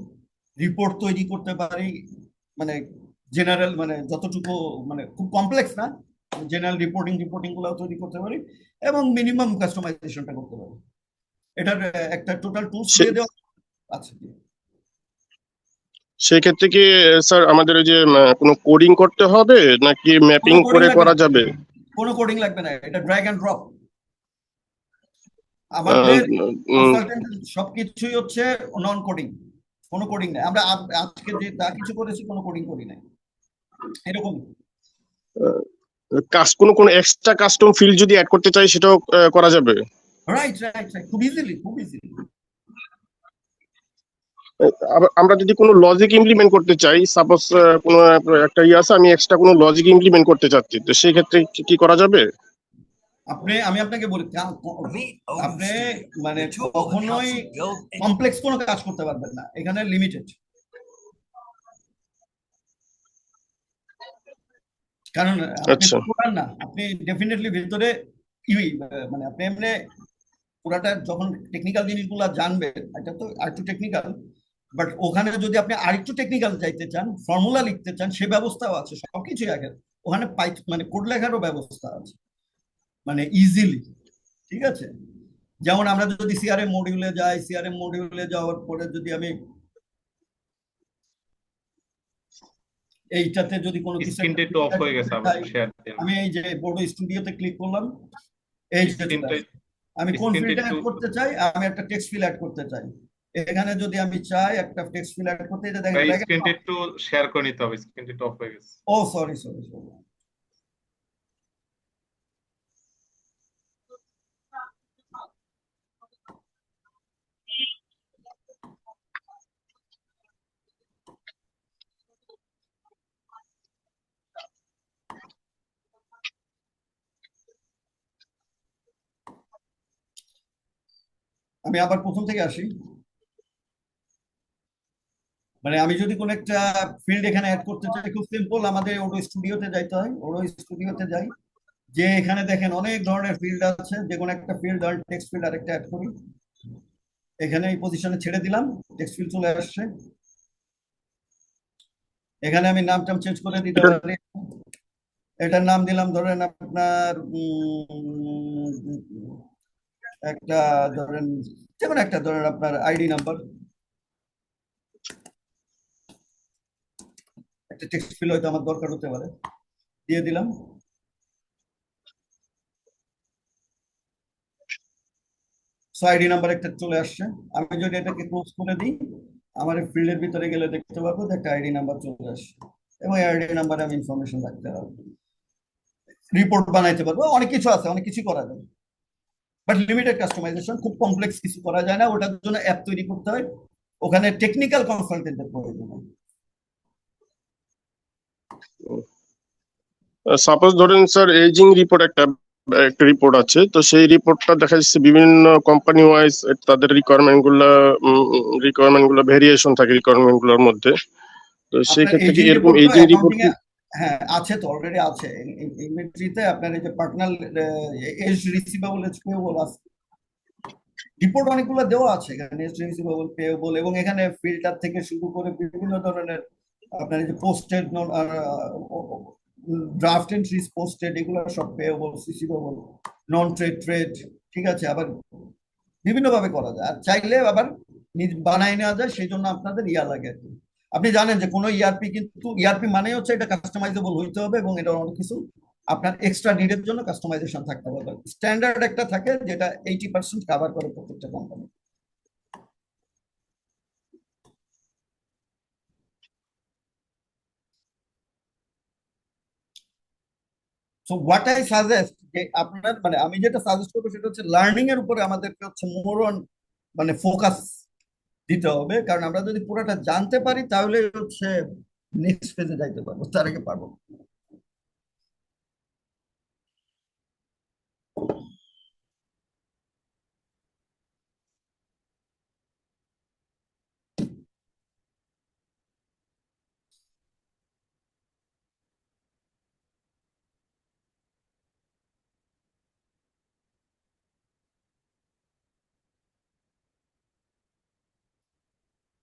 Speaker 2: রিপোর্ট তৈরি করতে পারি, মানে জেনারেল, মানে যতটুকু, মানে খুব কমপ্লেক্স না, জেনারেল রিপোর্টিং গুলো তৈরি করতে পারি, এবং মিনিমাম কাস্টমাইজেশনটা করতে পারি। এটার একটা টোটাল টুলস
Speaker 8: সে-
Speaker 2: দিয়ে দেওয়া আছে।
Speaker 8: সেক্ষেত্রে কি স্যার আমাদের ওই যে কোনো কোডিং করতে হবে নাকি ম্যাপিং
Speaker 2: কোনো কোডিং
Speaker 8: করে
Speaker 2: লাগবে
Speaker 8: করা
Speaker 2: না,
Speaker 8: যাবে?
Speaker 2: কোনো কোডিং লাগবে না, এটা ড্র্যাগ এন্ড ড্রপ।
Speaker 8: আহ,
Speaker 2: আমাদের
Speaker 8: উম,
Speaker 2: কনসালটেন্ট সবকিছুই হচ্ছে নন কোডিং, কোনো কোডিং নাই। আমরা আজকে যে যা কিছু করেছি কোনো কোডিং করি নাই, এরকম।
Speaker 8: কোনো কোনো এক্সট্রা কাস্টম ফিল্ড যদি অ্যাড করতে চাই সেটাও করা যাবে?
Speaker 2: রাইট রাইট রাইট, খুব ইজিলি, খুব ইজিলি।
Speaker 8: আবার আমরা যদি কোনো লজিক ইমপ্লিমেন্ট করতে চাই, সাপোজ কোনো একটা ইয়ে আছে, আমি এক্সট্রা কোনো লজিক ইমপ্লিমেন্ট করতে চাচ্ছি, তো সেই ক্ষেত্রে কি করা যাবে?
Speaker 2: আমি আপনাকে বলি, আপনি মানে কখনোই কমপ্লেক্স কোনো কাজ করতে পারবেন না, এখানে লিমিটেড। কারণ আপনি
Speaker 8: আচ্ছা।
Speaker 2: পুরান না, আপনি ডেফিনেটলি ভিতরে মানে আপনি এমনি পুরাটা যখন টেকনিক্যাল জিনিসগুলো জানবেন, এটা তো আরেকটু টেকনিক্যাল, বাট ওখানে যদি আপনি আরেকটু টেকনিক্যাল যাইতে চান, ফর্মুলা লিখতে চান, সে ব্যবস্থাও আছে, সবকিছুই আগে ওখানে মানে কোড লেখারও ব্যবস্থা আছে, মানে ইজিলি। ঠিক আছে, যেমন আমরা যদি সিআরএম মডিউলে যাই, সিআরএম মডিউলে যাওয়ার পরে যদি আমি এইটাতে যদি কোনো কিছু
Speaker 1: স্ক্রিনটা একটু অফ হয়ে গেছে, আবার শেয়ার দেন।
Speaker 2: আমি এই যে বোর্ড স্টুডিওতে ক্লিক করলাম, এই যে
Speaker 1: স্ক্রিনটা
Speaker 2: আমি কোন
Speaker 1: স্ক্রিনটা
Speaker 2: ফিল্ড
Speaker 1: একটু
Speaker 2: অ্যাড করতে চাই, আমি একটা টেক্সট ফিল অ্যাড করতে চাই। এখানে যদি আমি চাই একটা টেক্সট ফিল অ্যাড করতে, এটা দেখেন
Speaker 1: স্ক্রিনটা একটু শেয়ার করে নিতে হবে, স্ক্রিনটা একটু অফ হয়ে গেছে।
Speaker 2: ও সরি সরি সরি। আমি আবার প্রথম থেকে আসি। মানে আমি যদি কোনো একটা ফিল্ড এখানে অ্যাড করতে চাই, খুব সিম্পল, আমাদের ওডো স্টুডিওতে যাইতে হয়, ওডো স্টুডিওতে যাই, যে এখানে দেখেন অনেক ধরনের ফিল্ড আছে, যে কোনো একটা ফিল্ড, ধরেন টেক্সট ফিল্ড আরেকটা অ্যাড করি, এখানে এই পজিশনে ছেড়ে দিলাম, টেক্সট ফিল্ড চলে আসছে। এখানে আমি নাম টাম চেঞ্জ করে দিতে পারি, এটার নাম দিলাম ধরেন আপনার একটা, ধরেন যেমন একটা, ধরেন আপনার আইডি নাম্বার, একটা টেক্সট ফিল হয়তো আমার দরকার হতে পারে, দিয়ে দিলাম। সো আইডি নাম্বার একটা চলে আসছে। আমি যদি এটাকে ক্লোজ করে দিই, আমার ফিল্ডের ভিতরে গেলে দেখতে পাবো যে একটা আইডি নাম্বার চলে আসছে, এবং আইডি নাম্বারে আমি ইনফরমেশন রাখতে পারবো, রিপোর্ট বানাইতে পারবো, অনেক কিছু আছে, অনেক কিছু করা যাবে, বাট লিমিটেড কাস্টমাইজেশন, খুব কমপ্লেক্স কিছু করা যায় না, ওটার জন্য অ্যাপ তৈরি করতে হয়, ওখানে টেকনিক্যাল কনসালটেন্টের প্রয়োজন হয়।
Speaker 8: সাপোজ ধরেন স্যার, এজিং রিপোর্ট একটা একটা রিপোর্ট আছে, তো সেই রিপোর্টটা দেখা যাচ্ছে বিভিন্ন কোম্পানি ওয়াইজ তাদের রিকোয়ারমেন্ট গুলো ভেরিয়েশন থাকে রিকোয়ারমেন্ট গুলোর মধ্যে, তো সেই
Speaker 2: আপনার
Speaker 8: ক্ষেত্রে কি
Speaker 2: এজিং
Speaker 8: এরকম
Speaker 2: রিপোর্ট তো
Speaker 8: এজিং রিপোর্ট
Speaker 2: অ্যাকাউন্টিং এ, হ্যাঁ আছে তো, অলরেডি আছে ইনভেন্টরিতে, আপনার এই যে partner age receivable, age payable আছে, রিপোর্ট অনেকগুলো দেওয়া আছে এখানে, এজ রিসিভেবল, পেয়েবল, এবং এখানে ফিল্টার থেকে শুরু করে বিভিন্ন ধরনের আপনার এই যে পোস্টেড, ড্রাফট এন্ট্রিজ, পোস্টেড, এগুলো সব পেয়েবল, রিসিভেবল, নন ট্রেড, ট্রেড, ঠিক আছে, আবার বিভিন্ন ভাবে করা যায়, আর চাইলে আবার বানাই নেওয়া যায়, সেই জন্য আপনাদের ইয়া লাগে আর কি। আপনি জানেন যে কোনো ইআরপি, কিন্তু ইআরপি মানে হচ্ছে এটা কাস্টমাইজেবল হইতে হবে, এবং এটা অনেক কিছু আপনার এক্সট্রা নিডের জন্য কাস্টমাইজেশন থাকতে হবে। স্ট্যান্ডার্ড একটা থাকে যেটা 80% কভার করে প্রত্যেকটা company. So what I suggest, যে আপনার মানে আমি যেটা সাজেস্ট করবো সেটা হচ্ছে লার্নিং এর উপরে আমাদেরকে হচ্ছে মোর অন মানে ফোকাস দিতে হবে, কারণ আমরা যদি পুরোটা জানতে পারি তাহলে হচ্ছে নেক্সট ফেজে যাইতে পারবো, তার আগে পারবো না।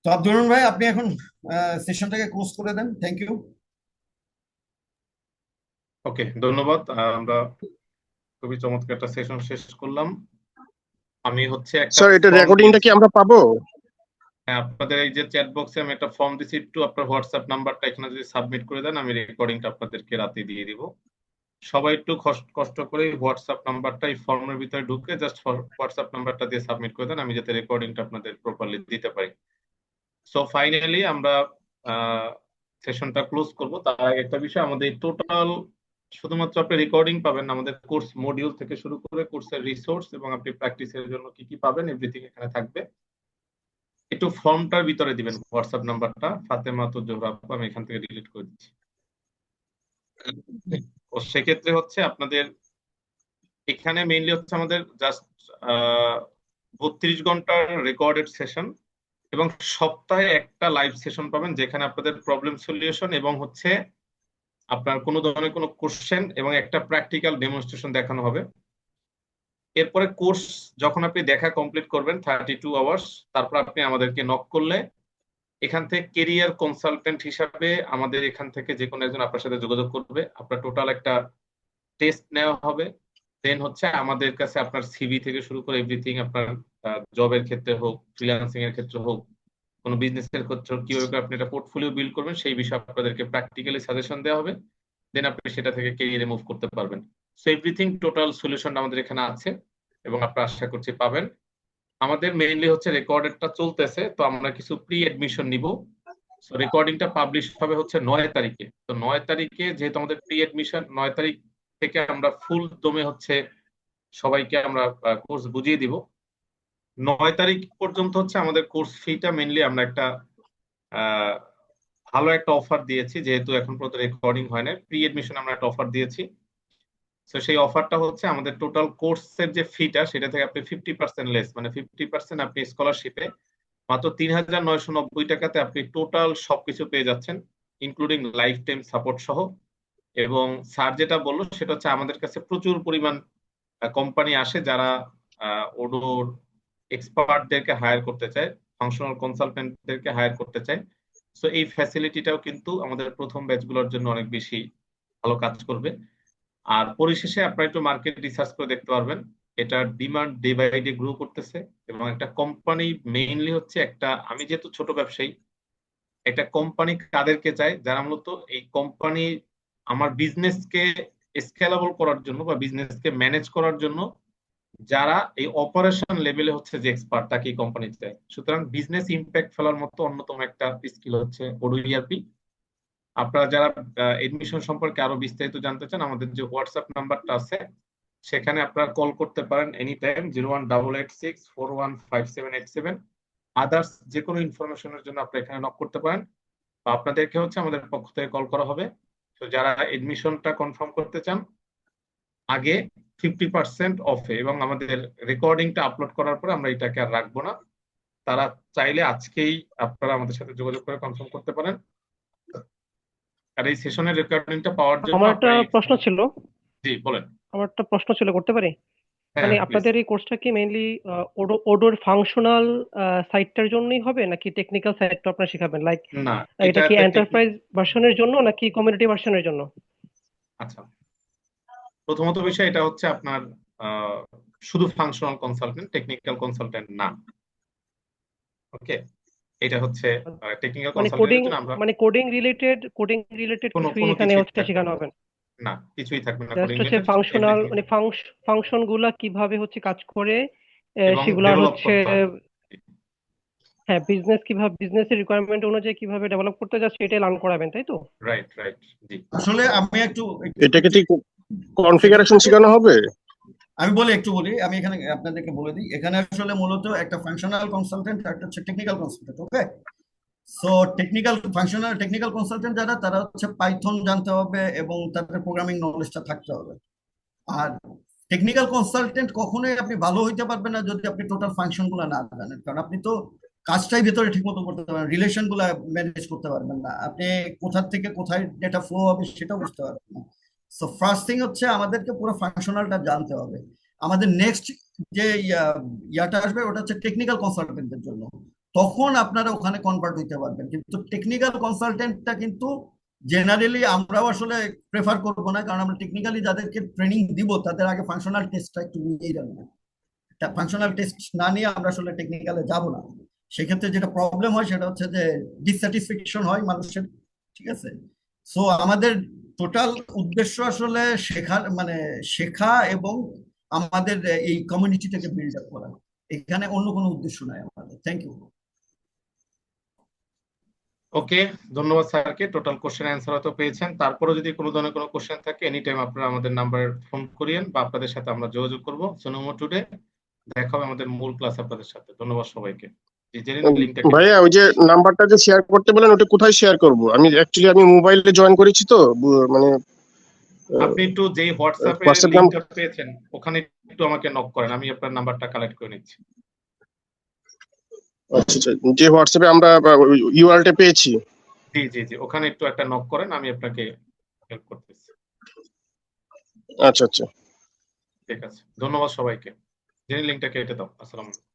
Speaker 2: তো আব্দুর রহমান ভাই, আপনি এখন সেশনটাকে ক্লোজ করে দেন। Thank you.
Speaker 1: ওকে, ধন্যবাদ। আমরা খুবই চমৎকার একটা সেশন শেষ করলাম। আমি হচ্ছে একটা
Speaker 8: স্যার এটা
Speaker 1: ফর্ম
Speaker 8: রেকর্ডিংটা কি আমরা পাবো?
Speaker 1: আপনাদের এই যে চ্যাট বক্সে আমি একটা ফর্ম দিচ্ছি, একটু আপনার হোয়াটসঅ্যাপ নাম্বারটা এখানে যদি সাবমিট করে দেন, আমি রেকর্ডিংটা আপনাদেরকে রাতে দিয়ে দিব। সবাই একটু কষ্ট করে হোয়াটসঅ্যাপ নাম্বারটা এই ফর্মের ভিতরে ঢুকে জাস্ট হোয়াটসঅ্যাপ নাম্বারটা দিয়ে সাবমিট করে দেন, আমি যাতে রেকর্ডিংটা আপনাদের প্রপারলি দিতে পারি। সো ফাইনালি আমরা সেশনটা ক্লোজ করব। তার আগে একটা বিষয়, আমাদের টোটাল শুধুমাত্র আপনি রেকর্ডিং পাবেন না, আমাদের কোর্স মডিউল থেকে শুরু করে কোর্সের রিসোর্স এবং আপনি প্র্যাকটিসের জন্য কি কি পাবেন এভরিথিং এখানে থাকবে। একটু ফর্মটার ভিতরে দিবেন হোয়াটসঅ্যাপ নাম্বারটা, ফাতেমা তো জোহরা আপু, আমি এখান থেকে ডিলিট করে দিচ্ছি। ও সেক্ষেত্রে হচ্ছে আপনাদের এখানে মেইনলি হচ্ছে আমাদের জাস্ট 32 ঘন্টার রেকর্ডেড সেশন এবং সপ্তাহে একটা লাইভ সেশন পাবেন, যেখানে আপনাদের প্রবলেম সলিউশন এবং হচ্ছে আপনার কোনো ধরনের কোনো কোশ্চেন এবং একটা প্র্যাকটিক্যাল ডেমনস্ট্রেশন দেখানো হবে। এরপরে কোর্স যখন আপনি দেখা কমপ্লিট করবেন 32 আওয়ার্স, তারপর আপনি আমাদেরকে নক করলে এখান থেকে কেরিয়ার কনসালটেন্ট হিসাবে আমাদের এখান থেকে যে কোনো একজন আপনার সাথে যোগাযোগ করবে। আপনার টোটাল একটা টেস্ট নেওয়া হবে, দেন হচ্ছে আমাদের কাছে আপনার সিভি থেকে শুরু করে এভরিথিং, আপনার জবের ক্ষেত্রে হোক, ফ্রিল্যান্সিং এর ক্ষেত্রে হোক, কোনো বিজনেসের ক্ষেত্রে হোক, কিভাবে আপনি একটা পোর্টফোলিও বিল্ড করবেন সেই বিষয়ে আপনাদেরকে প্র্যাকটিক্যালি সাজেশন দেওয়া হবে। দেন আপনি সেটা থেকে কেরিয়ারে মুভ করতে পারবেন। সো এভরিথিং টোটাল সলিউশন আমাদের এখানে আছে এবং আপনারা আশা করছি পাবেন। আমাদের মেইনলি হচ্ছে রেকর্ডেডটা চলতেছে, তো আমরা কিছু প্রি এডমিশন নিব। সো রেকর্ডিংটা পাবলিশ হবে হচ্ছে 9 তারিখে। তো 9 তারিখে যেহেতু আমাদের প্রি এডমিশন, 9 তারিখ থেকে আমরা ফুল দমে হচ্ছে সবাইকে আমরা কোর্স বুঝিয়ে দিব। 9 তারিখ পর্যন্ত হচ্ছে আমাদের কোর্স ফিটা মেইনলি আমরা একটা ভালো একটা অফার দিয়েছি, যেহেতু এখন পর্যন্ত রেকর্ডিং হয় না, প্রি এডমিশন আমরা একটা অফার দিয়েছি। তো সেই অফারটা হচ্ছে আমাদের টোটাল কোর্সের যে ফিটা সেটা থেকে আপনি 50% লেস, মানে 50% আপনি স্কলারশিপে মাত্র 3,990 টাকাতে আপনি টোটাল সবকিছু পেয়ে যাচ্ছেন, ইনক্লুডিং লাইফ টাইম সাপোর্ট সহ। এবং স্যার যেটা বললো সেটা হচ্ছে আমাদের কাছে প্রচুর পরিমাণ কোম্পানি আসে যারা ওডোর এক্সপার্টদেরকে হায়ার করতে চায়, ফাংশনাল কনসালটেন্টদেরকে হায়ার করতে চায়। সো এই ফ্যাসিলিটিটাও কিন্তু আমাদের প্রথম ব্যাচগুলোর জন্য অনেক বেশি ভালো কাজ করবে। আর পরিশেষে আপনারা একটু মার্কেট রিসার্চ করে দেখতে পারবেন, এটার demand day by day grow করতেছে। এবং একটা কোম্পানি মেইনলি হচ্ছে একটা, আমি যেহেতু ছোট ব্যবসায়ী, একটা কোম্পানি কাদেরকে চায় যারা মূলত এই কোম্পানি আমার বিজনেসকে স্কেলেবল করার জন্য বা বিজনেসকে ম্যানেজ করার জন্য যারা এই অপারেশন লেভেলে হচ্ছে যে এক্সপার্ট, তাকে এই কোম্পানি চায়। সুতরাং বিজনেস ইম্প্যাক্ট ফেলার মতো অন্যতম একটা স্কিল হচ্ছে ওডো ইআরপি। আপনারা যারা এডমিশন সম্পর্কে আরো বিস্তারিত জানতে চান, আমাদের যে হোয়াটসঅ্যাপ নাম্বারটা আছে সেখানে আপনারা কল করতে পারেন এনি টাইম 018864158787। আদার্স যে কোনো ইনফরমেশনের জন্য আপনারা এখানে নক করতে পারেন বা আপনাদেরকে হচ্ছে আমাদের পক্ষ থেকে কল করা হবে। তো যারা এডমিশনটা কনফার্ম করতে চান আগে 50% অফে, এবং আমাদের রেকর্ডিংটা আপলোড করার পরে আমরা এটাকে আর রাখবো না, তারা চাইলে আজকেই আপনারা আমাদের সাথে যোগাযোগ করে কনফার্ম করতে পারেন। আর এই সেশনের রেকর্ডিংটা পাওয়ার জন্য
Speaker 7: আমার একটা প্রশ্ন ছিল
Speaker 1: জি বলেন।
Speaker 7: করতে পারি?
Speaker 1: হ্যাঁ
Speaker 7: মানে
Speaker 1: প্লিজ।
Speaker 7: আপনাদের এই কোর্সটা কি মেইনলি ওডোর ফাংশনাল সাইটটার জন্যই হবে নাকি টেকনিক্যাল সাইটটা আপনারা শেখাবেন? লাইক
Speaker 1: না,
Speaker 7: এটা কি এন্টারপ্রাইজ ভার্সনের জন্য নাকি কমিউনিটি ভার্সনের জন্য?
Speaker 1: আচ্ছা, প্রথমত বিষয় এটা হচ্ছে আপনার শুধু ফাংশনাল কনসালটেন্ট, টেকনিক্যাল কনসালটেন্ট না। ওকে, এটা হচ্ছে টেকনিক্যাল
Speaker 7: মানে
Speaker 1: কনসালটেন্টের জন্য আমরা
Speaker 7: কোডিং রিলেটেড কিছুই এখানে হচ্ছে শেখানো হবে না?
Speaker 1: না, কিছুই থাকবে না
Speaker 7: জাস্ট
Speaker 1: কোডিং
Speaker 7: হচ্ছে
Speaker 1: রিলেটেড,
Speaker 7: ফাংশনাল মানে ফাংশন গুলা কিভাবে হচ্ছে কাজ করে
Speaker 1: এবং
Speaker 7: সেগুলা
Speaker 1: ডেভেলপ
Speaker 7: হচ্ছে,
Speaker 1: করতে হবে।
Speaker 7: হ্যাঁ, বিজনেসের রিকোয়ারমেন্ট অনুযায়ী কিভাবে ডেভেলপ করতে যাচ্ছে এটাই লার্ন করাবেন, তাই তো?
Speaker 1: রাইট রাইট, জি।
Speaker 2: আসলে আমি একটু
Speaker 8: এটাকে ঠিক কনফিগারেশন শেখানো হবে?
Speaker 2: আমি বলি আমি এখানে আপনাদেরকে বলে দিই, এখানে আসলে মূলত একটা ফাংশনাল কনসালটেন্ট আর একটা হচ্ছে টেকনিক্যাল কনসালটেন্ট। ওকে, সো টেকনিক্যাল কনসালটেন্ট যারা, তারা হচ্ছে পাইথন জানতে হবে এবং তাদের প্রোগ্রামিং নলেজটা থাকতে হবে। আর টেকনিক্যাল কনসালটেন্ট কখনোই আপনি ভালো হইতে পারবেন না যদি আপনি টোটাল ফাংশন গুলো না জানেন, কারণ আপনি তো কাজটাই ভেতরে ঠিক মতো করতে পারবেন, রিলেশন গুলা ম্যানেজ করতে পারবেন না, আপনি কোথা থেকে কোথায় ডেটা ফ্লো হবে সেটাও বুঝতে পারবেন না। সো ফার্স্ট থিং হচ্ছে আমাদেরকে পুরো ফাংশনালটা জানতে হবে। আমাদের নেক্সট যে ইয়াটা আসবে ওটা হচ্ছে টেকনিক্যাল কনসালটেন্টদের জন্য, তখন আপনারা ওখানে কনভার্ট হইতে পারবেন। কিন্তু টেকনিক্যাল কনসালটেন্টটা কিন্তু জেনারেলি আমরাও আসলে প্রেফার করবো না, কারণ আমরা টেকনিক্যালি যাদেরকে ট্রেনিং দিব তাদের আগে ফাংশনাল টেস্টটা একটু নিয়েই রাখবো। ফাংশনাল টেস্ট না নিয়ে আমরা আসলে টেকনিক্যালে যাব না। সেক্ষেত্রে যেটা প্রবলেম হয় সেটা হচ্ছে যে ডিসস্যাটিসফ্যাকশন হয় মানুষের। ঠিক আছে, সো আমাদের টোটাল উদ্দেশ্য আসলে শেখা এবং আমাদের এই কমিউনিটিটাকে বিল্ড আপ করা, এখানে অন্য কোনো উদ্দেশ্য নাই আমাদের। Thank you.
Speaker 1: ওকে, ধন্যবাদ স্যারকে। টোটাল কোশ্চেন অ্যান্সার হয়তো পেয়েছেন। তারপরে যদি কোনো ধরনের কোনো কোশ্চেন থাকে এনি টাইম আপনারা আমাদের নাম্বারে ফোন করিয়েন বা আপনাদের সাথে আমরা যোগাযোগ করবো। সোনোমো টুডে দেখা হবে আমাদের মূল ক্লাস আপনাদের সাথে। ধন্যবাদ সবাইকে। জেনে নিন লিঙ্কটা
Speaker 8: ভাইয়া ওই যে নাম্বারটা যে শেয়ার করতে বলেন ওটা কোথায় শেয়ার করব? আমি মোবাইলে জয়েন করেছি তো, মানে
Speaker 1: আপনি একটু যেই হোয়াটসঅ্যাপে
Speaker 8: হোয়াটসঅ্যাপ
Speaker 1: লিংকটা পেয়েছেন ওখানে একটু আমাকে নক করেন, আমি আপনার নাম্বারটা কালেক্ট করে নিচ্ছি।
Speaker 8: আচ্ছা আচ্ছা, যে হোয়াটসঅ্যাপে আমরা ইউআরএলটা পেয়েছি।
Speaker 1: জি জি জি, ওখানে একটু একটা নক করেন, আমি আপনাকে হেল্প করতেছি।
Speaker 8: আচ্ছা আচ্ছা।
Speaker 1: ঠিক আছে, ধন্যবাদ সবাইকে। জেনে লিংকটা কেটে দাও। আসসালামু আলাইকুম।